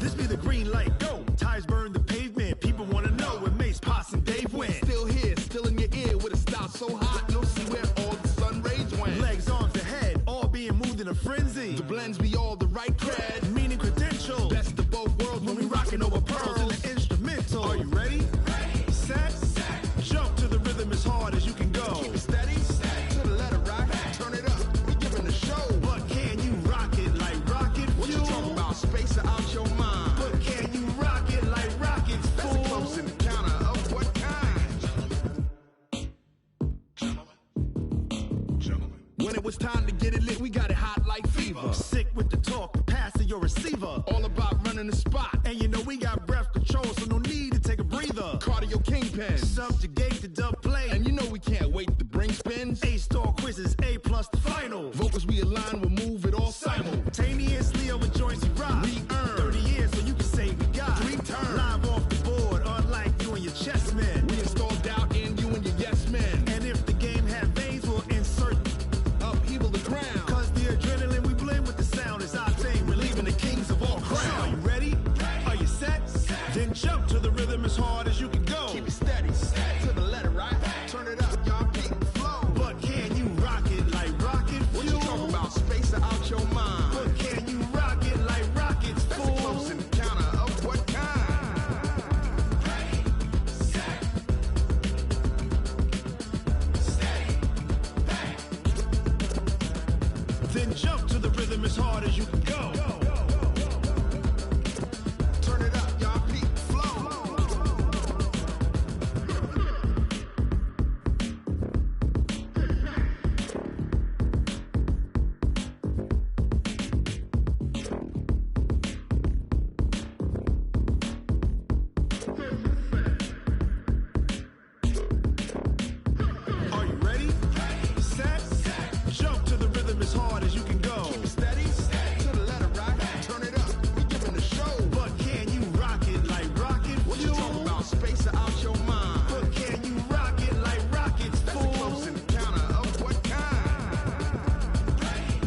This be the green light, go. Tires burn the pavement. People wanna know where Mace, Potts, and Dave went. Still here, still in your ear with a style so hot, you'll see where all the sun rays went. Legs, arms, and head, all being moved in a frenzy. The blends be all the right cred, meaning credential. Best of both worlds when we rockin' over pearls in the instrumental. Are you ready? Set, jump to the rhythm as hard as you can go. Keep it steady, to the letter rock, turn it up, we giving the show. But can you rock it like rocket fuel? What you talking about, space or out your mind? But can you rock it like rockets, fool? That's a close encounter of what kind? When it was time to get it lit, we got it hot like fever. Sick with the talk, passing your receiver. All about running the spot. And you know we got breath control, so no need to take a breather. kingpin. Subjugate the dub play. And you know we can't wait to bring spins. A-star quizzes, A+ the final. Vocals we align, we'll move it all simultaneously over joints we rock. We earn 30 years, so you can say we got 3 turns. Live off the board, unlike you and your chess men. We install doubt in you and your yes men. And if the game had veins, we'll insert upheaval the ground. Cause the adrenaline we blend with the sound is our thing. We're leaving the kings of all crowns. So are you ready? Are you set? Then jump to the rhythm as hard as you can go. Keep it steady, to the letter, right? Turn it up, y'all keep the flow. But can you rock it like rocket fuel? What you talking about? Space out your mind. But can you rock it like rockets, fool? That's a close encounter of what kind? Ready, set, steady, back. Then jump to the rhythm as hard as you can go. Turn it up, y'all keep the flow. Are you ready? Set, jump to the rhythm as hard as you can go. Keep it steady, to the letter, right? Turn it up, we giving the show. But can you rock it like rocket fuel? What you talking about? Space out your mind. But can you rock it like rockets, fool? That's a close encounter of what kind? Ready,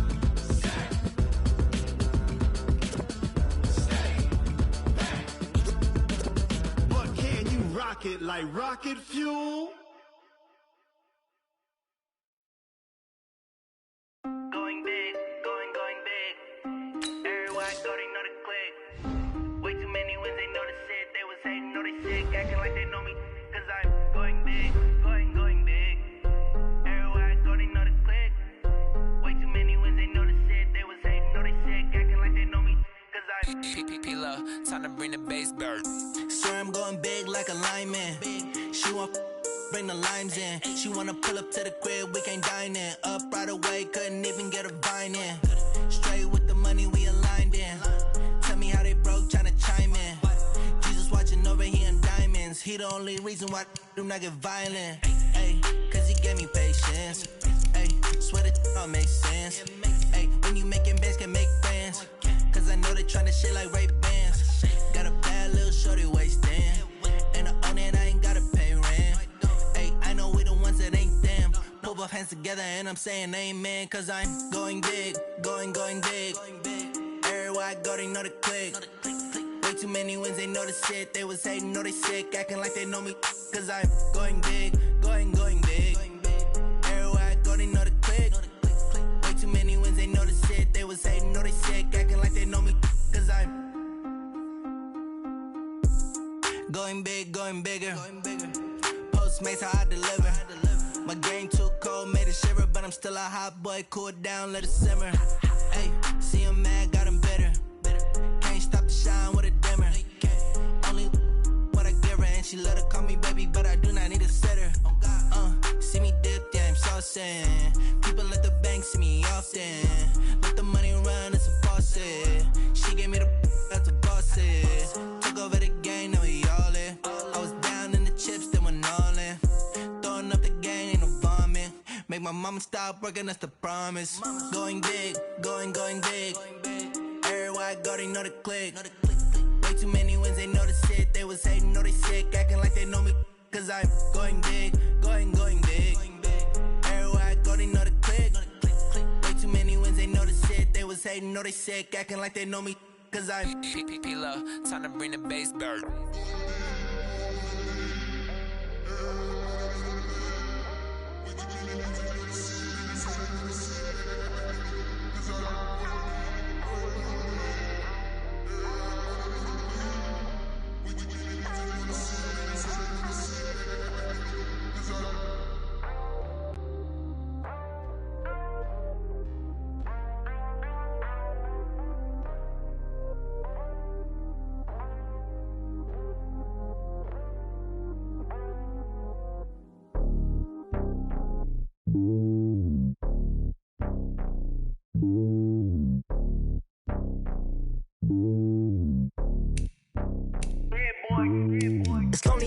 set, steady, back. But can you rock it like rocket fuel? Going big, going big. Everywhere I go, they know the click. Way too many wins, they know the shit. They was hating, know they sick, acting like they know me. Cause I'm going big, going big. Everywhere I go, they know the click. Way too many wins, they know the shit. They was hating, know they sick, acting like they know me. Cause I'm P-P-P-Love, time to bring the bass back. Swear I'm going big like a lineman. She want bring the limes in. She wanna pull up to the crib, we can't dine in. Up right away, couldn't even get a vine in. Straight with the money we aligned in. Tell me how they broke, tryna chime in. Jesus watching over here in diamonds. He the only reason why do not get violent. Ay, cause he gave me patience. Ay, swear that all makes sense. Ay, when you making bands, can make friends. Cause I know they tryna shit like Ray-Bans. Got a bad little shorty wasting. And I own it, I ain't gotta pay rent. Ay, I know we the ones that ain't them. Put both hands together and I'm saying amen. Cause I'm going big, going big. Everywhere I go, they know the click. Way too many wins, they know the shit. They was hating, know they sick, acting like they know me. Cause I'm going big, going big. Everywhere I go, they know the click. Way too many wins, they know the shit. They was hating, know they sick, acting like they know me. Cause I'm going big, going bigger. Postmates, how I deliver. My game too cold, made it shiver. But I'm still a hot boy, cool it down, let it simmer. Hey, see him mad, got him bitter. Can't stop the shine with a dimmer. Only what I give her, and she let her call me baby, but I do not need a sitter. See me dip, yeah, I'm saucing. People at the bank see me often. Let the money run, it's a faucet. She gave me the that's a boss it. Took over the game, now we all in. I was down in the chips, then went all in. Throwing up the gang, ain't no vomit. Make my mama stop working, that's the promise. Going big, going big. Everywhere I go, they know the click. Way too many wins, they know the shit. They was hating, know they sick, acting like they know me. Cause I'm going big, going big. Everywhere I go, they know the click. Way too many wins, they know the shit. They was hating, know they sick, acting like they know me. Cause I'm P-P-P-Love, time to bring the bass back.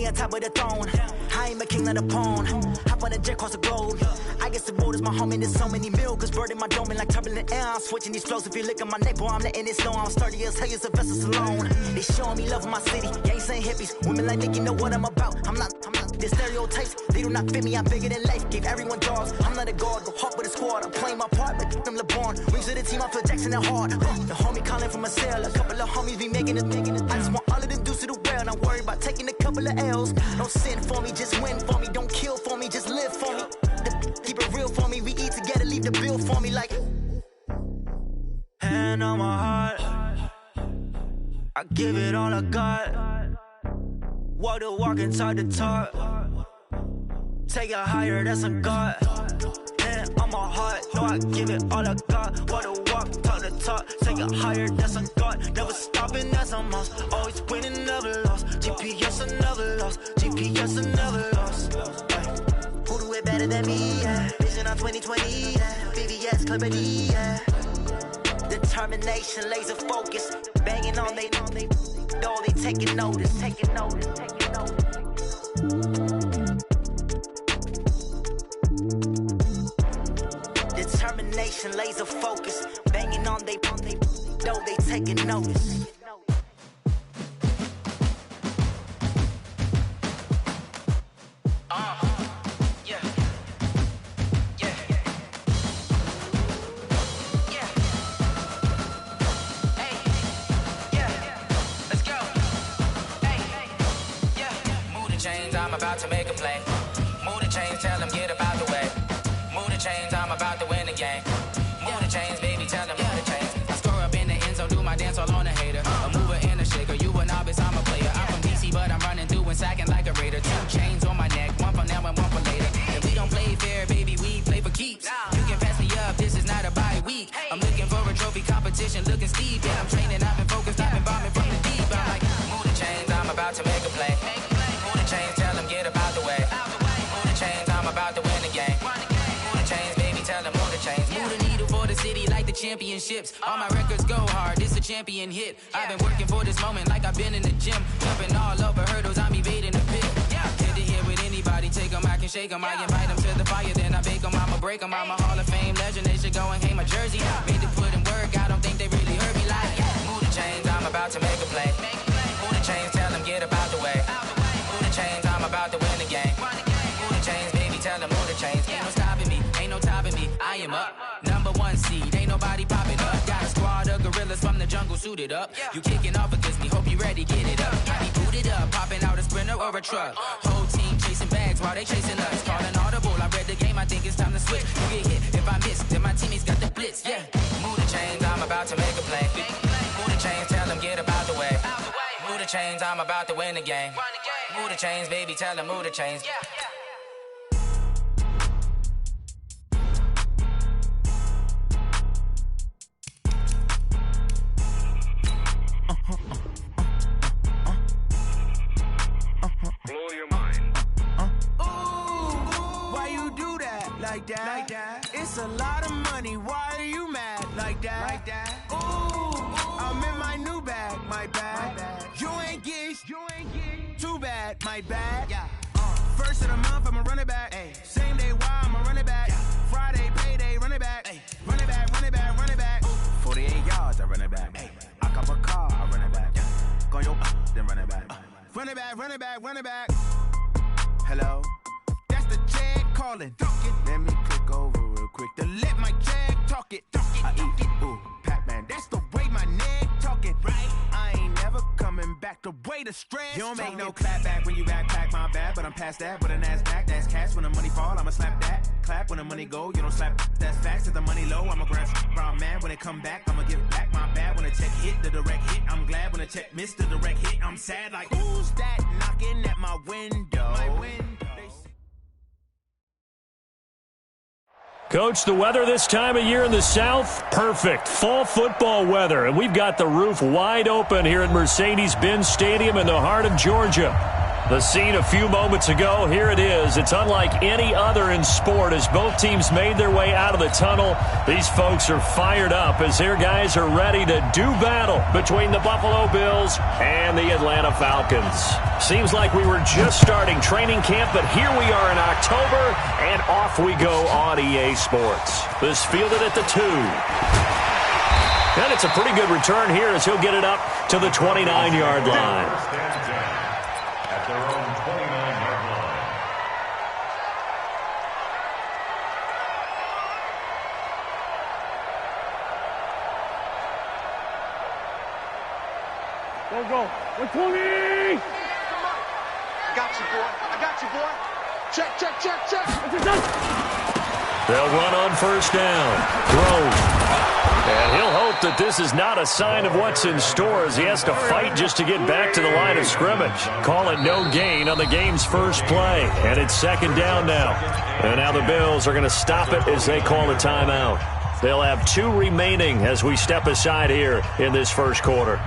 on top of the throne. I ain't a king, not a pawn. Hop on a jet across the globe. I guess the world is my home and there's so many milks. Bird in my dome and like turbulent air. I'm switching these flows. If you look at my neck, boy, I'm letting it slow. I'm sturdy as hell as a vessel alone. They showing me love in my city. Gangs ain't hippies. Women like Nick, you know what I'm about. I'm not. The stereotypes, they do not fit me. I'm bigger than life. Gave everyone dogs. I'm not a guard. Go hard with a squad. I'm playing my part, but them LeBron. Rings to the team, I feel Jackson and hard. The homie calling from a cell. A couple of homies be making it. I just want all of them dudes to do well. Not worry about taking a couple of L's. Don't sin for me, just win for me. Don't kill for me, just live for me. Keep it real for me. We eat together, leave the bill for me like. Hand on my heart, I give it all I got. Walk the walk inside the talk. Take it higher, that's a God. Hand on my heart, no, I give it all I got. Walk the walk, talk the talk. Take it higher, that's a God. Never stopping, that's a must. Always winning, never lost. GPS, I never lost. GPS, I never lost. Who do it better than me? Yeah. Vision on 2020. Yeah. VVS, Clarity. Yeah. Determination, laser focus. Banging on they know they taking notice. Taking notice. Taking notice. Determination, laser focus. Banging on they know they taking notice. I'm about to make a play. Move the chains, tell them get about the way. Move the chains, I'm about to win the game. Move the chains, baby, tell them move the chains. I score up in the end zone, do my dance all on a hater. A mover and a shaker, you a novice, I'm a player. I'm from DC, but I'm running through and sacking like a raider. 2 chains on my neck, one for now and one for later. If we don't play fair, baby, we play for keeps. You can pass me up, this is not a bye week. I'm looking for a trophy competition, looking steep. Yeah, I'm training, I've been focused, I've been bombing from the deep. I'm like, move the chains, I'm about to make a play. Move the chains, tell them get about the way. Move the chains, I'm about to win the game. Move the chains, baby, tell them move the chains. Move the needle for the city like the championships. All my records go hard, this a champion hit. I've been working for this moment like I've been in the gym. Jumping all over hurdles, I'm evading the pit. Head to head with anybody, take them, I can shake them. I invite them to the fire, then I bake them, I'ma break them. I'm a Hall of Fame legend, they should go and hang my jersey. Made to put in work, I don't think they really heard me like. Move the chains, I'm about to make a play. Move the chains, tell them get about the way. Move the chains, I'm about to win the game. Move the chains, baby, tell them move the chains. Ain't no stopping me, ain't no topping me. I am up, number 1 seed, ain't nobody popping up. Got a squad of gorillas from the jungle suited up. You kicking off against me, hope you ready, get it up. I be booted up, popping out a sprinter or a truck. Whole team chasing bags while they chasing us. Calling audible, I read the game, I think it's time to switch. You get hit, if I miss, then my teammates got the blitz, yeah. Move the chains, I'm about to make a play. Move the chains, tell them get about the way. Move the chains, I'm about to win the game. Move the chains, baby, tell them move the chains. Blow your mind. Why you do that? Like that? It's a lot of money. Why are you mad? Like that? Ooh, I'm in my new bag. My bad. You ain't getting too bad. My bad. Yeah. First of the month, I'ma run it back. Ay. Same day, why I'ma run it back. Friday, payday, run it back. Ay. Run it back, run it back, run it back. 48 yards, I run it back. Ay. I cop a car, I run it back. Go your then run it back. Run it back, run it back, run it back. Hello? That's the jag calling. Let me click over real quick to let my jag talk it. I eat it, ooh, Pac-Man. That's the way my neck talking. Right? I ain't never coming back the way the stress. You don't make no clap back when you backpack, my bad, but I'm past that. But a NASDAQ, that's cash. When the money fall, I'ma slap that. Clap when the money go, you don't slap. That's facts. If the money low, I'ma grab brown man. When it come back, I'ma give back my bad. When the check hit, the direct hit. I'm glad when the check missed the direct hit. I'm sad like, who's that knocking at my window? My window. Coach, the weather this time of year in the South, perfect. Fall football weather, and we've got the roof wide open here at Mercedes-Benz Stadium in the heart of Georgia. The scene a few moments ago, here it is. It's unlike any other in sport as both teams made their way out of the tunnel. These folks are fired up as their guys are ready to do battle between the Buffalo Bills and the Atlanta Falcons. Seems like we were just starting training camp, but here we are in October, and off we go on EA Sports. This fielded at the 2. And it's a pretty good return here as he'll get it up to the 29-yard line. Their own 29-yard line. Go. 120! Got you, boy. I got you, boy. Check. They'll run on first down. Throw. And he'll hope that this is not a sign of what's in store as he has to fight just to get back to the line of scrimmage. Call it no gain on the game's first play. And it's second down now. And now the Bills are going to stop it as they call a timeout. They'll have 2 remaining as we step aside here in this first quarter.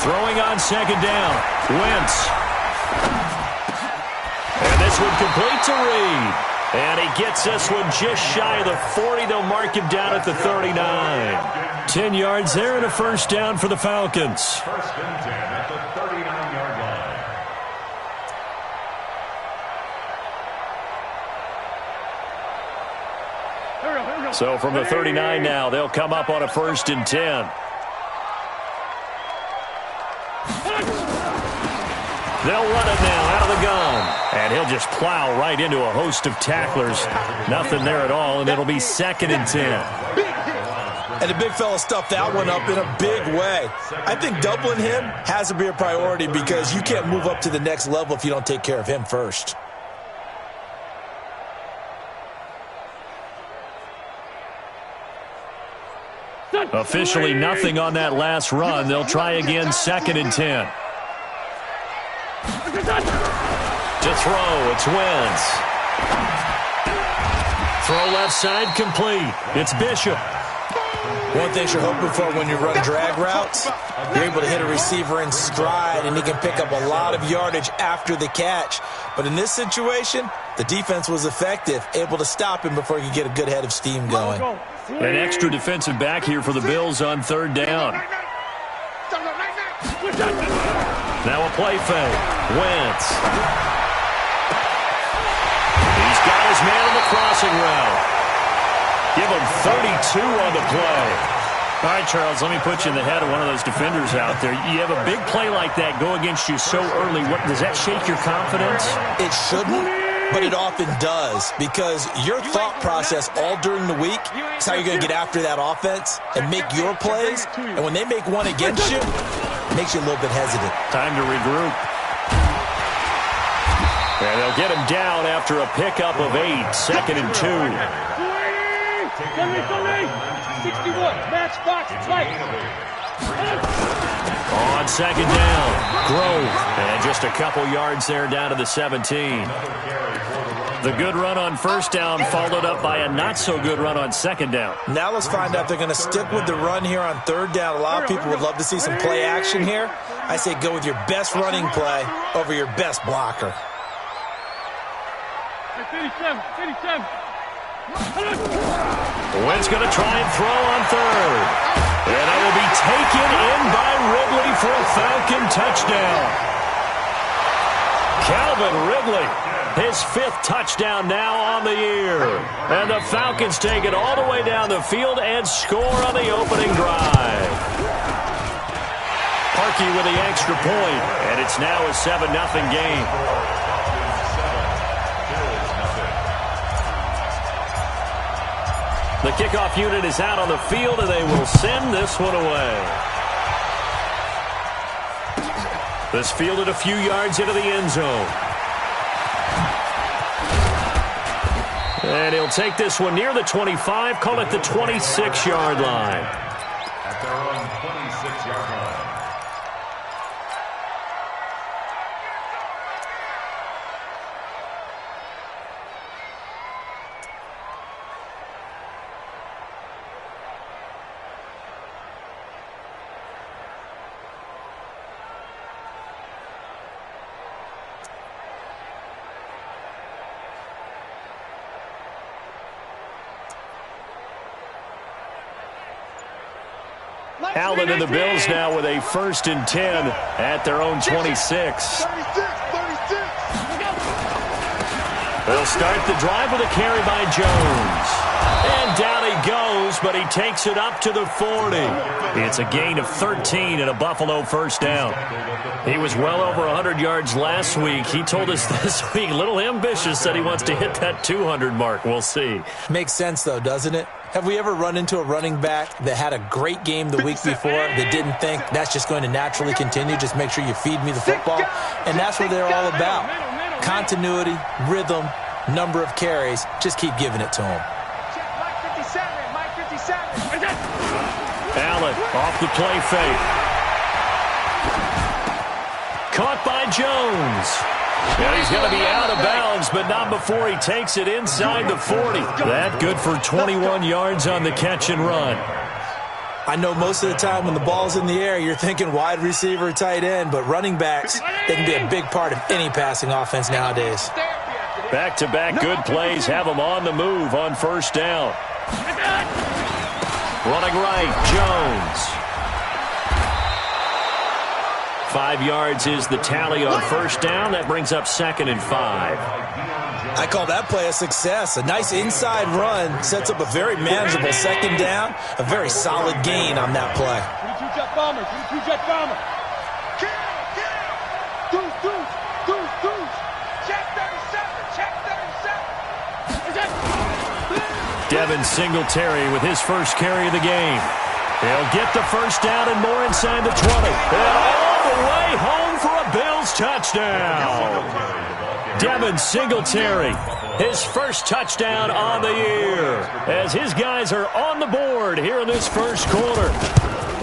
Throwing on second down. Wentz. And this one complete to Reed. And he gets this one just shy of the 40. They'll mark him down at the 39. 10 yards there and a first down for the Falcons. First and 10 at the 39-yard line. So from the 39 now, they'll come up on a first and 10. They'll run it now out of the gun. And he'll just plow right into a host of tacklers. Nothing there at all, and it'll be second and 10. And the big fella stuffed that one up in a big way. I think doubling him has to be a priority because you can't move up to the next level if you don't take care of him first. Officially nothing on that last run. They'll try again, second and 10. To throw, it's Wentz. Throw left side, complete. It's Bishop. One thing you're hoping for when you run drag routes, you're able to hit a receiver in stride, and he can pick up a lot of yardage after the catch. But in this situation, the defense was effective, able to stop him before he could get a good head of steam going. An extra defensive back here for the Bills on third down. Now a play fake. Wentz. He's got his man on the crossing route. Give him 32 on the play. All right, Charles, let me put you in the head of one of those defenders out there. You have a big play like that go against you so early. Does that shake your confidence? It shouldn't, but it often does because your thought process all during the week is how you're going to get after that offense and make your plays. And when they make one against you, it makes you a little bit hesitant. Time to regroup. And they'll get him down after a pickup of 8, second and 2. Sunday, 61, match box, right. On second down, Grove. And just a couple yards there down to the 17. The good run on first down followed up by a not-so-good run on second down. Now let's find out if they're going to stick with the run here on third down. A lot of people would love to see some play action here. I say go with your best running play over your best blocker. 57. Wentz going to try and throw on third. And it will be taken in by Ridley for a Falcon touchdown. Calvin Ridley, his 5th touchdown now on the year. And the Falcons take it all the way down the field and score on the opening drive. Parkey with the extra point, and it's now a 7-0 game. The kickoff unit is out on the field, and they will send this one away. This fielded a few yards into the end zone. And he'll take this one near the 25, call it the 26-yard line. At their own 26-yard line. Allen and the Bills now with a 1st and 10 at their own 26. They'll start the drive with a carry by Jones. And down he goes, but he takes it up to the 40. It's a gain of 13 and a Buffalo 1st down. He was well over 100 yards last week. He told us this week, a little ambitious, that he wants to hit that 200 mark. We'll see. Makes sense, though, doesn't it? Have we ever run into a running back that had a great game the week before that didn't think that's just going to naturally continue? Just make sure you feed me the football. And that's what they're all about. Continuity, rhythm, number of carries. Just keep giving it to him. Allen off the play fake. Caught by Jones. And he's going to be out of bounds, but not before he takes it inside the 40. That good for 21 yards on the catch and run. I know most of the time when the ball's in the air, you're thinking wide receiver, tight end, but running backs, they can be a big part of any passing offense nowadays. Back-to-back good plays have them on the move on 1st down. Running right, Jones. 5 yards is the tally on 1st down. That brings up 2nd and 5. I call that play a success. A nice inside run sets up a very manageable 2nd down. A very solid gain on that play. 22-jet bomber, 22-jet bomber. Deuce. Check 37. Devin Singletary with his first carry of the game. He'll get the 1st down and more inside the 20. And all the way home for a Bills touchdown. Devin Singletary, his first touchdown on the year, as his guys are on the board here in this 1st quarter.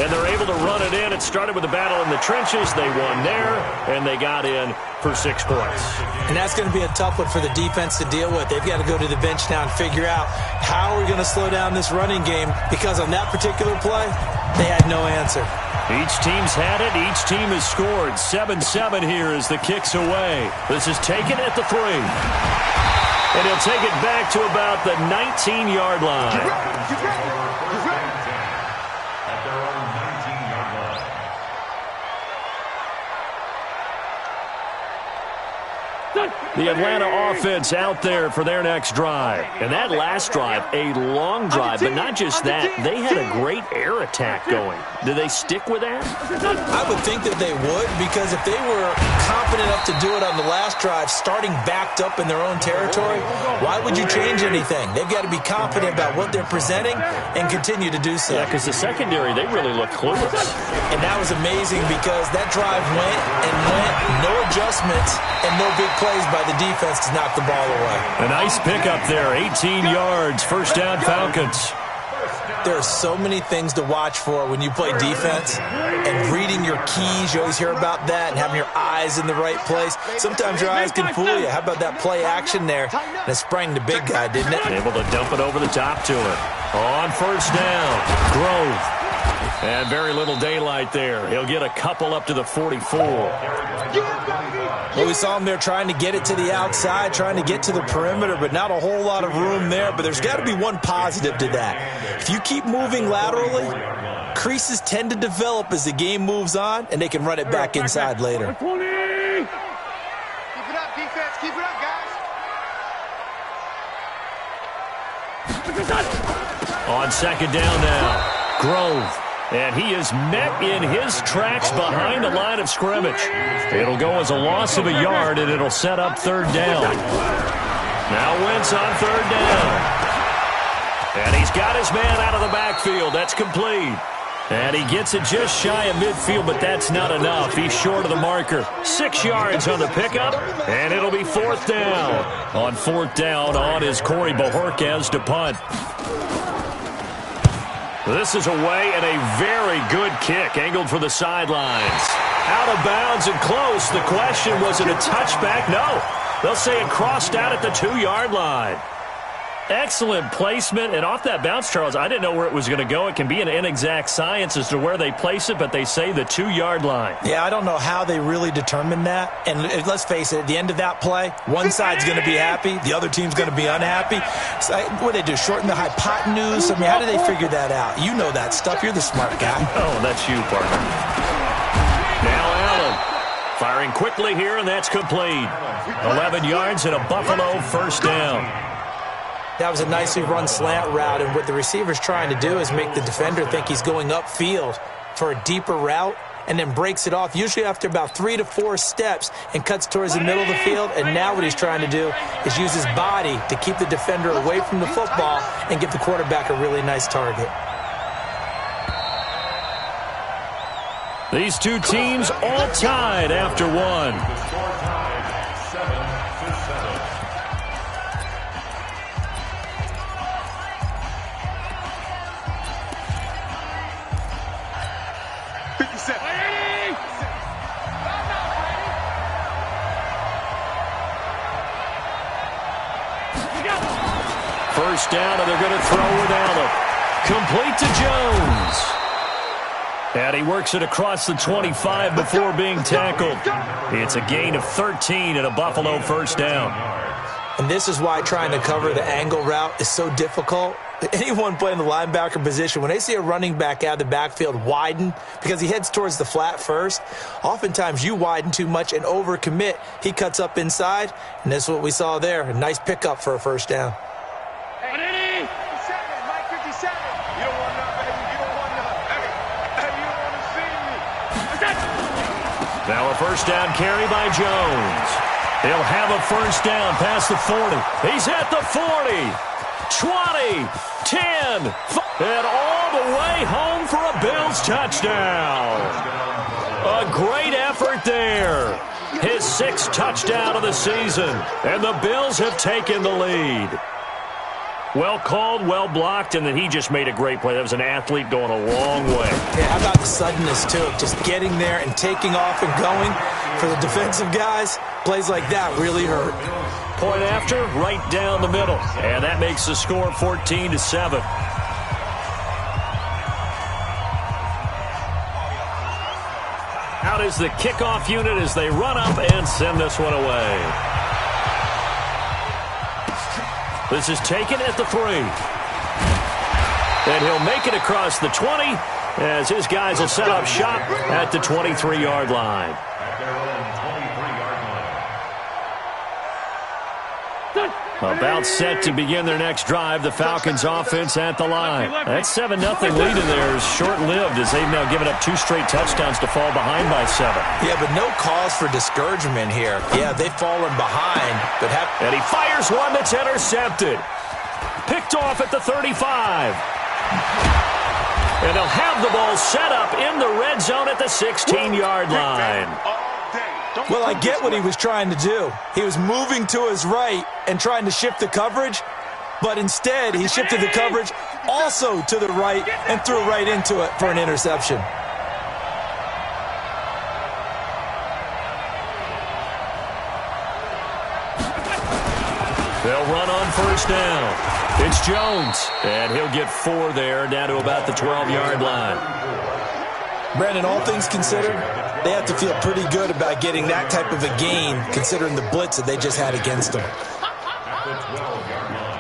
And they're able to run it in. It started with a battle in the trenches. They won there, and they got in for 6 points. And that's going to be a tough one for the defense to deal with. They've got to go to the bench now and figure out how we're going to slow down this running game, because on that particular play, they had no answer. Each team's had it. Each team has scored. 7-7 here as the kick's away. This is taken at the 3. And he'll take it back to about the 19-yard line. The Atlanta offense out there for their next drive. And that last drive, a long drive, but not just that. They had a great air attack going. Do they stick with that? I would think that they would, because if they were confident enough to do it on the last drive, starting backed up in their own territory, why would you change anything? They've got to be confident about what they're presenting and continue to do so. Yeah, because the secondary, they really look clueless. And that was amazing, because that drive went, no adjustments, and no big plays by the defense to knock the ball away. A nice pickup there, 18 yards, 1st down Falcons. There are so many things to watch for when you play defense, and reading your keys, you always hear about that, and having your eyes in the right place. Sometimes your eyes can fool you. How about that play action there? And it sprang the big guy, didn't it? Able to dump it over the top to him. On 1st down, Grove. And very little daylight there. He'll get a couple up to the 44. Well, we saw him there trying to get it to the outside, trying to get to the perimeter, but not a whole lot of room there. But there's got to be one positive to that. If you keep moving laterally, creases tend to develop as the game moves on, and they can run it back inside later. Keep it up, defense. Keep it up, guys. On 2nd down now, Grove. And he is met in his tracks behind the line of scrimmage. It'll go as a loss of a yard, and it'll set up 3rd down. Now Wentz on 3rd down. And he's got his man out of the backfield. That's complete. And he gets it just shy of midfield, but that's not enough. He's short of the marker. 6 yards on the pickup, and it'll be 4th down. On 4th down, on is Corey Bojorquez to punt. This is away, and a very good kick, angled for the sidelines. Out of bounds and close. The question, was it a touchback? No. They'll say it crossed out at the 2-yard line. Excellent placement, and off that bounce, Charles, I didn't know where it was going to go. It can be an inexact science as to where they place it, but they say the 2-yard line. Yeah, I don't know how they really determined that. And let's face it, at the end of that play, one side's going to be happy, the other team's going to be unhappy. So what do they do, shorten the hypotenuse? I mean, how do they figure that out? You know that stuff. You're the smart guy. Oh, that's you, partner. Now Allen firing quickly here, and that's complete. 11 yards and a Buffalo first down. That was a nicely run slant route, and what the receiver's trying to do is make the defender think he's going upfield for a deeper route and then breaks it off, usually after about 3 to 4 steps, and cuts towards the middle of the field. And now what he's trying to do is use his body to keep the defender away from the football and give the quarterback a really nice target. These two teams all tied after one. First down, and they're going to throw with Allen. Complete to Jones. And he works it across the 25 before being tackled. It's a gain of 13 and a Buffalo first down. And this is why trying to cover the angle route is so difficult. Anyone playing the linebacker position, when they see a running back out of the backfield widen because he heads towards the flat first, oftentimes you widen too much and overcommit. He cuts up inside, and that's what we saw there. A nice pickup for a first down. Hey, 57, Mike 57. You don't want none, baby. You don't want none. Hey, you don't want to see me. Now a first down carry by Jones. He'll have a first down past the 40. He's at the 40. 20, 10, and all the way home for a Bills touchdown. A great effort there. His 6th touchdown of the season, and the Bills have taken the lead. Well called, well blocked, and then he just made a great play. That was an athlete going a long way. Yeah, how about the suddenness, too? Just getting there and taking off and going. For the defensive guys, plays like that really hurt. Point after, right down the middle. And that makes the score 14-7. Out is the kickoff unit as they run up and send this one away. This is taken at the 3. And he'll make it across the 20 as his guys will set up shop at the 23-yard line. About set to begin their next drive, the Falcons offense at the line. That 7-0 lead in there is short-lived as they've now given up 2 straight touchdowns to fall behind by 7. Yeah, but no cause for discouragement here. Yeah, they've fallen behind, but and he fires one that's intercepted. Picked off at the 35. And they'll have the ball set up in the red zone at the 16-yard line. Well, I get what he was trying to do. He was moving to his right and trying to shift the coverage, but instead he shifted the coverage also to the right and threw right into it for an interception. They'll run on first down. It's Jones, and he'll get 4 there, down to about the 12-yard line. Brandon, all things considered, they have to feel pretty good about getting that type of a gain, considering the blitz that they just had against them. At the 12-yard line.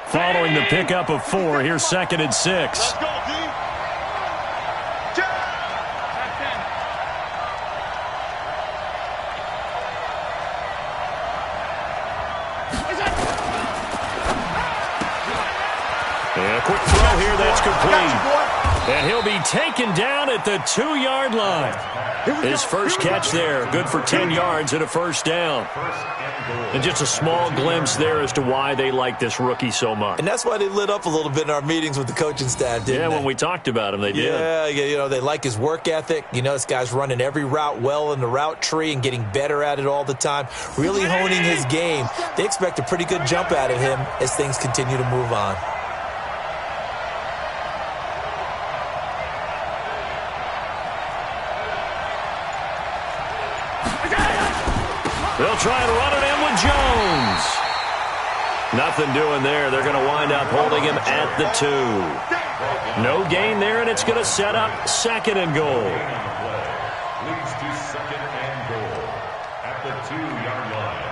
Following the pickup of 4, here's 2nd and 6. And a quick throw here, that's complete. And he'll be taken down at the 2-yard line. His first catch there, good for 10 yards and a first down. And just a small glimpse there as to why they like this rookie so much. And that's why they lit up a little bit in our meetings with the coaching staff, didn't they? Yeah, when we talked about him, they did. Yeah, you know, they like his work ethic. You know, this guy's running every route well in the route tree and getting better at it all the time, really honing his game. They expect a pretty good jump out of him as things continue to move on. They'll try and run it in with Jones. Nothing doing there. They're going to wind up holding him at the 2. No gain there, and it's going to set up 2nd and goal. Leads to 2nd and goal at the 2-yard line.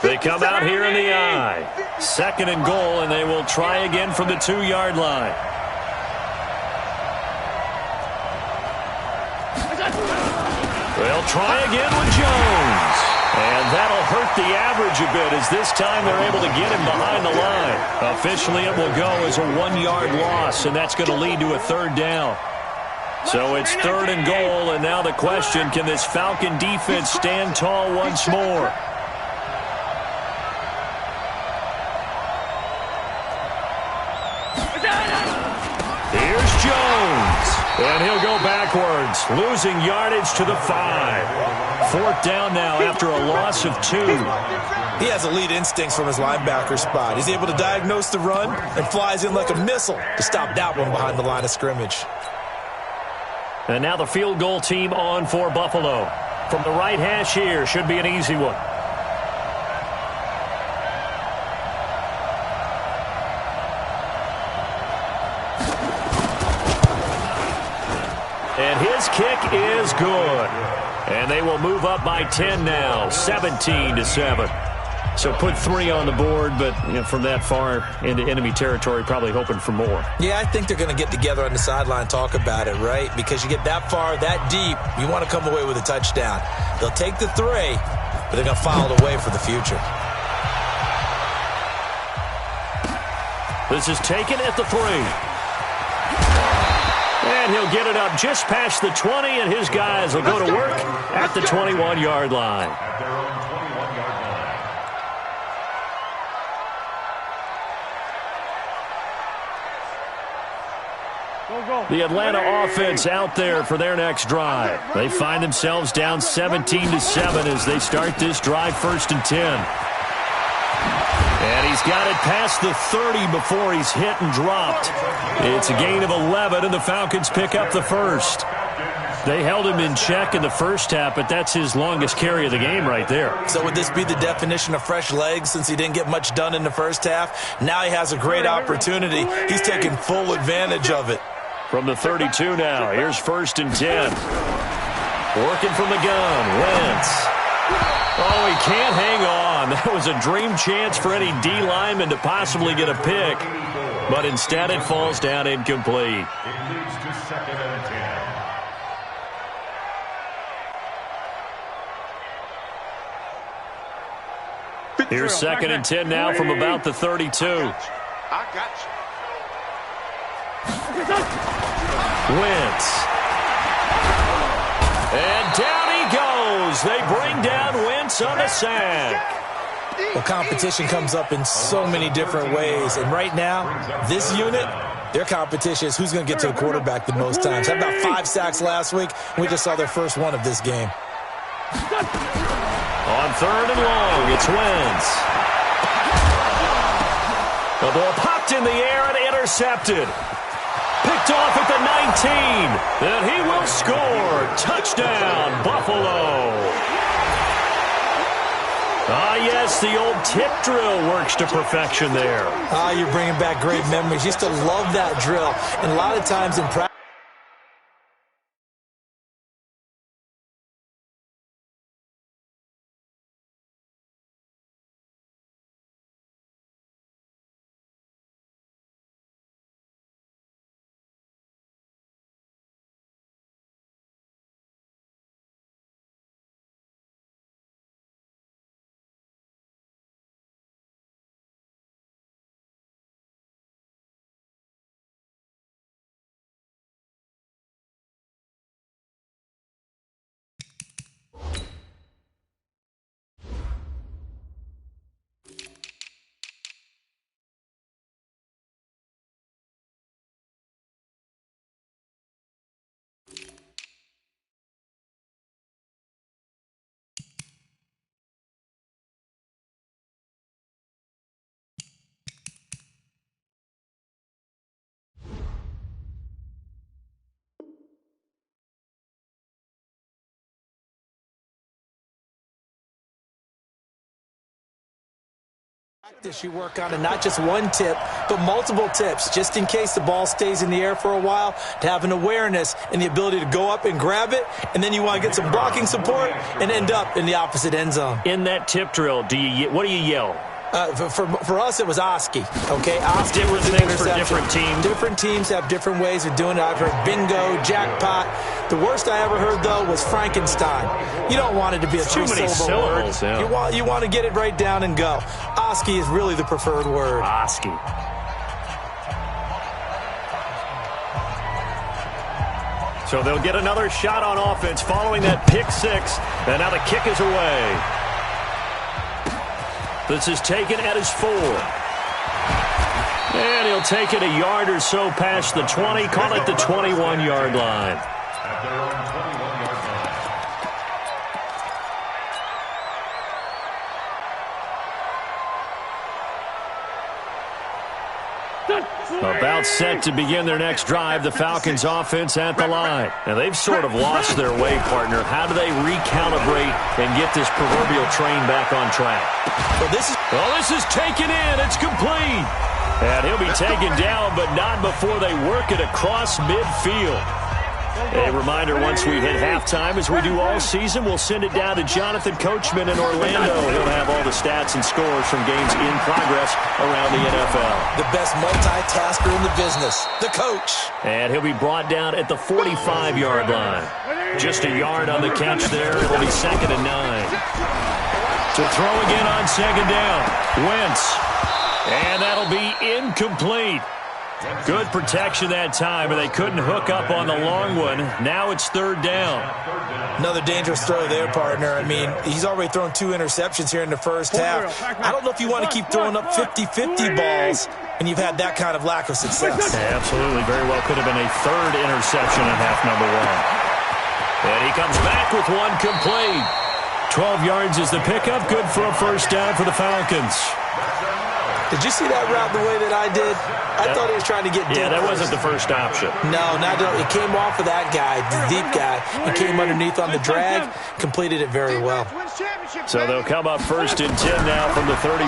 They come out here in the I. 2nd and goal, and they will try again from the 2-yard line. They'll try again with Jones. And that'll hurt the average a bit as this time they're able to get him behind the line. Officially, it will go as a 1-yard loss, and that's going to lead to a 3rd down. So it's 3rd and goal, and now the question, can this Falcon defense stand tall once more? Here's Jones, and he'll go backwards, losing yardage to the 5. 4th down now after a loss of 2. He has elite instincts from his linebacker spot. He's able to diagnose the run and flies in like a missile to stop that one behind the line of scrimmage. And now the field goal team on for Buffalo. From the right hash here, should be an easy one. And his kick is good. And they will move up by 10 now, 17-7. So put 3 on the board, but from that far into enemy territory, probably hoping for more. Yeah, I think they're going to get together on the sideline, talk about it, right? Because you get that far, that deep, you want to come away with a touchdown. They'll take the 3, but they're going to file it away for the future. This is taken at the 3. And he'll get it up just past the 20, and his guys will go to work at the 21-yard line. At their own 21-yard line. The Atlanta offense out there for their next drive. They find themselves down 17-7 as they start this drive 1st and 10. And he's got it past the 30 before he's hit and dropped. It's a gain of 11, and the Falcons pick up the 1st. They held him in check in the first half, but that's his longest carry of the game right there. So would this be the definition of fresh legs since he didn't get much done in the first half? Now he has a great opportunity. He's taking full advantage of it. From the 32 now, here's 1st and 10. Working from the gun, Wentz. Oh, he can't hang on. That was a dream chance for any D lineman to possibly get a pick. But instead it falls down incomplete. It leads to 2nd and 10. Here's 2nd and 10 now from about the 32. I got you. Wentz. And down he goes. They bring down Wentz on the sack. Well, competition comes up in so many different ways. And right now, this unit, their competition is who's going to get to the quarterback the most times. Had about 5 sacks last week. We just saw their first one of this game. On 3rd and long, it's Wentz. The ball popped in the air and intercepted. Picked off at the 19. And he will score. Touchdown, Buffalo. Ah, yes, the old tip drill works to perfection there. Ah, you're bringing back great memories. Used to love that drill. And a lot of times in practice, This you work on, and not just one tip, but multiple tips, just in case the ball stays in the air for a while, to have an awareness and the ability to go up and grab it, and then you want to get some blocking support and end up in the opposite end zone. In that tip drill, what do you yell? For us, it was Oski, okay? Oski different things for different teams. Different teams have different ways of doing it. I've heard bingo, jackpot. The worst I ever heard, though, was Frankenstein. You don't want it to be a two-syllable word. Yeah. You want to get it right down and go. Oski is really the preferred word. Oski. So they'll get another shot on offense following that pick six. And now the kick is away. This is taken at his 4. And he'll take it a yard or so past the 20. Call it the 21-yard line. At their own 21-yard line. About set to begin their next drive, the Falcons offense at the line. And they've sort of lost their way, partner. How do they recalibrate and get this proverbial train back on track? Well, this is taken in. It's complete. And he'll be taken down, but not before they work it across midfield. A reminder, once we hit halftime, as we do all season, we'll send it down to Jonathan Coachman in Orlando. He'll have all the stats and scores from games in progress around the NFL. The best multitasker in the business, the coach. And he'll be brought down at the 45-yard line. Just a yard on the catch there. It'll be 2nd and 9. To throw again on 2nd down. Wentz. And that'll be incomplete. Good protection that time, and they couldn't hook up on the long one. Now it's 3rd down. Another dangerous throw there, partner. I mean, he's already thrown 2 interceptions here in the first half. I don't know if you want to keep throwing up 50-50 balls, and you've had that kind of lack of success. Yeah, absolutely. Very well could have been a 3rd interception in half number 1. And he comes back with one complete. 12 yards is the pickup. Good for a first down for the Falcons. Did you see that route the way that I did? I thought he was trying to get deep. Yeah, that wasn't the first option. No, it came off of that guy, the deep guy. He came underneath on the drag, completed it very well. So they'll come up 1st and 10 now from the 33.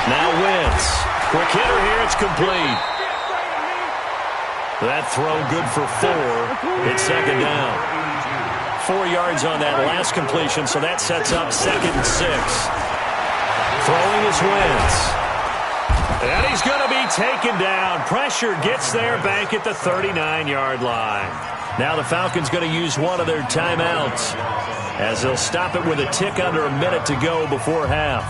Now Wentz. Quick hitter here, it's complete. That throw good for 4. It's 2nd down. 4 yards on that last completion, so that sets up 2nd and 6. Throwing is Wentz. And he's going to be taken down. Pressure gets there back at the 39-yard line. Now the Falcons going to use one of their timeouts as they'll stop it with a tick under a minute to go before half.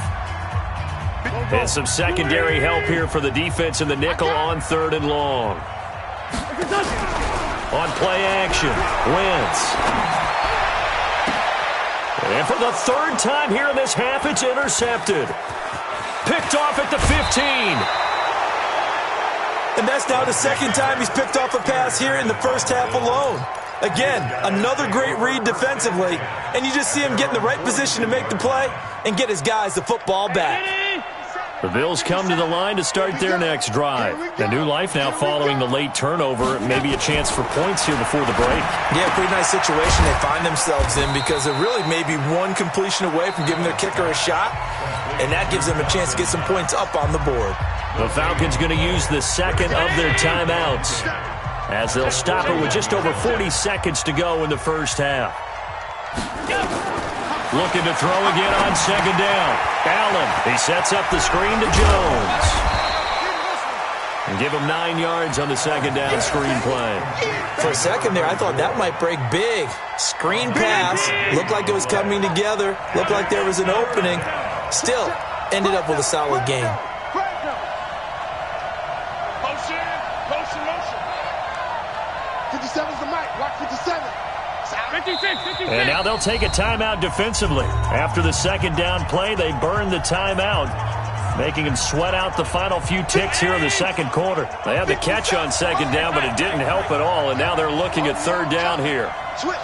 And some secondary help here for the defense in the nickel on 3rd and long. On play action, Wentz. And for the 3rd time here in this half, it's intercepted. Picked off at the 15. And that's now the 2nd time he's picked off a pass here in the first half alone. Again, another great read defensively. And you just see him get in the right position to make the play and get his guys the football back. The Bills come to the line to start their next drive. A new life now following the late turnover. Maybe a chance for points here before the break. Yeah, pretty nice situation they find themselves in because they're really maybe one completion away from giving their kicker a shot, and that gives them a chance to get some points up on the board. The Falcons going to use the 2nd of their timeouts as they'll stop it with just over 40 seconds to go in the first half. Looking to throw again on 2nd down. Allen, he sets up the screen to Jones. And give him 9 yards on the 2nd down screen play. For a second there, I thought that might break big. Screen pass. Looked like it was coming together. Looked like there was an opening. Still, ended up with a solid game. Motion. 57's the mic. Watch 57. 56. And now they'll take a timeout defensively. After the 2nd down play, they burn the timeout, making them sweat out the final few ticks here in the 2nd quarter. They had the catch on 2nd down, but it didn't help at all, and now they're looking at 3rd down here. Switch.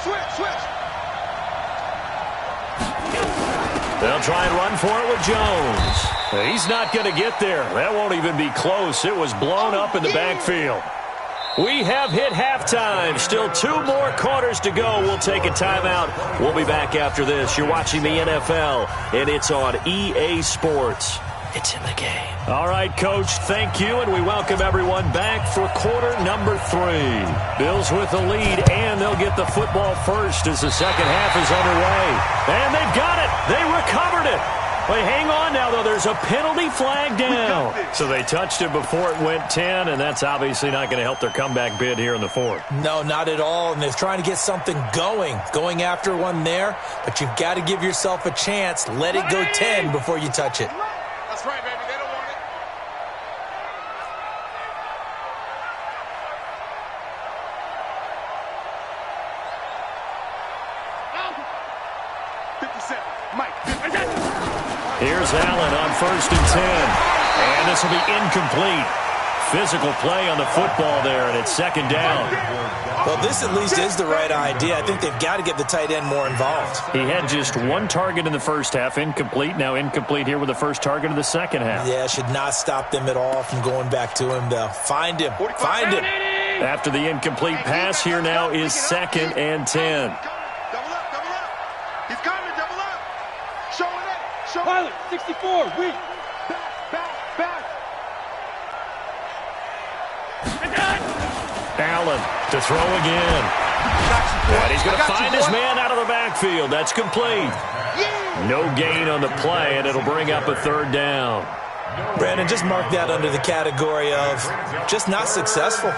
They'll try and run for it with Jones. He's not going to get there. That won't even be close. It was blown up in the backfield. We have hit halftime. Still 2 more quarters to go. We'll take a timeout. We'll be back after this. You're watching the NFL, and it's on EA Sports. It's in the game. All right, Coach, thank you, and we welcome everyone back for quarter number 3. Bills with the lead, and they'll get the football first as the second half is underway. And they've got it. They recovered it. Wait, hang on now, though. There's a penalty flag down. So they touched it before it went 10, and that's obviously not going to help their comeback bid here in the 4th. No, not at all, and they're trying to get something going after one there, but you've got to give yourself a chance. Let it go 10 before you touch it. That's right, baby. They don't want it. Here's Allen on 1st and 10. And this will be incomplete. Physical play on the football there, and it's 2nd down. Well, this at least is the right idea. I think they've got to get the tight end more involved. He had just 1 target in the first half, incomplete. Now incomplete here with the first target of the second half. Yeah, should not stop them at all from going back to him, though. Find him. Find him. After the incomplete pass, here now is 2nd and 10. Double up. He's coming. Double up. Show it up. Pilot, 64, weak. Back. Allen to throw again. And he's going to find his man out of the backfield. That's complete. No gain on the play, and it'll bring up a 3rd down. Brandon, just mark that under the category of just not successful.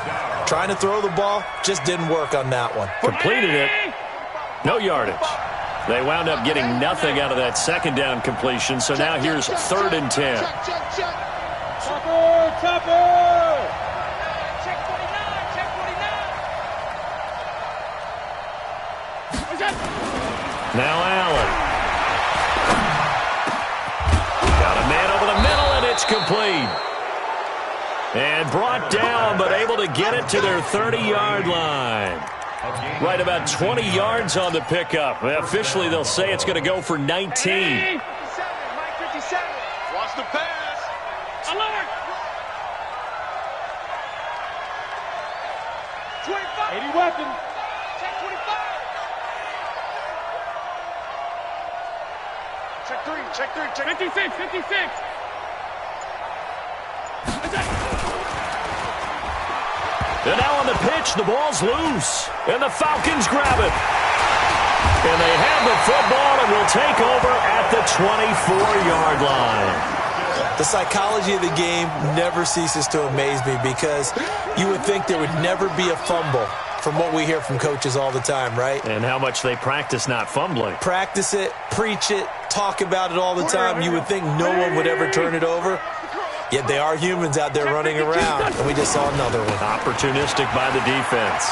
Trying to throw the ball, just didn't work on that one. Completed it. No yardage. They wound up getting nothing out of that 2nd down completion, so now here's 3rd and 10. Chopper! Now Allen. Got a man over the middle, and it's complete. And brought down, but able to get it to their 30-yard line. Right about 20 yards on the pickup. Officially, they'll say it's going to go for 19. 57, Mike 57. Watch the pass. Alert. 25. 80 weapons. Check 25. Check 3. 56. And now on the pitch, the ball's loose. And the Falcons grab it. And they have the football and will take over at the 24-yard line. The psychology of the game never ceases to amaze me because you would think there would never be a fumble from what we hear from coaches all the time, right? And how much they practice not fumbling. Practice it, preach it, talk about it all the time. You would think no one would ever turn it over. Yet they are humans out there running around, and we just saw another one. Opportunistic by the defense.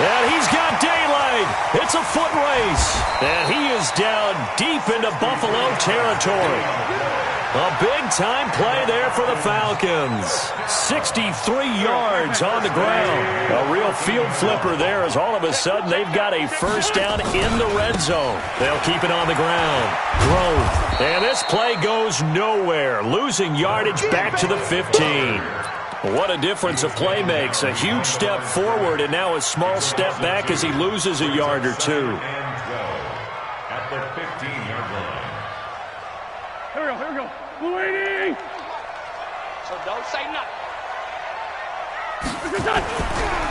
And he's got daylight. It's a foot race. And he is down deep into Buffalo territory. A big-time play there for the Falcons. 63 yards on the ground. A real field flipper there as all of a sudden they've got a first down in the red zone. They'll keep it on the ground. Growth. And this play goes nowhere. Losing yardage back to the 15. What a difference a play makes. A huge step forward and now a small step back as he loses a yard or two. At the 15-yard line. Here we go. Bleeding! So don't say nothing.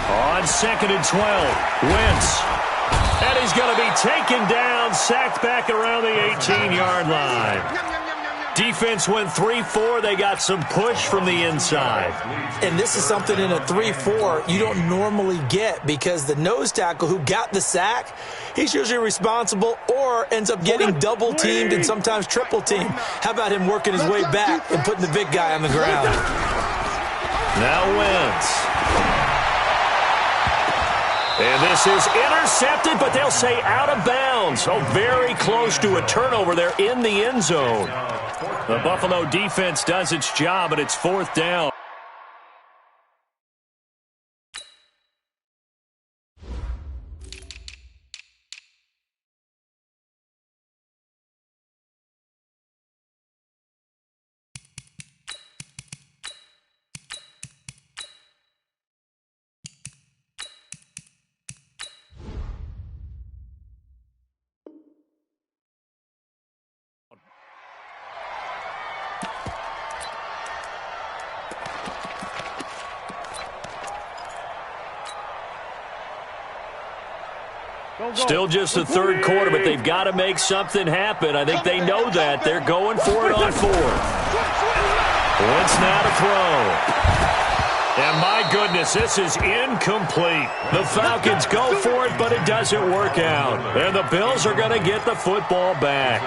On 2nd and 12, Wentz. And he's going to be taken down, sacked back around the 18-yard line. Defense went 3-4. They got some push from the inside. And this is something in a 3-4 you don't normally get because the nose tackle who got the sack, he's usually responsible or ends up getting double-teamed and sometimes triple-teamed. How about him working his way back and putting the big guy on the ground? Now Wentz. And this is intercepted, but they'll say out of bounds. Oh, very close to a turnover there in the end zone. The Buffalo defense does its job, but it's 4th down. Still just the third quarter, but they've got to make something happen. I think they know that. They're going for it on fourth. Wentz now to throw. And my goodness, this is incomplete. The Falcons go for it, but it doesn't work out. And the Bills are going to get the football back.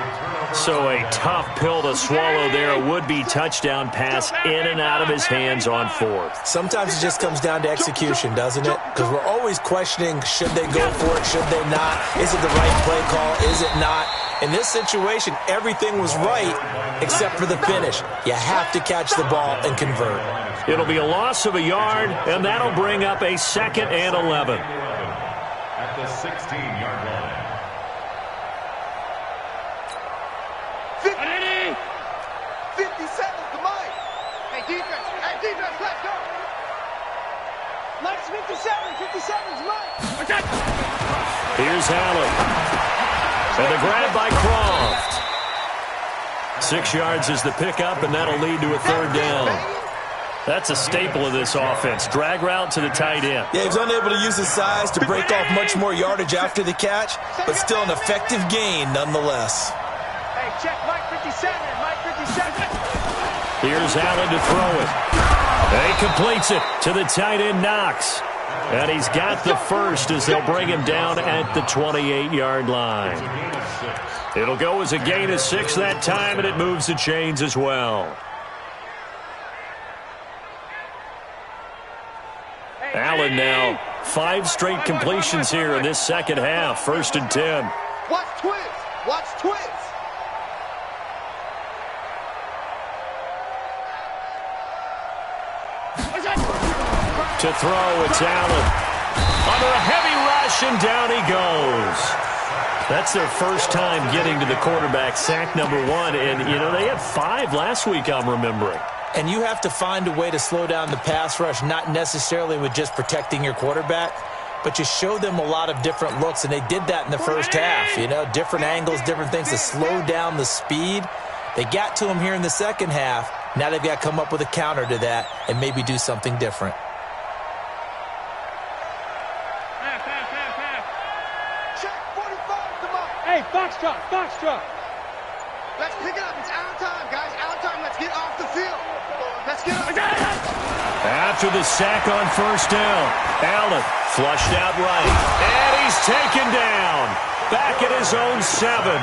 So a tough pill to swallow there. A would-be touchdown pass in and out of his hands on fourth. Sometimes it just comes down to execution, doesn't it? Because we're always questioning, should they go for it, should they not? Is it the right play call, is it not? In this situation, everything was right except for the finish. You have to catch the ball and convert. It'll be a loss of a yard, and that'll bring up a 2nd and 11. At the 16-yard line. 50 seconds to Mike. Hey, defense, let's go. Mike's 57's Mike. Here's Allen. And the grab by Croft. 6 yards is the pickup, and that'll lead to a 3rd down. That's a staple of this offense. Drag route to the tight end. Yeah, he's unable to use his size to break off much more yardage after the catch, but still an effective gain nonetheless. Hey, check Mike 57. Here's Allen to throw it. And he completes it to the tight end, Knox. And he's got the first as they'll bring him down at the 28-yard line. It'll go as a gain of 6 that time, and it moves the chains as well. Allen now 5 straight completions here in this second half. 1st and 10. Watch Twitz. To throw, it's Allen. Under a heavy rush, and down he goes. That's their first time getting to the quarterback, sack number 1. And, they had 5 last week, I'm remembering. And you have to find a way to slow down the pass rush, not necessarily with just protecting your quarterback, but you show them a lot of different looks, and they did that in the first half. Different angles, different things to slow down the speed. They got to him here in the second half. Now they've got to come up with a counter to that and maybe do something different. Hey, Foxtrot. Let's pick it up. It's our time, guys. Our time. Let's get off the field. Let's get off. After the sack on 1st down, Allen flushed out right. And he's taken down. Back at his own 7.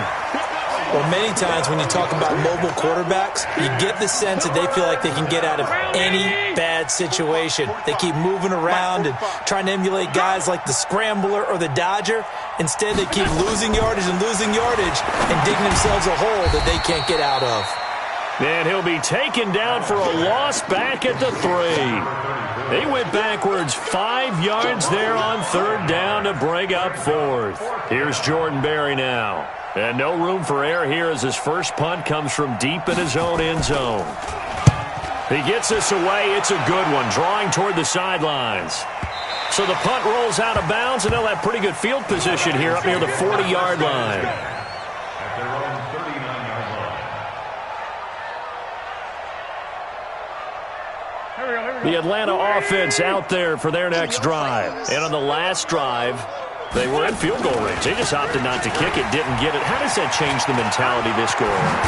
Well, many times when you talk about mobile quarterbacks, you get the sense that they feel like they can get out of any bad situation. They keep moving around and trying to emulate guys like the Scrambler or the Dodger. Instead, they keep losing yardage and digging themselves a hole that they can't get out of. And he'll be taken down for a loss back at the 3. He went backwards 5 yards there on 3rd down to bring up 4th. Here's Jordan Berry now. And no room for error here as his first punt comes from deep in his own end zone. He gets this away. It's a good one, drawing toward the sidelines. So the punt rolls out of bounds, and they'll have pretty good field position here up near the 40-yard line. At their own 39-yard line. The Atlanta offense out there for their next drive. And on the last drive, they were in field goal range. They just opted not to kick it, didn't get it. How does that change the mentality this go around?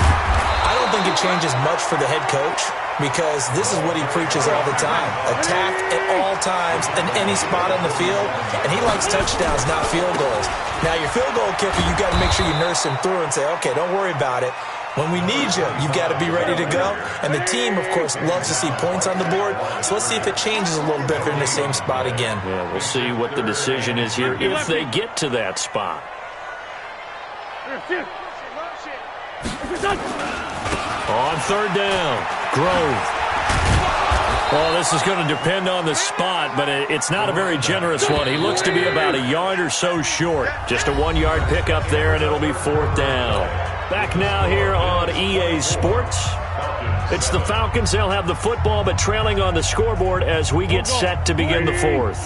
I don't think it changes much for the head coach because this is what he preaches all the time. Attack at all times in any spot on the field, and he likes touchdowns, not field goals. Now, your field goal kicker, you've got to make sure you nurse him through and say, okay, don't worry about it. When we need you, you've got to be ready to go. And the team, of course, loves to see points on the board. So let's see if it changes a little bit if they're in the same spot again. Yeah, we'll see what the decision is here if they get to that spot. On 3rd down, Grove. Well, this is going to depend on the spot, but it's not a very generous one. He looks to be about a yard or so short. Just a 1-yard pickup there, and it'll be 4th down. Back now here on EA Sports. It's the Falcons. They'll have the football, but trailing on the scoreboard as we get set to begin the 4th.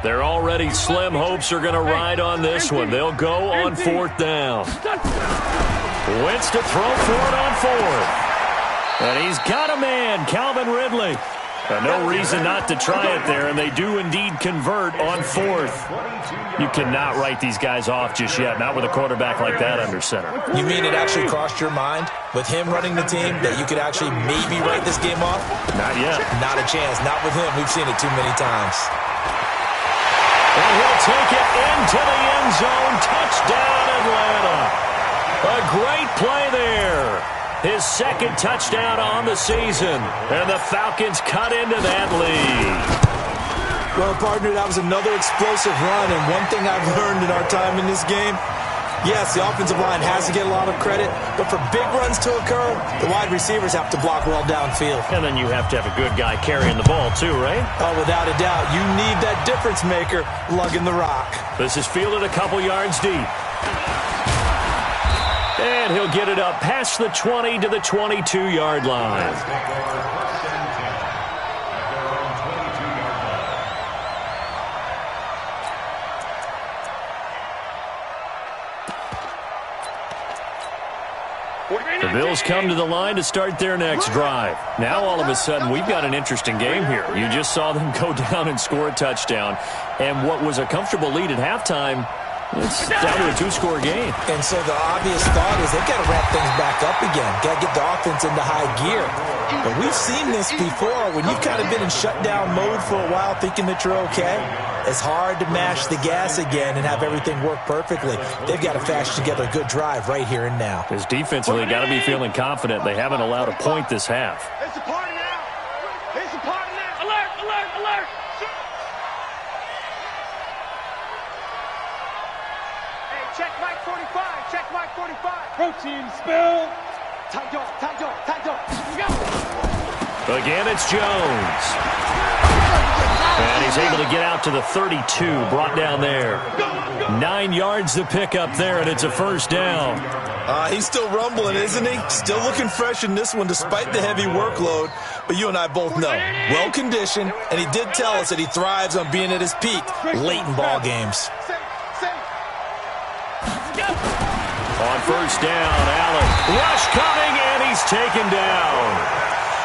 They're already slim. Hopes are going to ride on this one. They'll go on 4th down. Wentz to throw for it on 4th. And he's got a man, Calvin Ridley. No reason not to try it there, and they do indeed convert on fourth. You cannot write these guys off just yet, not with a quarterback like that under center. You mean it actually crossed your mind with him running the team that you could actually maybe write this game off? Not yet. Not a chance. Not with him. We've seen it too many times. And he'll take it into the end zone. Touchdown, Atlanta. A great play there. His second touchdown on the season. And the Falcons cut into that lead. Well, partner, that was another explosive run. And one thing I've learned in our time in this game, yes, the offensive line has to get a lot of credit. But for big runs to occur, the wide receivers have to block well downfield. And then you have to have a good guy carrying the ball too, right? Oh, without a doubt. You need that difference maker lugging the rock. This is fielded a couple yards deep. And he'll get it up past the 20 to the 22-yard line. The Bills come to the line to start their next drive. Now, all of a sudden, we've got an interesting game here. You just saw them go down and score a touchdown. And what was a comfortable lead at halftime, it's down to a two-score game. And so the obvious thought is they've got to ramp things back up again. Got to get the offense into high gear. But we've seen this before. When you've kind of been in shutdown mode for a while thinking that you're okay, it's hard to mash the gas again and have everything work perfectly. They've got to fashion together a good drive right here and now. His defensively got to be feeling confident. They haven't allowed a point this half. It's a party now. It's a party now. Alert, alert, alert. Hey, check Mike 45. Check Mike 45. Protein spill. Tight dog, tight dog, tight dog. Go. Again, it's Jones. And he's able to get out to the 32, brought down there. 9 yards to pick up there, and it's a first down. He's still rumbling, isn't he? Still looking fresh in this one despite the heavy workload. But you and I both know, well-conditioned, and he did tell us that he thrives on being at his peak late in ball games. On first down, Allen. Rush coming, and he's taken down.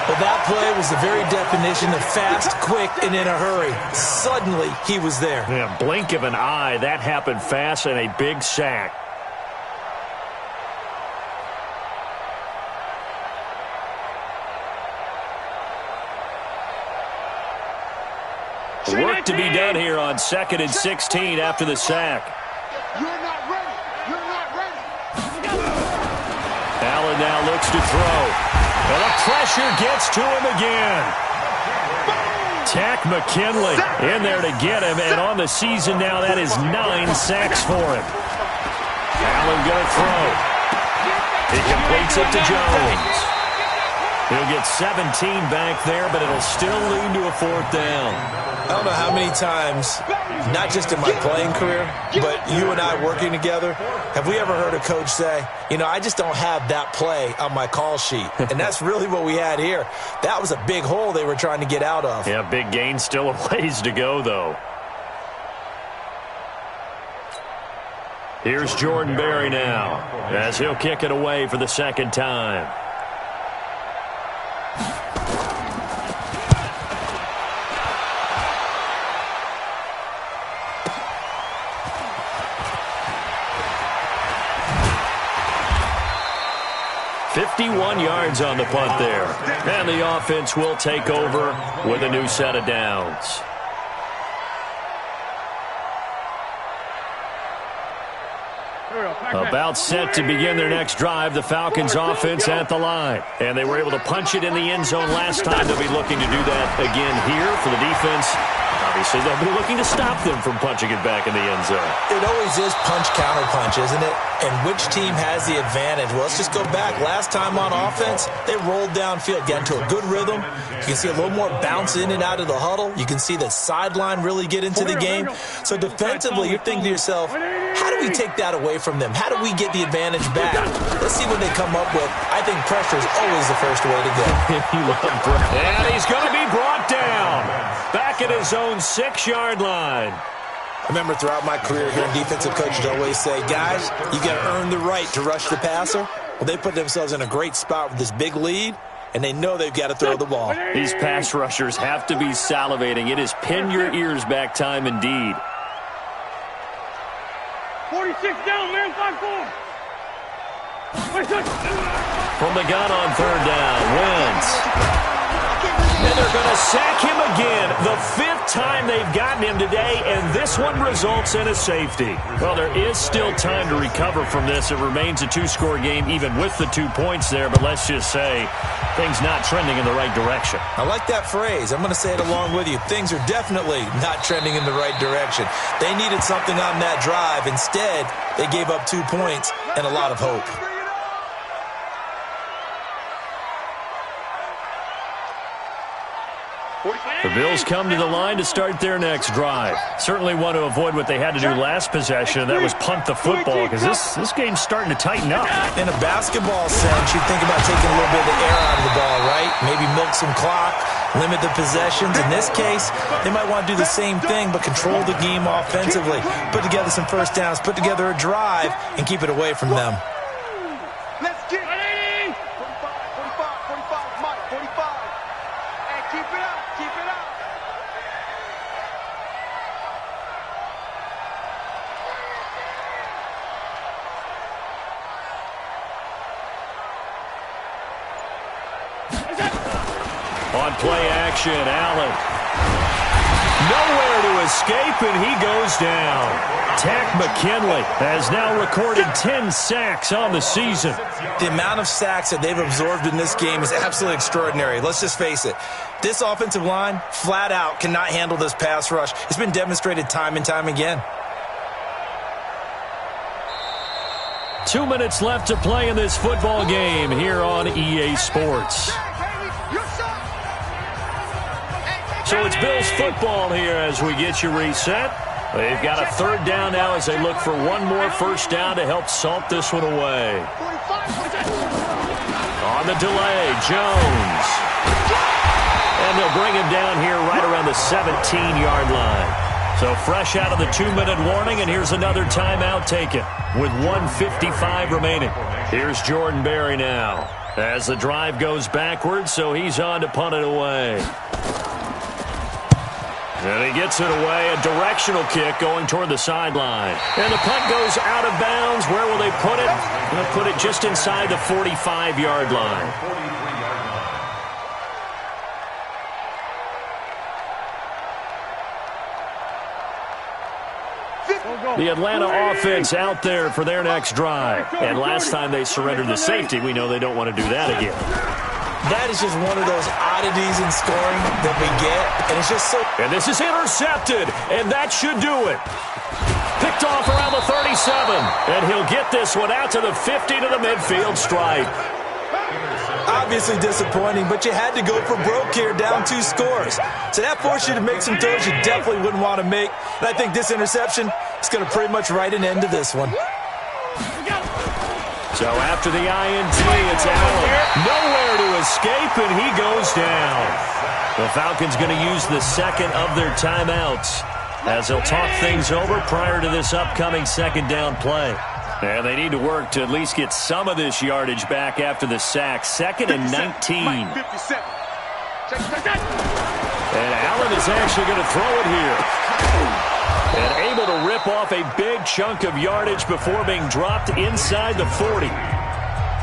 But that play was the very definition of fast, quick, and in a hurry. Suddenly, he was there. Yeah, blink of an eye. That happened fast and a big sack. Work to be done here on 2nd and 16 after the sack. You're not ready. You're not ready. Allen now looks to throw. And the pressure gets to him again. Tack McKinley in there to get him. And on the season now, that is 9 sacks for him. Allen going to throw. He completes it to Jones. He'll get 17 back there, but it'll still lead to a fourth down. I don't know how many times, not just in my playing career, but you and I working together, have we ever heard a coach say, you know, I just don't have that play on my call sheet. And that's really what we had here. That was a big hole they were trying to get out of. Yeah, big gain, still a ways to go, though. Here's Jordan Berry now, as he'll kick it away for the second time. .51 yards on the punt there. And the offense will take over with a new set of downs. About set to begin their next drive, the Falcons offense at the line. And they were able to punch it in the end zone last time. They'll be looking to do that again here for the defense. Obviously, they'll be looking to stop them from punching it back in the end zone. It always is punch-counter-punch, isn't it? And which team has the advantage? Well, let's just go back. Last time on offense, they rolled downfield, got into a good rhythm. You can see a little more bounce in and out of the huddle. You can see the sideline really get into the game. So defensively, you're thinking to yourself, how do we take that away from them? How do we get the advantage back? Let's see what they come up with. I think pressure is always the first way to go. And he's going to be brought down. Back at his own 6-yard line. I remember throughout my career here, defensive coaches always say, guys, you got to earn the right to rush the passer. Well, they put themselves in a great spot with this big lead, and they know they've got to throw the ball. These pass rushers have to be salivating. It is pin your ears back time indeed. 46 down, man, 5-4. From the gun on third down, Wentz. And they're going to sack him again. The 5th time they've gotten him today, and this one results in a safety. Well, there is still time to recover from this. It remains a 2-score game even with the 2 points there, but let's just say things not trending in the right direction. I like that phrase. I'm going to say it along with you. Things are definitely not trending in the right direction. They needed something on that drive. Instead, they gave up 2 points and a lot of hope. The Bills come to the line to start their next drive. Certainly want to avoid what they had to do last possession. That was punt the football, because this game's starting to tighten up. In a basketball sense, you think about taking a little bit of the air out of the ball, right? Maybe milk some clock, limit the possessions. In this case, they might want to do the same thing, but control the game offensively. Put together some first downs, put together a drive, and keep it away from them. Let's get 45, 45, Mike, 45. And keep it up, keep it up. On play action, Allen. Nowhere to escape, and he goes down. Tack McKinley has now recorded 10 sacks on the season. The amount of sacks that they've absorbed in this game is absolutely extraordinary. Let's just face it. This offensive line, flat out, cannot handle this pass rush. It's been demonstrated time and time again. 2 minutes left to play in this football game here on EA Sports. So it's Bills football here as we get you reset. They've got a third down now as they look for one more first down to help salt this one away. On the delay, Jones. And they'll bring him down here right around the 17-yard line. So fresh out of the 2-minute warning, and here's another timeout taken with 1:55 remaining. Here's Jordan Berry now as the drive goes backwards, so he's on to punt it away. And he gets it away, a directional kick going toward the sideline. And the punt goes out of bounds. Where will they put it? They'll put it just inside the 45-yard line. The Atlanta offense out there for their next drive. And last time they surrendered the safety, we know they don't want to do that again. That is just one of those oddities in scoring that we get, and it's just so... And this is intercepted, and that should do it. Picked off around the 37, and he'll get this one out to the 50 to the midfield stripe. Obviously disappointing, but you had to go for broke here, down 2 scores. So that forced you to make some throws you definitely wouldn't want to make, and I think this interception is going to pretty much write an end to this one. So after the INT, it's Allen. Nowhere to escape, and he goes down. The Falcons going to use the second of their timeouts as they'll talk things over prior to this upcoming second down play. And they need to work to at least get some of this yardage back after the sack. 2nd and 19. And Allen is actually going to throw it here. And able to rip off a big chunk of yardage before being dropped inside the 40.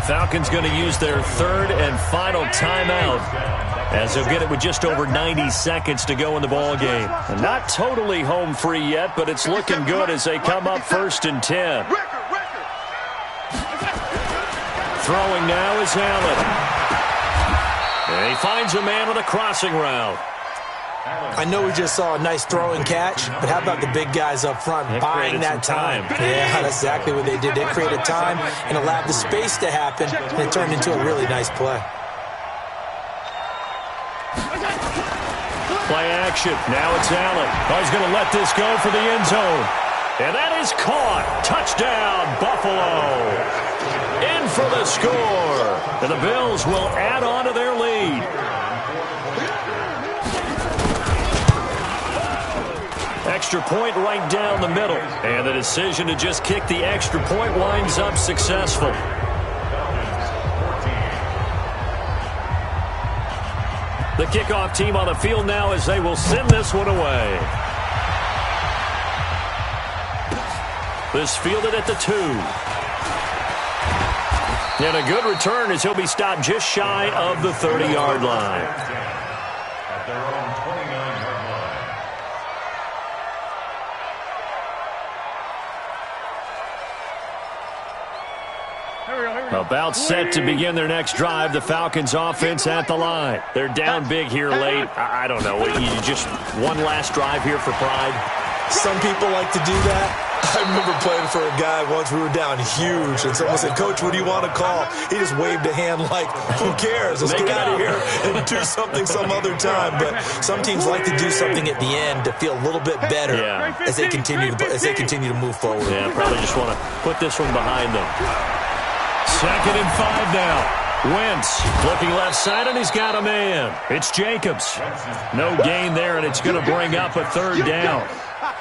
Falcons going to use their third and final timeout as they'll get it with just over 90 seconds to go in the ball game. And not totally home free yet, but it's looking good as they come up 1st and 10. Throwing now is Allen. And he finds a man with a crossing route. I know we just saw a nice throw and catch, but how about the big guys up front buying that time? Yeah, that's exactly what they did. They created time and allowed the space to happen, and it turned into a really nice play. Play action. Now it's Allen. He's going to let this go for the end zone. And that is caught. Touchdown, Buffalo. In for the score. And the Bills will add on to their lead. Extra point right down the middle. And the decision to just kick the extra point winds up successful. kickoff team on the field now as they will send this one away. This fielded at the 2. And a good return as he'll be stopped just shy of the 30-yard line. At their own 29-yard line. About set to begin their next drive, the Falcons offense at the line. They're down big here late. I don't know. You just one last drive here for pride? Some people like to do that. I remember playing for a guy once. We were down huge, and someone said, "Coach, what do you want to call?" He just waved a hand like, "Who cares? Let's get out of here and do something some other time." But some teams like to do something at the end to feel a little bit better as they continue to move forward. Yeah, probably just want to put this one behind them. 2nd and 5 now. Wentz looking left side, and he's got a man. It's Jacobs. No gain there, and it's going to bring up a 3rd down.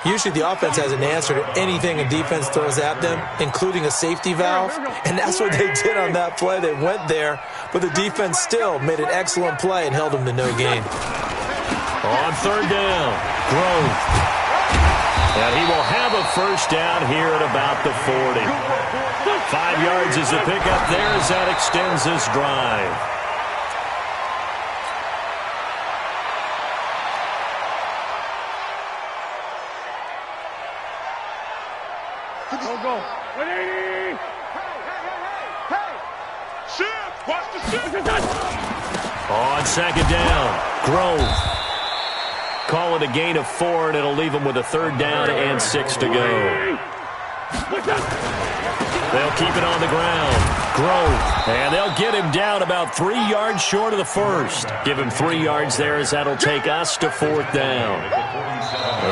Usually the offense has an answer to anything a defense throws at them, including a safety valve, and that's what they did on that play. They went there, but the defense still made an excellent play and held them to no gain. On 3rd down, Grove. And he will have a 1st down here at about the 40. 5 yards is the pickup there as that extends this drive. Go. 180. Hey. Shift. Watch the shift. On 2nd down, Grove. Call it a gain of 4, and it'll leave them with a 3rd down and 6 to go. They'll keep it on the ground. Grove. And they'll get him down about 3 yards short of the 1st. Give him 3 yards there as that'll take us to 4th down.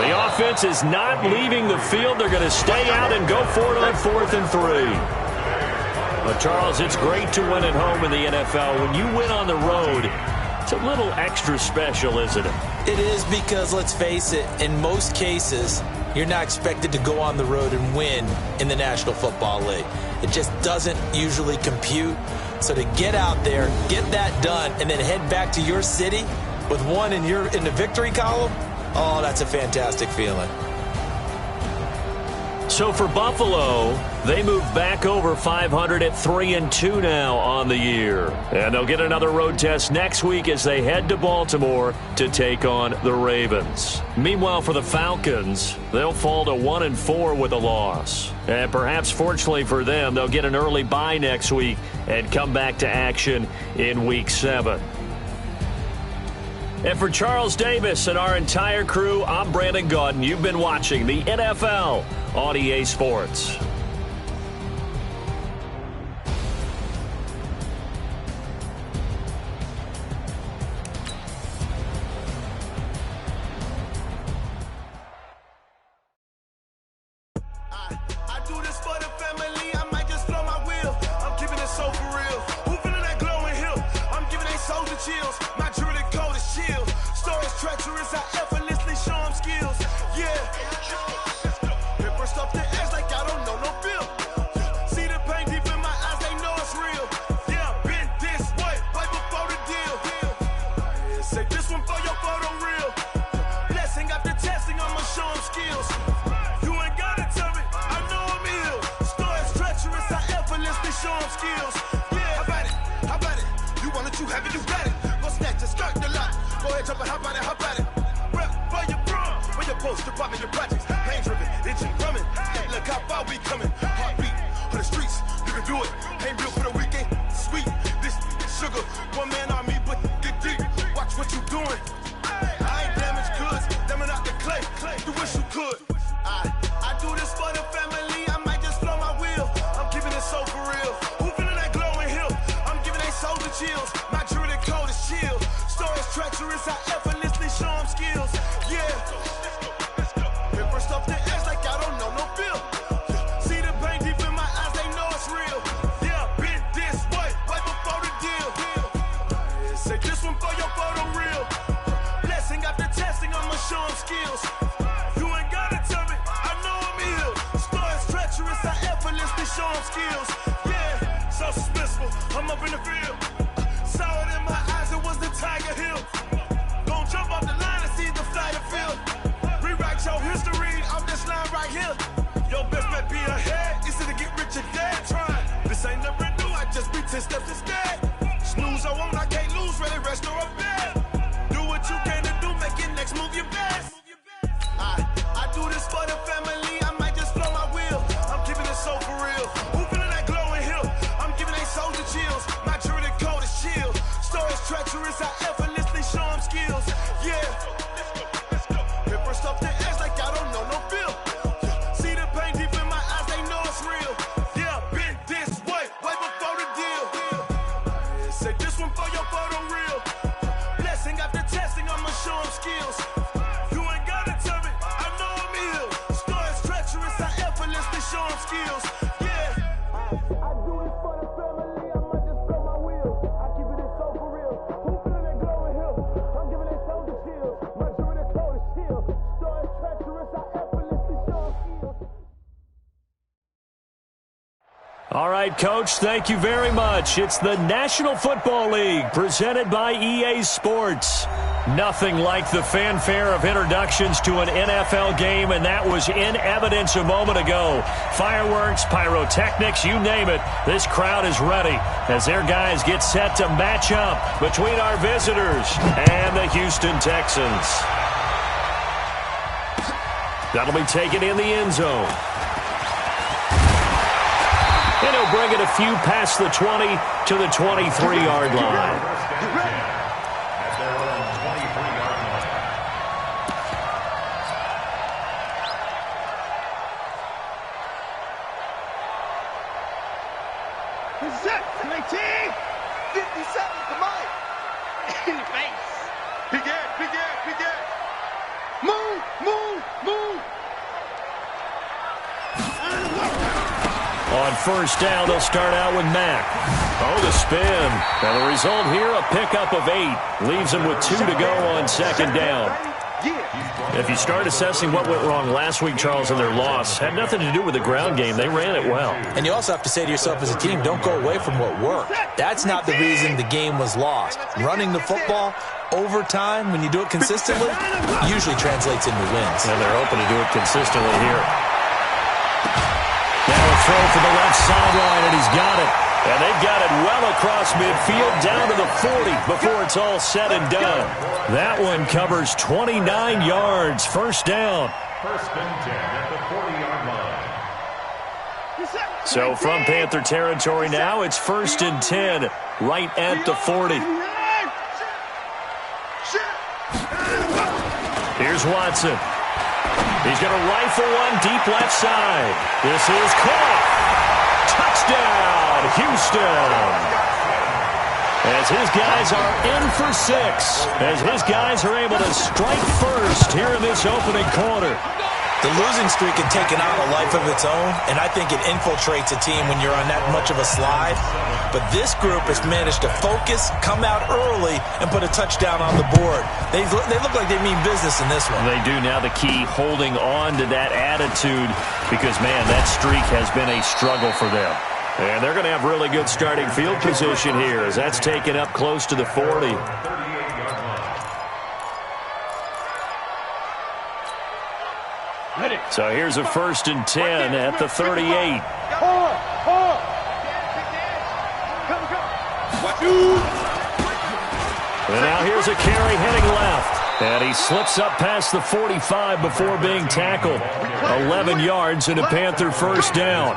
The offense is not leaving the field. They're going to stay out and go for it on 4th and 3. But, Charles, it's great to win at home in the NFL. When you win on the road, it's a little extra special, isn't it? It is because, let's face it, in most cases, you're not expected to go on the road and win in the National Football League. It just doesn't usually compute. So to get out there, get that done, and then head back to your city with one in the victory column, oh, that's a fantastic feeling. So for Buffalo, they move back over 500 at 3-2 now on the year. And they'll get another road test next week as they head to Baltimore to take on the Ravens. Meanwhile, for the Falcons, they'll fall to 1-4 with a loss. And perhaps fortunately for them, they'll get an early bye next week and come back to action in Week 7. And for Charles Davis and our entire crew, I'm Brandon Gaudin. You've been watching the NFL on EA Sports. I do this for the family. I might just blow my wheel. I'm keeping it so for real. Who feeling that glowing hill? I'm giving they soldier chills. My jewelry code is chill. Stories treacherous. I effortlessly show them skills. Yeah. Paper stuff the edge like I don't know no bill. See the pain deep in my eyes. They know it's real. Yeah, been this way right before the deal. Say this one for your photo real. Blessing after testing. I'ma show them skills. You ain't gotta tell me. I know I'm ill. Stories treacherous. I effortlessly show them skills. Yeah, how about it? How about it? You want it, you have it, you got it. Go snatch it, skirt the lot. Go ahead, jump it, how about it, how about it? Rep for your bro, for your post, department, your projects. Pain driven, engine drumming. Hey, look how far we coming. Heartbeat for the streets, you can do it. Ain't real for the weekend, sweet. This sugar, one man army, but get deep. Watch what you doing. I ain't damaged goods, damn out the clay. You wish you could. I do this for the family. I might just blow my wheel. I'm keeping it so for real. Who feeling that glowing hill? I'm giving they soldier chills. My jewelry code is chill. Stories treacherous. I effortlessly show them skills. Yeah. Paper stuff the edge like I don't know no bill. See the pain deep in my eyes. They know it's real. Yeah, been this way right before the deal. Say this one for your photo real. Blessing after testing. I'ma show them skills. You ain't gotta tell me. I know I'm ill. Stories treacherous. I effortlessly show them skills. Yeah, so suspenseful. I'm up in the field. Saw it in my eyes. It was the Tiger Hill. All right, Coach, thank you very much. It's the National Football League presented by EA Sports. Nothing like the fanfare of introductions to an NFL game, and that was in evidence a moment ago. Fireworks, pyrotechnics, you name it. This crowd is ready as their guys get set to match up between our visitors and the Houston Texans. That'll be taken in the end zone. And he'll bring it a few past the 20 to the 23-yard line. Set, 19, 57, come on. In the face. Big air. Move. On first down, they'll start out with Mack. Oh, the spin. And the result here, a pickup of 8. Leaves him with 2 to go on second down. If you start assessing what went wrong last week, Charles, in their loss, had nothing to do with the ground game. They ran it well. And you also have to say to yourself as a team, don't go away from what worked. That's not the reason the game was lost. Running the football over time, when you do it consistently, usually translates into wins. And they're hoping to do it consistently here. Now a throw for the left sideline, and he's got it. And they've got it well across midfield down to the 40 before it's all said and done. That one covers 29 yards. First down. First and 10 at the 40-yard line. So from Panther territory now, it's first and 10 right at the 40. Here's Watson. He's going to rifle one deep left side. This is caught. Touchdown, Houston. As his guys are in for 6. As his guys are able to strike first here in this opening quarter. The losing streak had taken on a life of its own, and I think it infiltrates a team when you're on that much of a slide. But this group has managed to focus, come out early, and put a touchdown on the board. They look like they mean business in this one. They do. Now the key, holding on to that attitude, because, man, that streak has been a struggle for them. And they're going to have really good starting field position here as that's taken up close to the 40. So here's a first and 10 at the 38. And now here's a carry heading left. And he slips up past the 45 before being tackled. 11 yards and a Panther first down.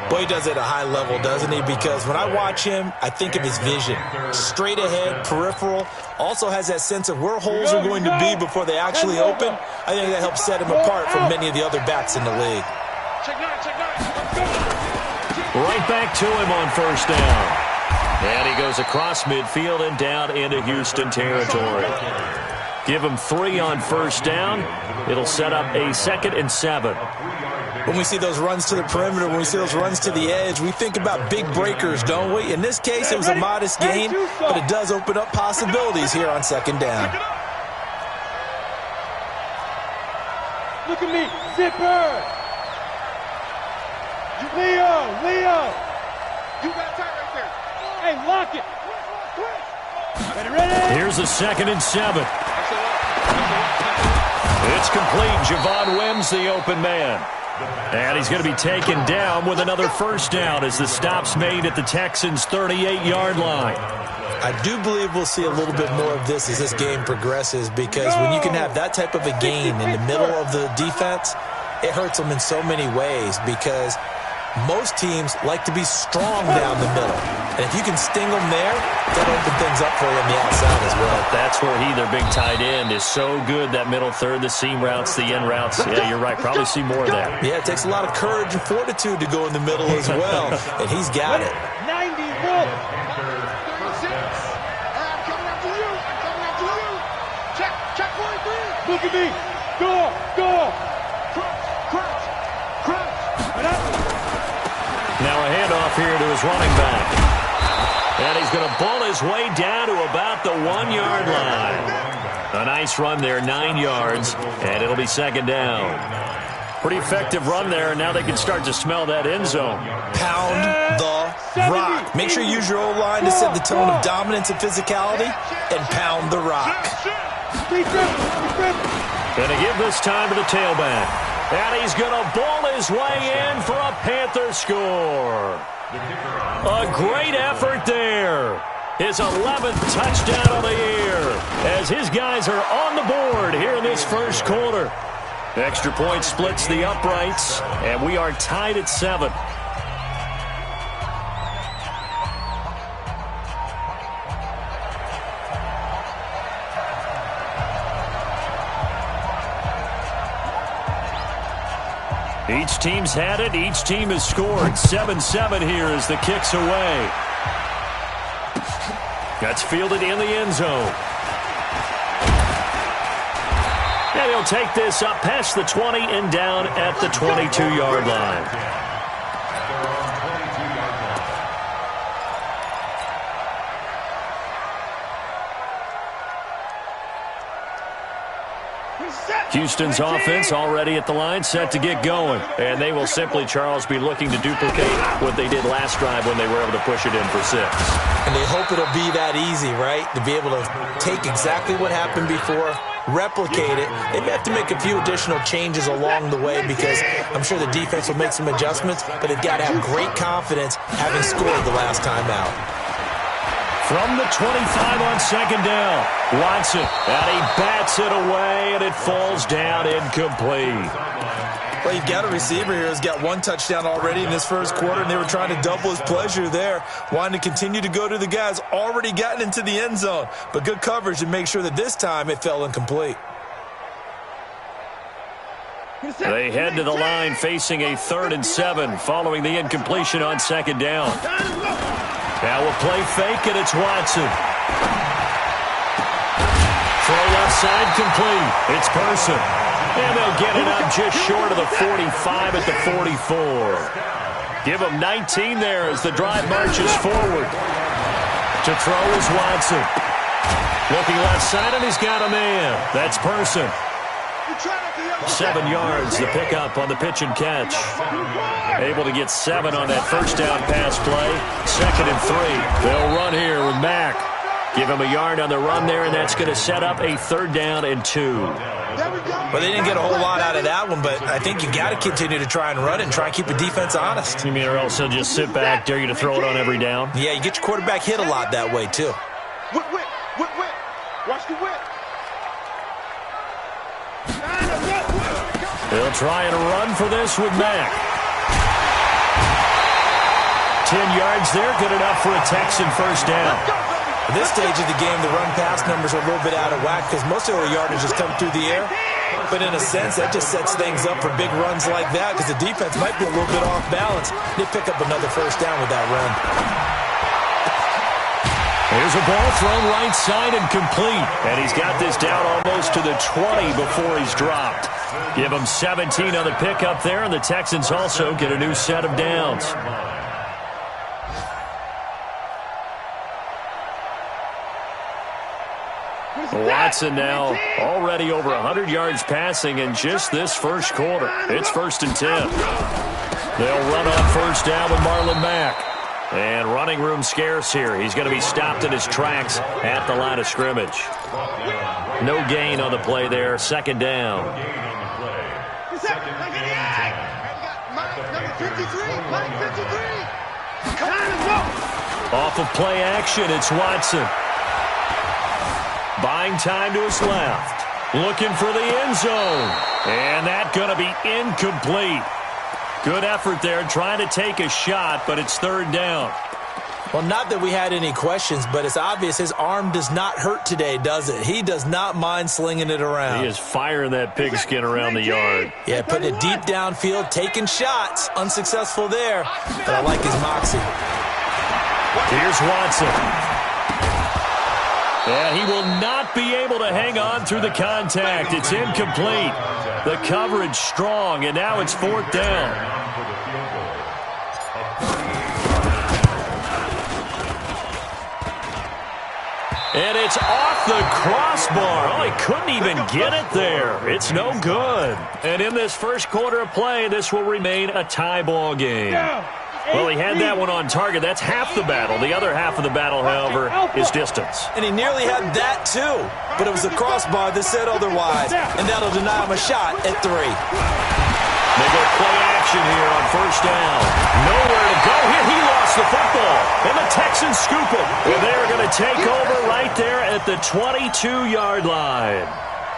Boy, he does it at a high level, doesn't he? Because when I watch him, I think of his vision. Straight ahead, peripheral. Also has that sense of where holes are going to be before they actually open. I think that helps set him apart from many of the other backs in the league. Right back to him on first down. And he goes across midfield and down into Houston territory. Give him 3 on first down. It'll set up a 2nd and 7. When we see those runs to the perimeter, when we see those runs to the edge, we think about big breakers, don't we? In this case, it was a modest gain, but it does open up possibilities here on second down. look at me, zipper. Leo. You got time right there. Hey, lock it. Ready? Here's a 2nd and 7. It's complete. Javon Wims, the open man. And he's going to be taken down with another first down as the stop's made at the Texans' 38-yard line. I do believe we'll see a little bit more of this as this game progresses, because when you can have that type of a gain in the middle of the defense, it hurts them in so many ways, because most teams like to be strong down the middle. And if you can sting them there, that'll open things up for you on the outside as well. That's where he, their big tight end, is so good, that middle third, the seam routes, the in routes. Yeah, you're right. Probably see more of that. Yeah, it takes a lot of courage and fortitude to go in the middle as well, and he's got it. 90 Check 43. Look at me. Go. Crunch. Now a handoff here to his running back. And he's going to bull his way down to about the 1-yard line. A nice run there, 9 yards, and it'll be second down. Pretty effective run there, and now they can start to smell that end zone. Pound the rock. Make sure you use your O-line to set the tone of dominance and physicality, and pound the rock. Going to give this time to the tailback. And he's going to ball his way in for a Panther score. A great effort there. His 11th touchdown of the year as his guys are on the board here in this first quarter. Extra point splits the uprights, and we are tied at 7. Each team's had it. Each team has scored. 7-7 here as the kick's away. That's fielded in the end zone. And he'll take this up past the 20 and down at the 22-yard line. Houston's offense already at the line, set to get going. And they will simply, Charles, be looking to duplicate what they did last drive when they were able to push it in for 6. And they hope it'll be that easy, right? To be able to take exactly what happened before, replicate it. They may have to make a few additional changes along the way because I'm sure the defense will make some adjustments, but they've got to have great confidence having scored the last time out. From the 25 on second down, Watson, and he bats it away, and it falls down incomplete. Well, you've got a receiver here who's got 1 touchdown already in this first quarter, and they were trying to double his pleasure there, wanting to continue to go to the guys already gotten into the end zone. But good coverage to make sure that this time it fell incomplete. They head to the line facing a 3rd and 7 following the incompletion on second down. Now a play fake, and it's Watson. Throw left side complete. It's Person. And they'll get it up just short of the 45 at the 44. Give them 19 there as the drive marches forward. To throw is Watson. Looking left side, and he's got a man. That's Person. 7 yards, the pickup on the pitch and catch. Able to get 7 on that first down pass play. 2nd and 3. They'll run here with Mack. Give him a yard on the run there, and that's going to set up a 3rd down and 2. Well, they didn't get a whole lot out of that one, but I think you got to continue to try and run it and try and keep the defense honest. You mean or else they'll just sit back, dare you to throw it on every down? Yeah, you get your quarterback hit a lot that way, too. Whip. Watch the whip. They'll try and run for this with Mack. 10 yards there, good enough for a Texan first down. At this stage of the game, the run-pass numbers are a little bit out of whack because most of their yardage has come through the air. But in a sense, that just sets things up for big runs like that because the defense might be a little bit off balance. They pick up another first down with that run. Here's a ball thrown right side and complete. And he's got this down almost to the 20 before he's dropped. Give him 17 on the pickup there, and the Texans also get a new set of downs. Watson now already over 100 yards passing in just this first quarter. It's 1st and 10. They'll run on first down with Marlon Mack. And running room scarce here. He's going to be stopped in his tracks at the line of scrimmage. No gain on the play there. 2nd down. Off of play action, it's Watson. Buying time to his left. Looking for the end zone. And that's going to be incomplete. Good effort there, trying to take a shot, but it's 3rd down. Well, not that we had any questions, but it's obvious his arm does not hurt today, does it? He does not mind slinging it around. He is firing that pigskin around the yard. Yeah, putting it deep downfield, taking shots. Unsuccessful there, but I like his moxie. Here's Watson. And he will not be able to hang on through the contact. It's incomplete. The coverage strong, and now it's 4th down. And it's off the crossbar. Oh, he couldn't even get it there. It's no good. And in this first quarter of play, this will remain a tie ball game. Well, he had that one on target. That's half the battle. The other half of the battle, however, is distance. And he nearly had that, too. But it was a crossbar that said otherwise. And that'll deny him a shot at 3. They go play action here on first down. Nowhere to go here. He lost the football. And the Texans scoop it. And they are going to take over right there at the 22-yard line.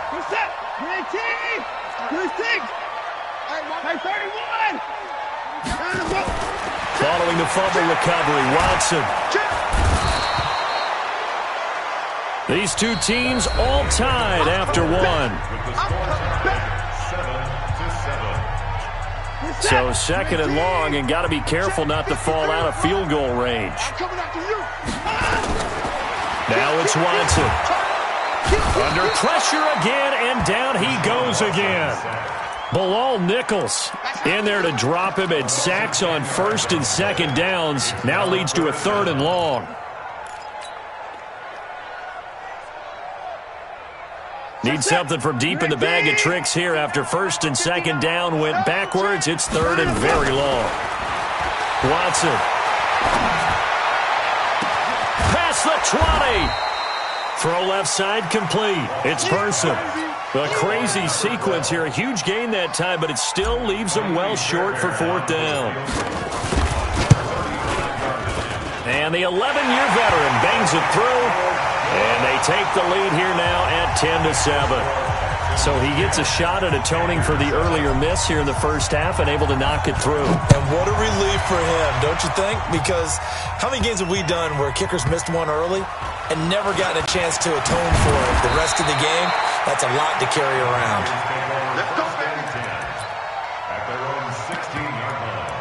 Good set. Good team. Good 6. Hey, 31. Following the fumble recovery, Watson. These two teams all tied after one. So second and long, and got to be careful not to fall out of field goal range. Now it's Watson. Under pressure again, and down he goes again. Bilal Nichols in there to drop him, and sacks on first and second downs. Now leads to a third and long. Need something from deep in the bag of tricks here after first and second down went backwards. It's third and very long. Watson. Past the 20. Throw left side complete. It's Person. A crazy sequence here. A huge gain that time, but it still leaves them well short for fourth down. And the 11-year veteran bangs it through. And they take the lead here now at 10-7. So he gets a shot at atoning for the earlier miss here in the first half and able to knock it through. And what a relief for him, don't you think? Because how many games have we done where kickers missed one early and never gotten a chance to atone for it the rest of the game? That's a lot to carry around. Let's go. At their own 16-yard line.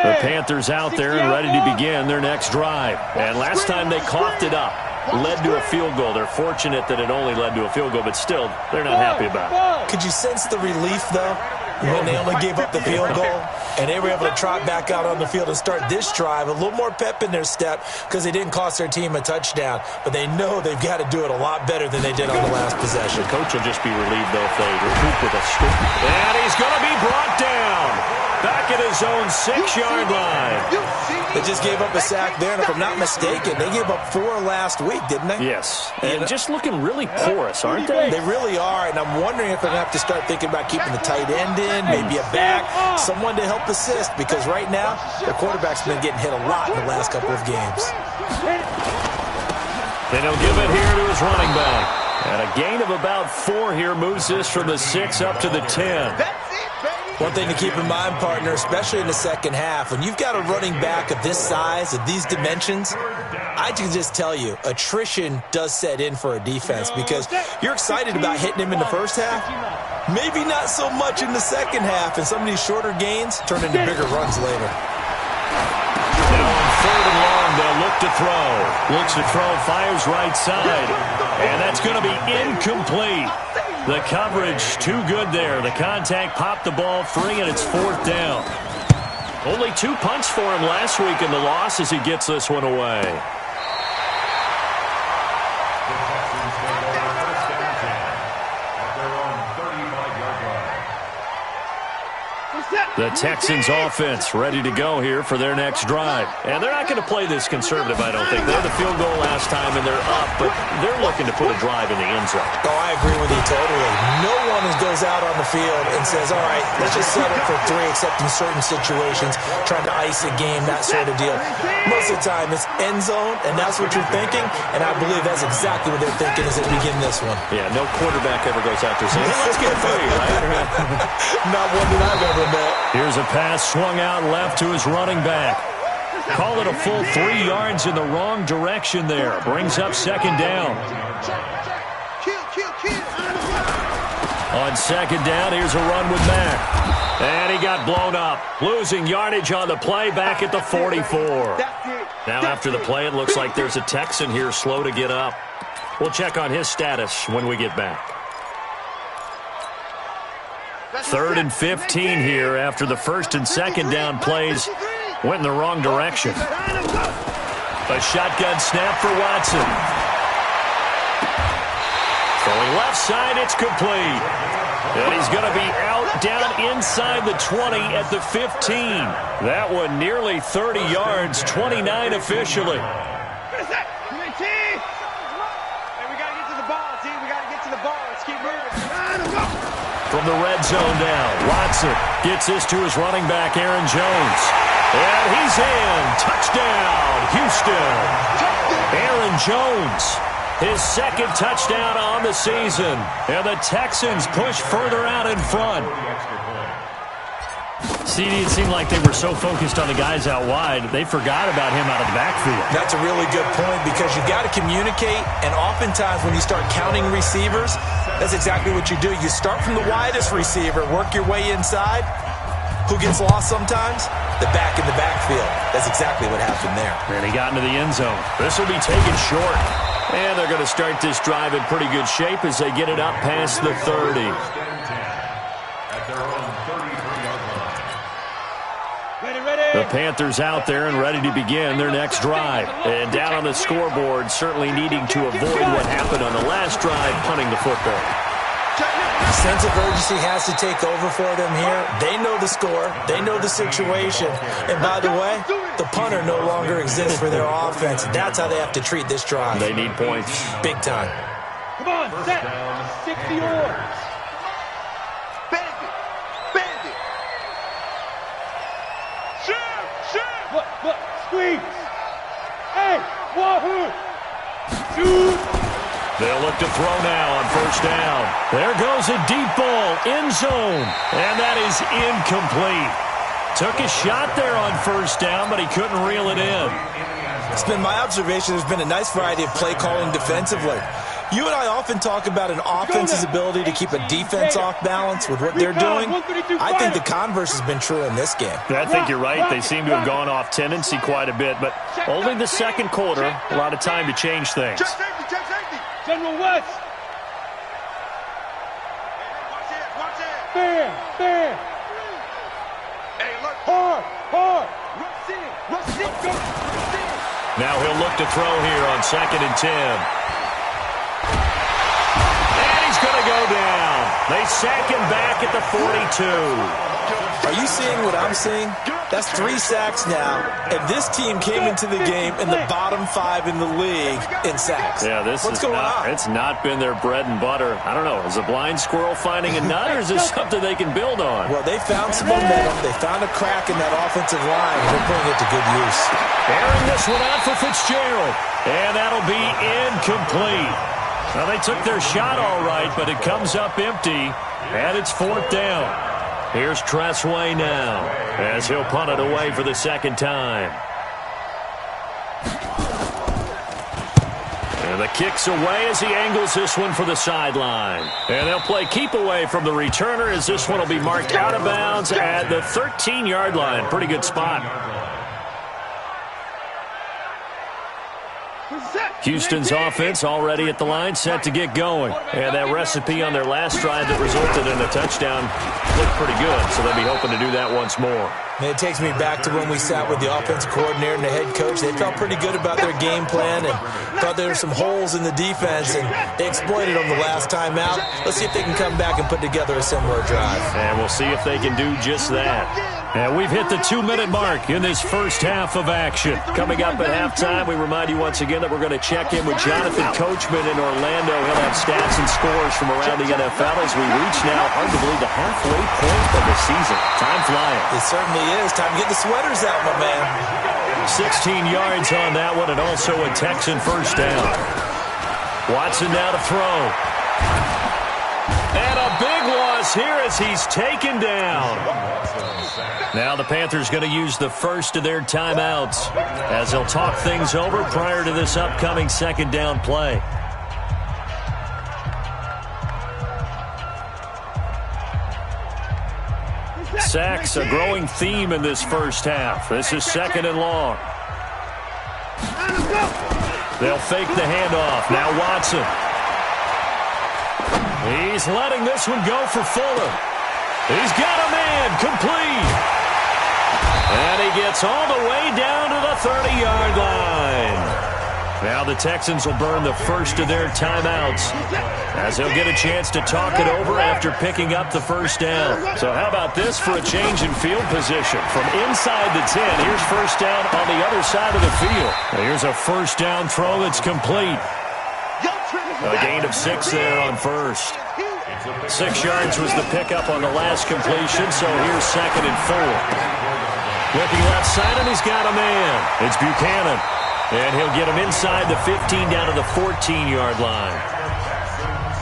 The Panthers out there and ready to begin their next drive. And last time they coughed it up, led to a field goal. They're fortunate that it only led to a field goal, but still, they're not happy about it. Could you sense the relief, though, when they only gave up the field goal and they were able to trot back out on the field and start this drive, a little more pep in their step because they didn't cost their team a touchdown, but they know they've got to do it a lot better than they did on the last possession. The coach will just be relieved, though, if they recoup with a scoop. And he's going to be brought down. Back at his own 6-yard line. They just gave up a sack there, and if I'm not mistaken, they gave up 4 last week, didn't they? Yes. And just looking really porous, aren't they? They really are, and I'm wondering if they're going to have to start thinking about keeping the tight end in, maybe a back, someone to help assist, because right now, their quarterback's been getting hit a lot in the last couple of games. Then he'll give it here to his running back. And a gain of about 4 here moves this from the 6 up to the 10. One thing to keep in mind, partner, especially in the second half, when you've got a running back of this size, of these dimensions, I can just tell you, attrition does set in for a defense because you're excited about hitting him in the first half. Maybe not so much in the second half, and some of these shorter gains turn into bigger runs later. Now on third and long, they'll look to throw. Looks to throw, fires right side. And that's going to be incomplete. The coverage too good there. The contact popped the ball free, and it's fourth down. Only 2 punts for him last week in the loss as he gets this one away. The Texans offense ready to go here for their next drive. And they're not going to play this conservative, I don't think. They had the field goal last time, and they're up, but they're looking to put a drive in the end zone. Oh, I agree with you totally. No one goes out on the field and says, all right, let's just settle for 3, except in certain situations, trying to ice a game, that sort of deal. Most of the time, it's end zone, and that's what you're thinking, and I believe that's exactly what they're thinking as they begin this one. Yeah, no quarterback ever goes out there saying, hey, let's get 3, right? Not one that I've ever met. Here's a pass swung out left to his running back. Call it a full 3 yards in the wrong direction there. Brings up second down. On second down, here's a run with Mack. And he got blown up. Losing yardage on the play back at the 44. Now after the play, it looks like there's a Texan here slow to get up. We'll check on his status when we get back. 3rd and 15 here after the 1st and 2nd down plays went in the wrong direction. A shotgun snap for Watson. Throwing left side, it's complete. And he's going to be out down inside the 20 at the 15. That one nearly 30 yards, 29 officially. From the red zone down, Watson gets this to his running back, Aaron Jones. And he's in. Touchdown, Houston. Aaron Jones, his 2nd touchdown on the season. And the Texans push further out in front. CD, it seemed like they were so focused on the guys out wide, they forgot about him out of the backfield. That's a really good point because you got to communicate, and oftentimes when you start counting receivers, that's exactly what you do. You start from the widest receiver, work your way inside. Who gets lost sometimes? The back in the backfield. That's exactly what happened there. And he got into the end zone. This will be taken short. And they're going to start this drive in pretty good shape as they get it up past the 30. The Panthers out there and ready to begin their next drive. And down on the scoreboard, certainly needing to avoid what happened on the last drive, punting the football. The sense of urgency has to take over for them here. They know the score. They know the situation. And by the way, the punter no longer exists for their offense. That's how they have to treat this drive. They need points. Big time. Come on, set. 60 yards. Look, squeeze. Hey, wahoo. Shoot. They'll look to throw now on 1st down. There goes a deep ball, end zone. And that is incomplete. Took a shot there on 1st down, but he couldn't reel it in. It's been my observation there's been a nice variety of play calling defensively. You and I often talk about an offense's ability to keep a defense off balance with what they're doing. I think the converse has been true in this game. I think you're right. They seem to have gone off tendency quite a bit, but only the 2nd quarter, a lot of time to change things. Check safety. General West. Fair. Hard. Rush it. Now he'll look to throw here on 2nd and 10. Going to go down. They sack him back at the 42. Are you seeing what I'm seeing? That's 3 sacks now, and this team came into the game in the bottom 5 in the league in sacks. Yeah, what's going on? It's not been their bread and butter. I don't know. Is a blind squirrel finding a nut, or is this something they can build on? Well, they found some momentum. They found a crack in that offensive line, and they're putting it to good use. Airing this one out for Fitzgerald, and that'll be incomplete. Well, they took their shot all right, but it comes up empty, and it's 4th down. Here's Tressway now, as he'll punt it away for the 2nd time. And the kick's away as he angles this one for the sideline. And they'll play keep away from the returner as this one will be marked out of bounds at the 13-yard line. Pretty good spot. Houston's offense already at the line, set to get going. And that recipe on their last drive that resulted in a touchdown looked pretty good, so they'll be hoping to do that once more. And it takes me back to when we sat with the offensive coordinator and the head coach. They felt pretty good about their game plan and thought there were some holes in the defense, and they exploited them the last time out. Let's see if they can come back and put together a similar drive. And we'll see if they can do just that. And we've hit the 2-minute mark in this first half of action. Coming up at halftime, we remind you once again that we're going to check in with Jonathan Coachman in Orlando. He'll have stats and scores from around the NFL as we reach now, hard to believe, the halfway point of the season. Time flying. It certainly is. Time to get the sweaters out, my man. 16 yards on that one, and also a Texan 1st down. Watson now to throw. And a big loss here as he's taken down. Now the Panthers going to use the first of their timeouts as they'll talk things over prior to this upcoming 2nd down play. Sacks, a growing theme in this first half. This is 2nd and long. They'll fake the handoff. Now Watson. He's letting this one go for Fuller. He's got a man, complete. And he gets all the way down to the 30-yard line. Now the Texans will burn the first of their timeouts as they'll get a chance to talk it over after picking up the first down. So how about this for a change in field position? From inside the 10, here's first down on the other side of the field. And here's a first down throw that's complete. A gain of 6 there on first. 6 yards was the pickup on the last completion, so here's 2nd and 4. Looking left side, and he's got a man. It's Buchanan. And he'll get him inside the 15 down to the 14-yard line.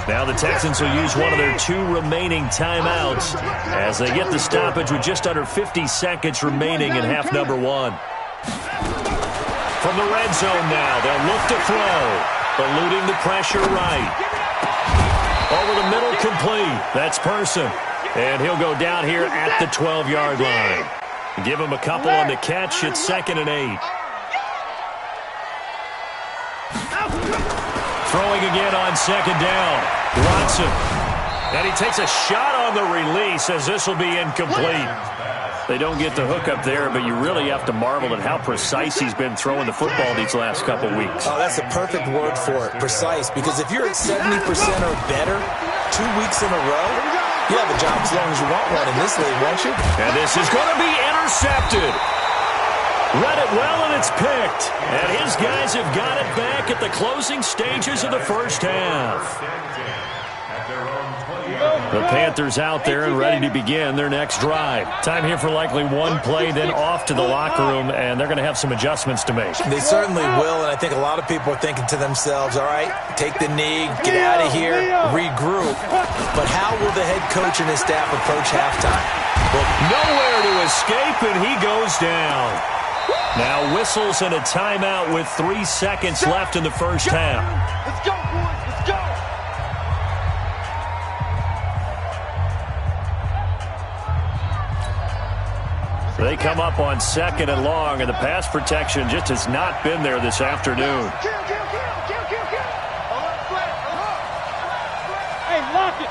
Now the Texans will use one of their 2 remaining timeouts as they get the stoppage with just under 50 seconds remaining in half number 1. From the red zone now, they'll look to throw, eluding the pressure right. Over the middle, complete. That's Person. And he'll go down here at the 12-yard line. Give him a couple on the catch. It's 2nd and 8. Throwing again on 2nd down. Watson. And he takes a shot on the release as this will be incomplete. They don't get the hook up there, but you really have to marvel at how precise he's been throwing the football these last couple weeks. Oh, that's a perfect word for it, precise, because if you're at 70% or better 2 weeks in a row, you have a job as long as you want one in this league, won't you? And this is going to be intercepted. Read it well, and it's picked. And his guys have got it back at the closing stages of the first half. The Panthers out there and ready to begin their next drive. Time here for likely one play, then off to the locker room, and they're going to have some adjustments to make. They certainly will, and I think a lot of people are thinking to themselves, all right, take the knee, get out of here, regroup. But how will the head coach and his staff approach halftime? Well, nowhere to escape, and he goes down. Now whistles and a timeout with 3 seconds left in the first half. Let's go, boys. Let's go. They come up on 2nd and long, and the pass protection just has not been there this afternoon. Hey, lock it.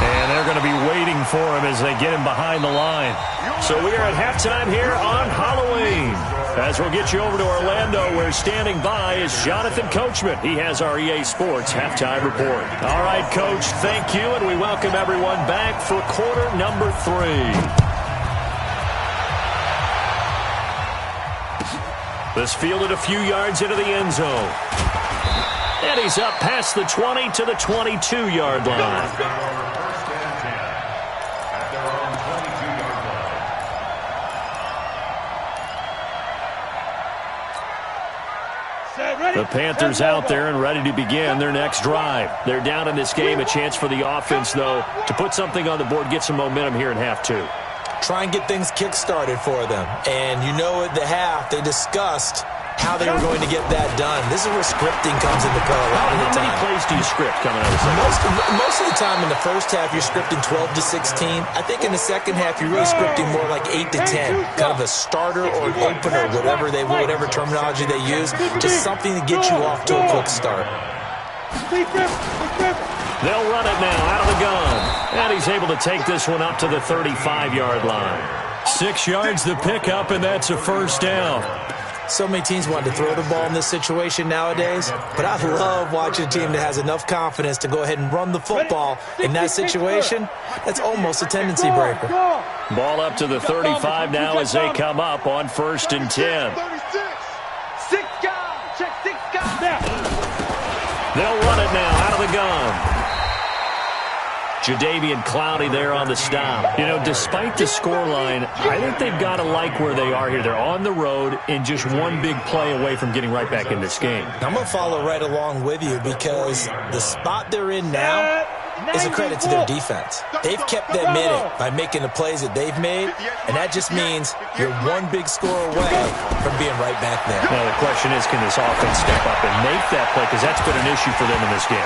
And they're going to be waiting for him as they get him behind the line. So we are at halftime here on Halloween. As we'll get you over to Orlando, where standing by is Jonathan Coachman. He has our EA Sports halftime report. All right, Coach, thank you, and we welcome everyone back for quarter number 3. This fielded a few yards into the end zone. And he's up past the 20 to the 22-yard line. The Panthers out there and ready to begin their next drive. They're down in this game. A chance for the offense, though, to put something on the board, get some momentum here in half 2. Try and get things kick-started for them. And you know at the half, they discussed how they were going to get that done. This is where scripting comes into play a lot of the time. How many plays do you script coming out of the second? Most of the time in the first half, you're scripting 12 to 16. I think in the second half, you're really scripting more like 8 to 10. Kind of a starter or an opener, whatever terminology they use. Just something to get you off to a quick start. They'll run it now out of the gun. And he's able to take this one up to the 35-yard line. 6 yards the pickup, and that's a first down. So many teams want to throw the ball in this situation nowadays, but I love watching a team that has enough confidence to go ahead and run the football in that situation. That's almost a tendency breaker. Ball up to the 35 now as they come up on 1st and 10. 6 guys. Check 6 guys. They'll run it now out of the gun. Jadeveon Clowney there on the stop. You know, despite the scoreline, I think they've got to like where they are here. They're on the road and just one big play away from getting right back in this game. I'm going to follow right along with you because the spot they're in now is a credit to their defense. They've kept them in it by making the plays that they've made, and that just means you're one big score away from being right back there. Now, the question is, can this offense step up and make that play? Because that's been an issue for them in this game.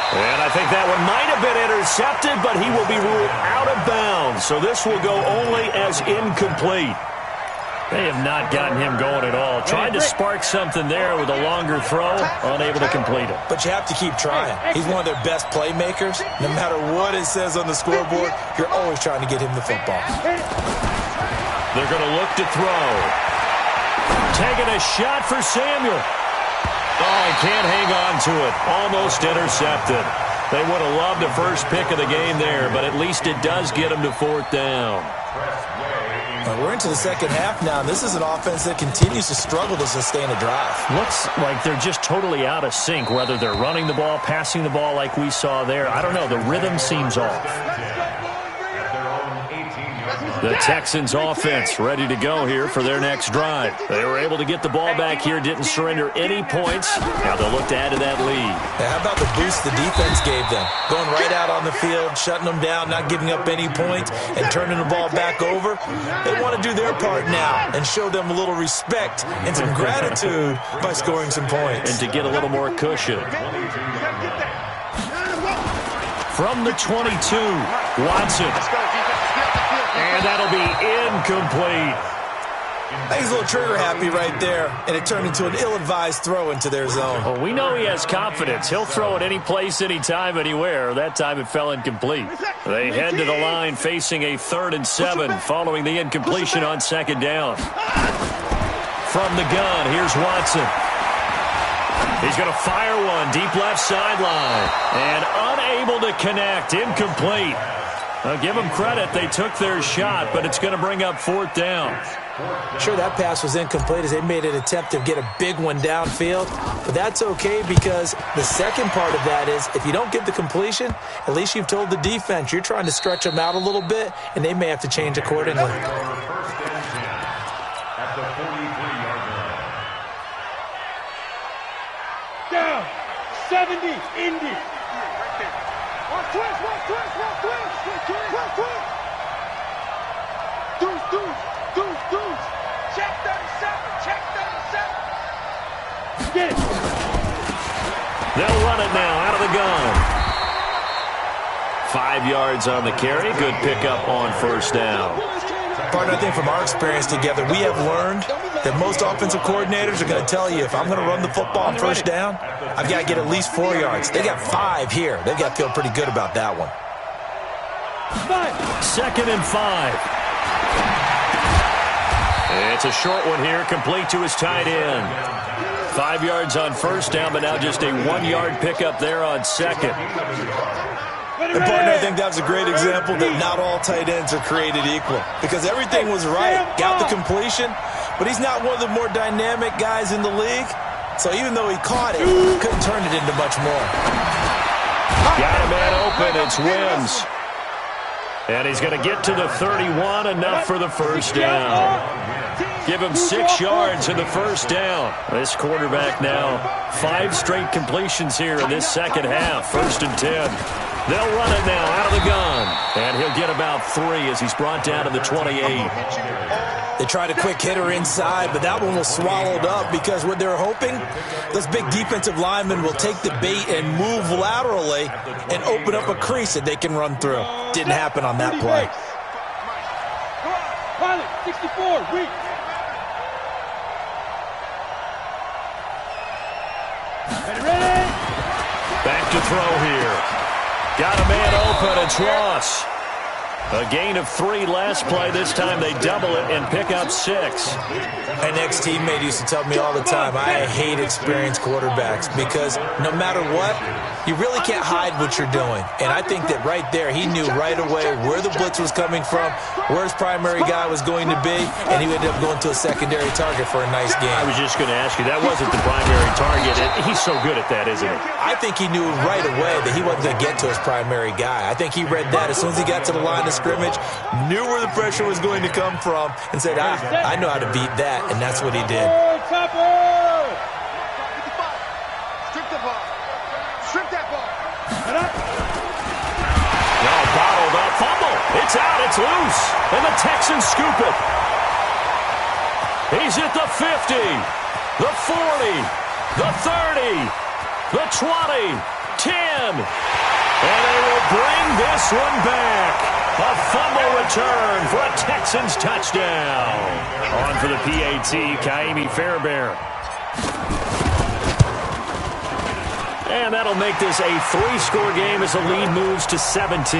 And I think that one might have been intercepted, but he will be ruled out of bounds. So this will go only as incomplete. They have not gotten him going at all. Tried to spark something there with a longer throw, unable to complete it. But you have to keep trying. He's one of their best playmakers. No matter what it says on the scoreboard, you're always trying to get him the football. They're going to look to throw. Taking a shot for Samuel. Oh, he can't hang on to it. Almost intercepted. They would have loved the first pick of the game there, but at least it does get them to 4th down. We're into the second half now, and this is an offense that continues to struggle to sustain a drive. Looks like they're just totally out of sync, whether they're running the ball, passing the ball like we saw there. I don't know. The rhythm seems off. The Texans offense ready to go here for their next drive. They were able to get the ball back here, didn't surrender any points. Now they'll look to add to that lead. Now, how about the boost the defense gave them? Going right out on the field, shutting them down, not giving up any points, and turning the ball back over. They want to do their part now and show them a little respect and some gratitude by scoring some points. And to get a little more cushion. From the 22, Watson. And that'll be incomplete. He's a little trigger happy right there, and it turned into an ill-advised throw into their zone. Well, we know he has confidence. He'll throw it any place, anytime, anywhere. That time it fell incomplete. They head to the line facing a 3rd and 7 following the incompletion on 2nd down. From the gun, here's Watson. He's going to fire one deep left sideline. And unable to connect. Incomplete. I'll give them credit. They took their shot, but it's going to bring up 4th down. Sure, that pass was incomplete as they made an attempt to get a big one downfield. But that's okay because the second part of that is if you don't get the completion, at least you've told the defense you're trying to stretch them out a little bit, and they may have to change accordingly. At the 43-yard line. Down. 70. Indy. One twist. Deuce. Check 37. Get it. They'll run it now out of the gun. 5 yards on the carry. Good pickup on 1st down. Partner, I think from our experience together, we have learned that most offensive coordinators are going to tell you if I'm going to run the football on 1st down, I've got to get at least 4 yards. They got 5 here. They've got to feel pretty good about that one. 2nd and 5. It's a short one here, complete to his tight end. 5 yards on 1st down, but now just a 1-yard pickup there on 2nd. And partner, I think that's a great example that not all tight ends are created equal because everything was right, got the completion, but he's not one of the more dynamic guys in the league. So even though he caught it, couldn't turn it into much more. Got a man open, it's Wims. And he's going to get to the 31, enough for the 1st down. Give him 6 yards in the 1st down. This quarterback now, 5 straight completions here in this second half. 1st and 10. They'll run it now out of the gun. And he'll get about 3 as he's brought down to the 28. They tried a quick hitter inside, but that one was swallowed up because what they're hoping, those big defensive linemen will take the bait and move laterally and open up a crease that they can run through. Didn't happen on that play. Pilot, 64, weak. Ready? Back to throw here. Got a man open. It's Ross. A gain of 3 last play. This time they double it and pick up 6. An ex-teammate used to tell me all the time, I hate experienced quarterbacks because no matter what, you really can't hide what you're doing. And I think that right there, he knew right away where the blitz was coming from, where his primary guy was going to be, and he ended up going to a secondary target for a nice game. I was just going to ask you, that wasn't the primary target. He's so good at that, isn't he? I think he knew right away that he wasn't going to get to his primary guy. I think he read that as soon as he got to the line of scrimmage, knew where the pressure was going to come from, and said, I know how to beat that, and that's what he did. Strip that ball. No, bottled up. Fumble. It's out. It's loose. And the Texans scoop it. He's at the 50, the 40, the 30, the 20, 10. And they will bring this one back. A fumble return for a Texans touchdown. On for the PAT, Kaimi Fairbairn. And that'll make this a 3-score game as the lead moves to 17.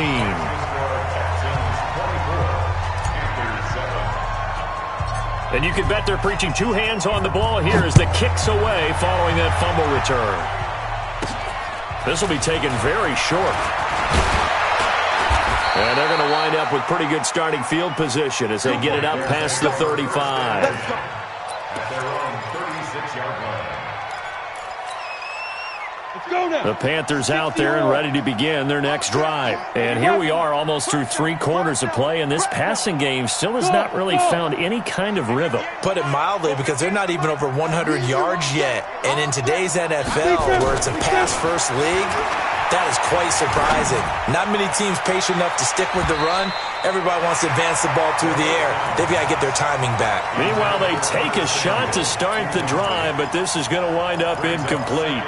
And you can bet they're preaching 2 hands on the ball here as the kick's away following that fumble return. This will be taken very short. And they're going to wind up with pretty good starting field position as they get it up past the 35. At their own 36-yard line. The Panthers out there and ready to begin their next drive. And here we are almost through 3 quarters of play, and this passing game still has not really found any kind of rhythm. Put it mildly, because they're not even over 100 yards yet. And in today's NFL, where it's a pass-first league, that is quite surprising. Not many teams patient enough to stick with the run. Everybody wants to advance the ball through the air. They've got to get their timing back. Meanwhile, they take a shot to start the drive, but this is going to wind up incomplete.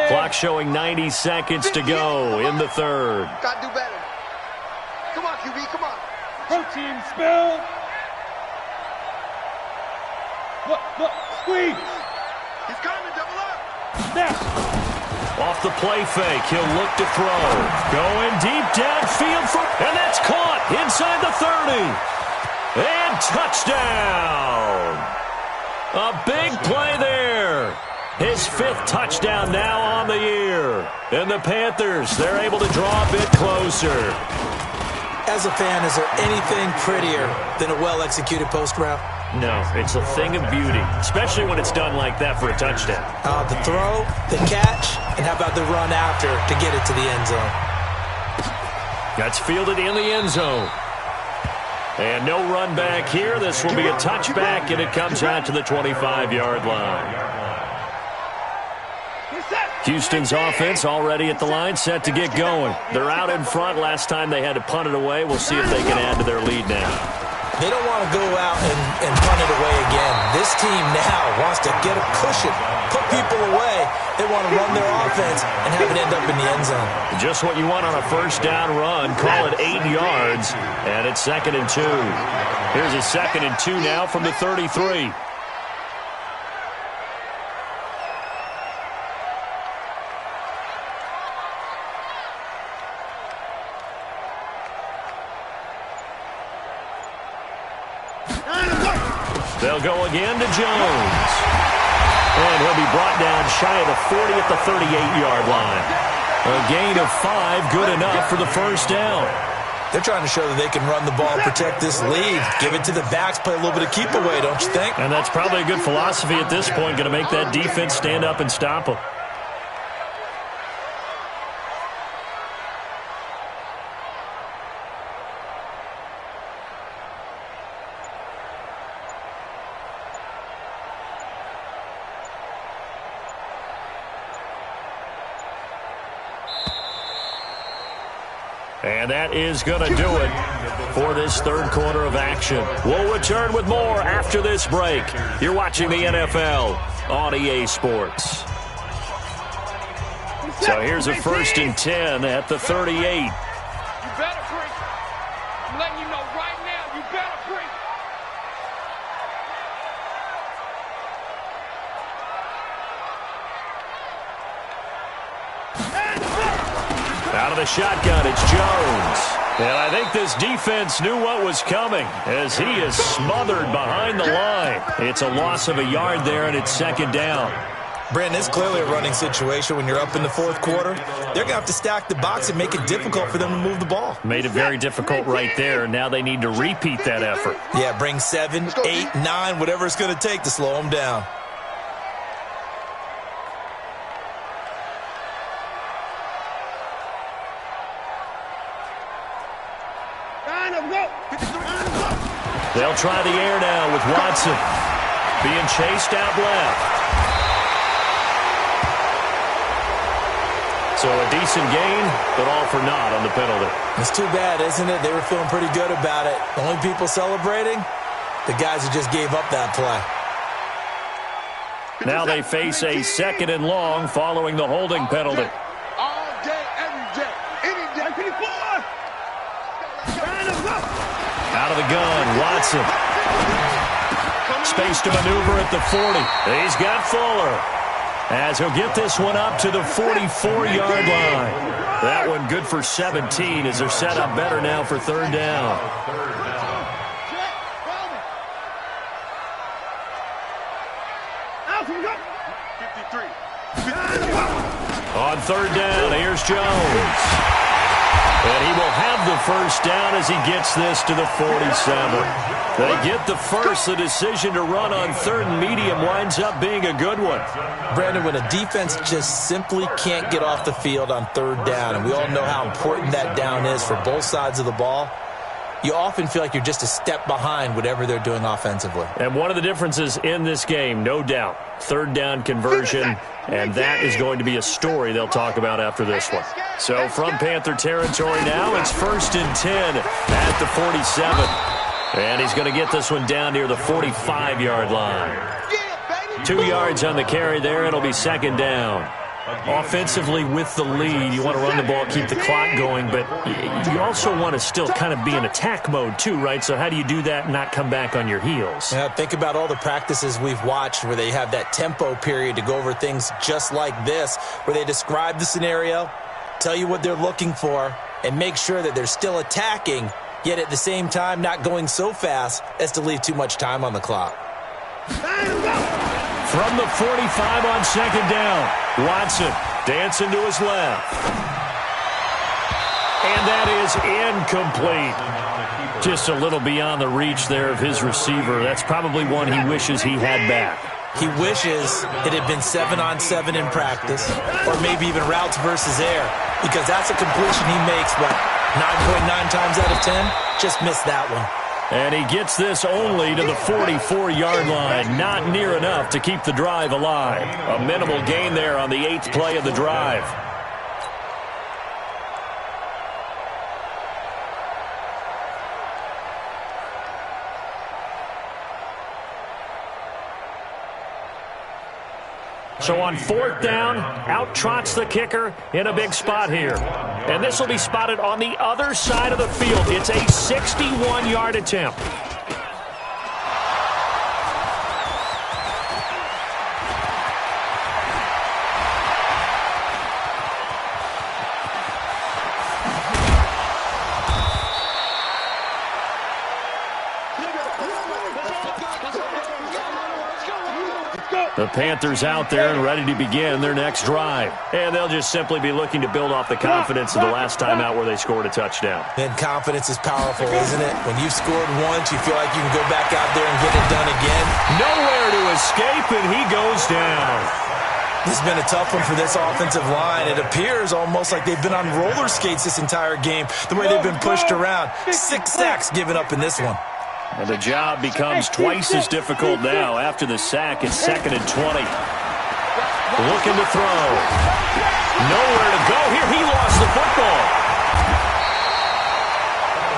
Clock showing 90 seconds to go in the third. Got to do better. Come on, QB, come on. Protein spill. Look, squeeze. He's coming, double up. Dash. Off the play fake, he'll look to throw. Going deep downfield, and that's caught inside the 30. And touchdown. A big play there. His 5th touchdown now on the year. And the Panthers, they're able to draw a bit closer. As a fan, is there anything prettier than a well-executed post route? No, it's a thing of beauty, especially when it's done like that for a touchdown. The throw, the catch, and how about the run after to get it to the end zone? That's fielded in the end zone. And no run back here. This will be a touchback, and it comes out to the 25-yard line. Houston's offense already at the line, set to get going. They're out in front. Last time they had to punt it away. We'll see if they can add to their lead now. They don't want to go out and punt it away again. This team now wants to get a cushion, put people away. They want to run their offense and have it end up in the end zone. Just what you want on a first down run. Call it 8 yards, and it's 2nd and 2. Here's a 2nd and 2 now from the 33. They'll go again to Jones. And he'll be brought down shy of the 40 at the 38-yard line. A gain of 5, good enough for the first down. They're trying to show that they can run the ball, protect this lead, give it to the backs, play a little bit of keep away, don't you think? And that's probably a good philosophy at this point, going to make that defense stand up and stop them. And that is going to do it for this third quarter of action. We'll return with more after this break. You're watching the NFL on EA Sports. So here's a 1st and 10 at the 38. You better break. I'm letting you know right now, you better break. Out of the shotgun, it's Jones. And I think this defense knew what was coming as he is smothered behind the line. It's a loss of a yard there, and it's 2nd down. Brandon, it's clearly a running situation when you're up in the 4th quarter. They're going to have to stack the box and make it difficult for them to move the ball. Made it very difficult right there. Now they need to repeat that effort. Yeah, bring 7, 8, 9, whatever it's going to take to slow them down. They'll try the air now with Watson being chased out left. So a decent gain, but all for naught on the penalty. It's too bad, isn't it? They were feeling pretty good about it. The only people celebrating, the guys who just gave up that play. Now they face a 2nd and long following the holding penalty. All day, every day, any day. 24. Out of the gun, Watson. Space to maneuver at the 40. He's got Fuller, as he'll get this one up to the 44-yard line. That one good for 17 as they're set up better now for third down. On third down, here's Jones. And he will have the first down as he gets this to the 47. They get the first. The decision to run on third and medium winds up being a good one. Brandon, when a defense just simply can't get off the field on third down, and we all know how important that down is for both sides of the ball, you often feel like you're just a step behind whatever they're doing offensively. And one of the differences in this game, no doubt, third down conversion, and that is going to be a story they'll talk about after this one. So from Panther territory now, it's 1st and 10 at the 47. And he's going to get this one down near the 45-yard line. 2 yards on the carry there. It'll be second down. Offensively with the lead, you want to run the ball, keep the clock going, but you also want to still kind of be in attack mode too, right? So how do you do that and not come back on your heels? Yeah, think about all the practices we've watched where they have that tempo period to go over things just like this, where they describe the scenario, tell you what they're looking for, and make sure that they're still attacking, yet at the same time not going so fast as to leave too much time on the clock. From the 45 on second down, Watson dancing to his left. And that is incomplete. Just a little beyond the reach there of his receiver. That's probably one he wishes he had back. He wishes it had been 7-on-7 in practice, or maybe even routes versus air, because that's a completion he makes, what, 9.9 times out of 10? Just missed that one. And he gets this only to the 44-yard line. Not near enough to keep the drive alive. A minimal gain there on the 8th play of the drive. So on fourth down, out trots the kicker in a big spot here. And this will be spotted on the other side of the field. It's a 61-yard attempt. The Panthers out there and ready to begin their next drive. And they'll just simply be looking to build off the confidence of the last time out where they scored a touchdown. And confidence is powerful, isn't it? When you've scored once, you feel like you can go back out there and get it done again. Nowhere to escape, and he goes down. This has been a tough one for this offensive line. It appears almost like they've been on roller skates this entire game, the way they've been pushed around. 6 sacks given up in this one. And the job becomes twice as difficult now. After the sack, it's 2nd and 20. Looking to throw. Nowhere to go. Here, he lost the football.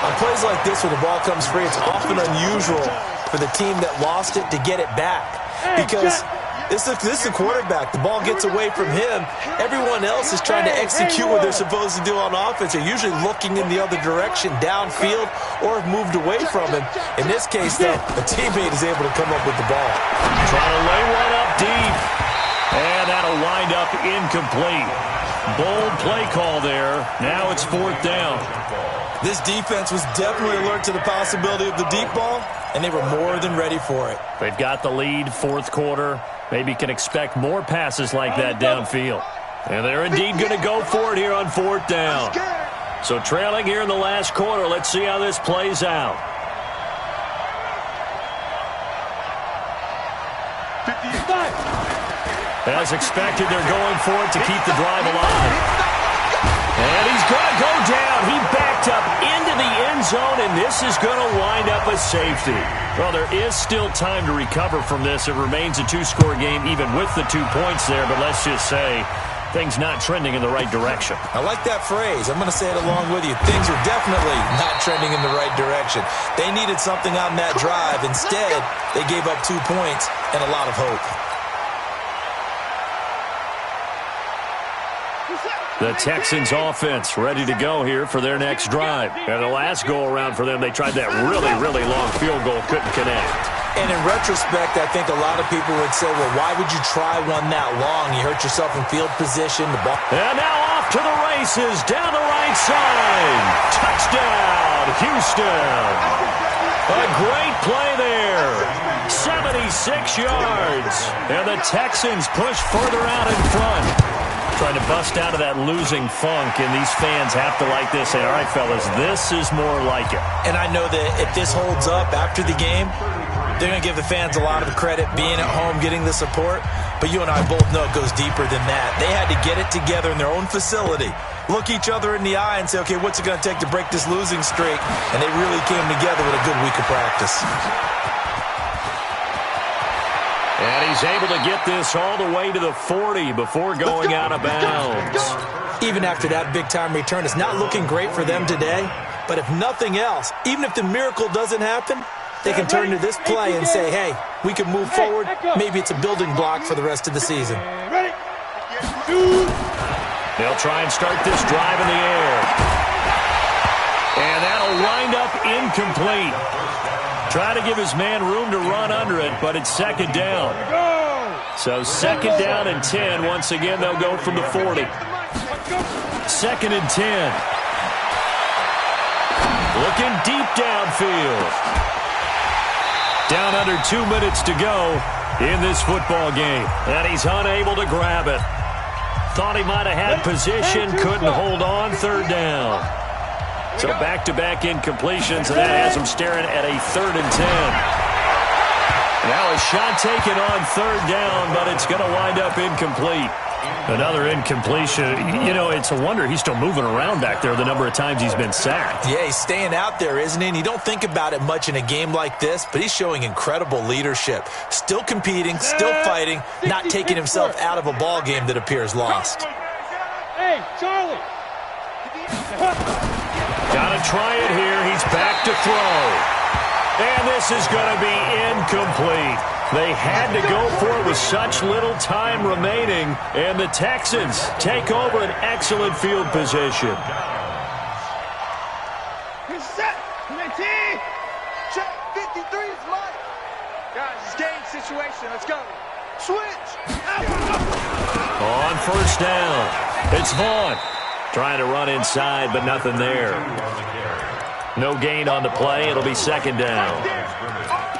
On plays like this where the ball comes free, it's often unusual for the team that lost it to get it back. Because this is the quarterback. The ball gets away from him. Everyone else is trying to execute what they're supposed to do on offense. They're usually looking in the other direction, downfield, or have moved away from him. In this case, though, a teammate is able to come up with the ball. Trying to lay one up deep. And that'll wind up incomplete. Bold play call there. Now it's 4th down. This defense was definitely alert to the possibility of the deep ball, and they were more than ready for it. They've got the lead, 4th quarter. Maybe can expect more passes like that downfield. And they're indeed going to go for it here on 4th down. So trailing here in the last quarter. Let's see how this plays out. 55. As expected, they're going for it to keep the drive alive. And he's going to go down. He backed up into the end zone, and this is going to wind up a safety. Well, there is still time to recover from this. It remains a 2-score game even with the 2 points there, but let's just say things not trending in the right direction. I like that phrase. I'm going to say it along with you. Things are definitely not trending in the right direction. They needed something on that drive. Instead, they gave up 2 points and a lot of hope. The Texans offense ready to go here for their next drive. And the last go-around for them, they tried that really, really long field goal, couldn't connect. And in retrospect, I think a lot of people would say, well, why would you try one that long? You hurt yourself in field position. The ball. And now off to the races, down the right side. Touchdown, Houston. A great play there. 76 yards. And the Texans push further out in front. Trying to bust out of that losing funk, and these fans have to like this. Say, all right, fellas, this is more like it. And I know that if this holds up after the game, they're going to give the fans a lot of credit being at home, getting the support. But you and I both know it goes deeper than that. They had to get it together in their own facility, look each other in the eye and say, okay, what's it going to take to break this losing streak? And they really came together with a good week of practice. And he's able to get this all the way to the 40 before going out of bounds. Even after that big-time return, it's not looking great for them today. But if nothing else, even if the miracle doesn't happen, they can turn to this play and say, hey, we can move forward. Maybe it's a building block for the rest of the season. They'll try and start this drive in the air. And that'll wind up incomplete. Try to give his man room to run under it, but it's second down. So second down and 10. Once again, they'll go from the 40. Second and 10. Looking deep downfield. Down under 2 minutes to go in this football game. And he's unable to grab it. Thought he might have had position, couldn't hold on, third down. So back-to-back incompletions, and that has him staring at a 3rd and 10. Now a shot taken on third down, but it's going to wind up incomplete. Another incompletion. You know, it's a wonder he's still moving around back there the number of times he's been sacked. Yeah, he's staying out there, isn't he? And you don't think about it much in a game like this, but he's showing incredible leadership. Still competing, still fighting, not taking himself out of a ball game that appears lost. Hey, Charlie. Gotta try it here. He's back to throw. And this is going to be incomplete. They had to go for it with such little time remaining. And the Texans take over an excellent field position. Set. 19. Check. 53 is mine. Guys, it's game situation. Let's go. Switch. On first down, it's Vaughn. Trying to run inside, but nothing there. No gain on the play. It'll be second down.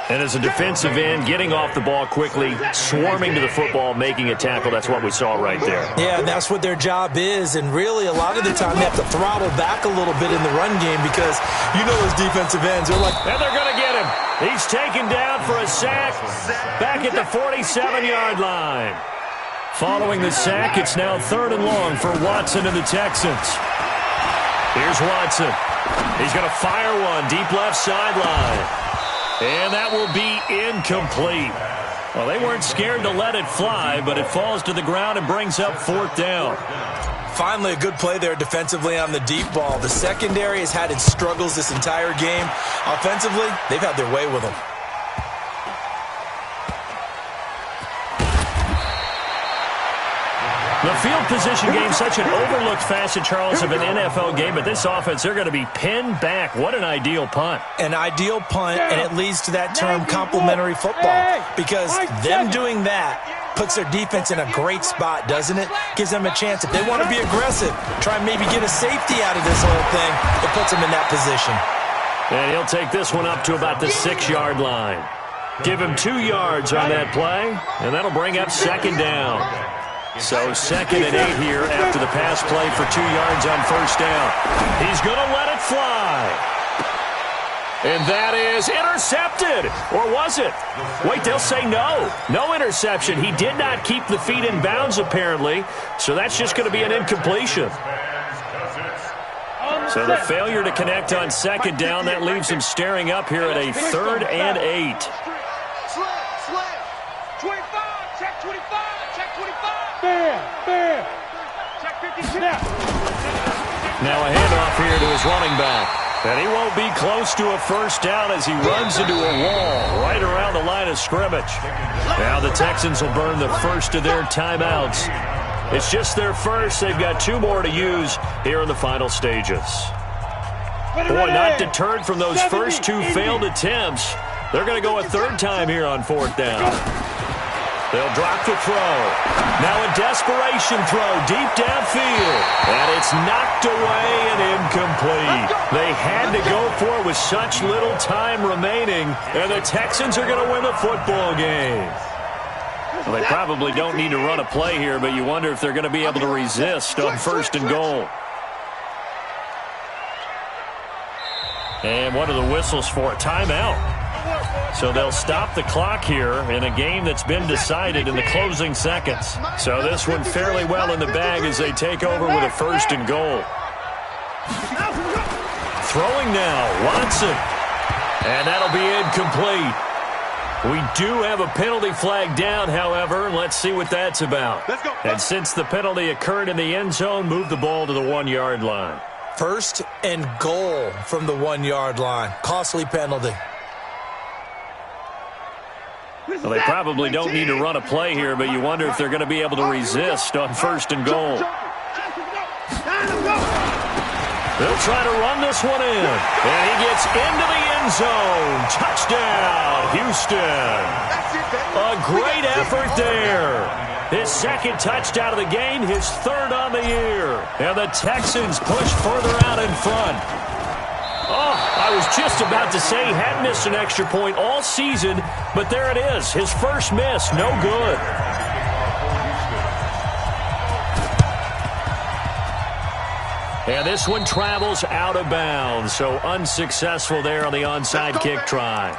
And as a defensive end, getting off the ball quickly, swarming to the football, making a tackle, that's what we saw right there. Yeah, and that's what their job is. And really, a lot of the time, they have to throttle back a little bit in the run game because you know those defensive ends are like... And they're going to get him. He's taken down for a sack back at the 47-yard line. Following the sack, it's now 3rd and long for Watson and the Texans. Here's Watson. He's going to fire one deep left sideline. And that will be incomplete. Well, they weren't scared to let it fly, but it falls to the ground and brings up 4th down. Finally, a good play there defensively on the deep ball. The secondary has had its struggles this entire game. Offensively, they've had their way with them. The field position game, such an overlooked facet, Charles, of an NFL game, but this offense, they're going to be pinned back. What an ideal punt. An ideal punt, and it leads to that term complementary football, because them doing that puts their defense in a great spot, doesn't it? Gives them a chance. If they want to be aggressive, try and maybe get a safety out of this whole thing, it puts them in that position. And he'll take this one up to about the 6-yard line. Give him 2 yards on that play, and that'll bring up second down. So 2nd and 8 here after the pass play for 2 yards on first down. He's going to let it fly. And that is intercepted. Or was it? Wait, they'll say no. No interception. He did not keep the feet in bounds, apparently. So that's just going to be an incompletion. So the failure to connect on second down, that leaves him staring up here at a 3rd and 8. Slam. 25. Check 25. Check 25. Bam. Check 50. Snap. Now a handoff here to his running back. And he won't be close to a first down as he runs into a wall right around the line of scrimmage. Now the Texans will burn the first of their timeouts. It's just their first. They've got 2 more to use here in the final stages. Boy, not deterred from those first 2 failed attempts. They're going to go a 3rd time here on 4th down. They'll drop the throw. Now a desperation throw deep downfield. And it's knocked away and incomplete. They had to go for it with such little time remaining. And the Texans are going to win the football game. Well, they probably don't need to run a play here, but you wonder if they're going to be able to resist on 1st and goal. And what are the whistles for? A timeout. So they'll stop the clock here in a game that's been decided in the closing seconds. So this one fairly well in the bag as they take over with a 1st and goal. Throwing now, Watson. And that'll be incomplete. We do have a penalty flag down, however. Let's see what that's about. And since the penalty occurred in the end zone, move the ball to the 1-yard line. 1st and goal from the 1-yard line. Costly penalty. Well, they probably don't need to run a play here, but you wonder if they're going to be able to resist on 1st and goal. They'll try to run this one in. And he gets into the end zone. Touchdown, Houston. A great effort there. His 2nd touchdown of the game, his 3rd on the year. And the Texans push further out in front. Oh, I was just about to say he hadn't missed an extra point all season, but there it is. His first miss, no good. And this one travels out of bounds, so unsuccessful there on the onside kick try.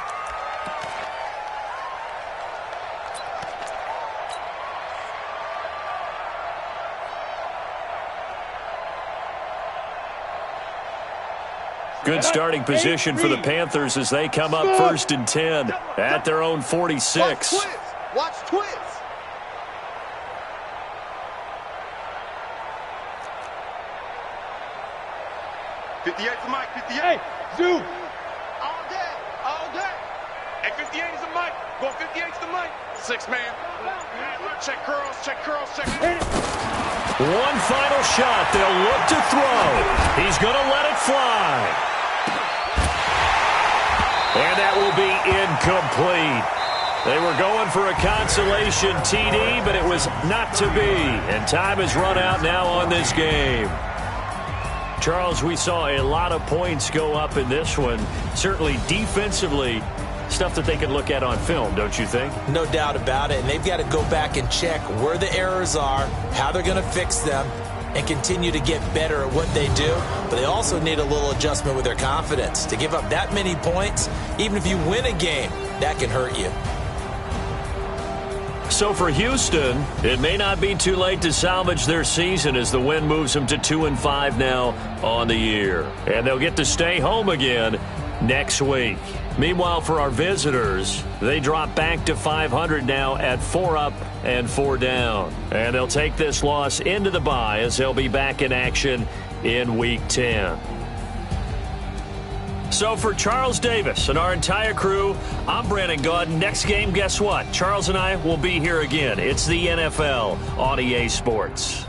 Good starting position for the Panthers as they come up 1st and 10 at their own 46. Watch twins. '58 to Mike, 58. Hey, Zoo. All day, all day. Hey, 58 is the Mike. Go 58 to the Mike. 6 man. Check curls, check curls, check. One final shot. They'll look to throw. He's going to let it fly. And that will be incomplete. They were going for a consolation TD, but it was not to be. And time has run out now on this game. Charles, we saw a lot of points go up in this one. Certainly defensively, stuff that they can look at on film, don't you think? No doubt about it. And they've got to go back and check where the errors are, how they're going to fix them, and continue to get better at what they do. But they also need a little adjustment with their confidence. To give up that many points, even if you win a game, that can hurt you. So for Houston, it may not be too late to salvage their season as the win moves them to 2-5 now on the year. And they'll get to stay home again next week. Meanwhile, for our visitors, they drop back to 500 now at 4 up and 4 down. And they'll take this loss into the bye as they'll be back in action in Week 10. So for Charles Davis and our entire crew, I'm Brandon Gaudin. Next game, guess what? Charles and I will be here again. It's the NFL on EA Sports.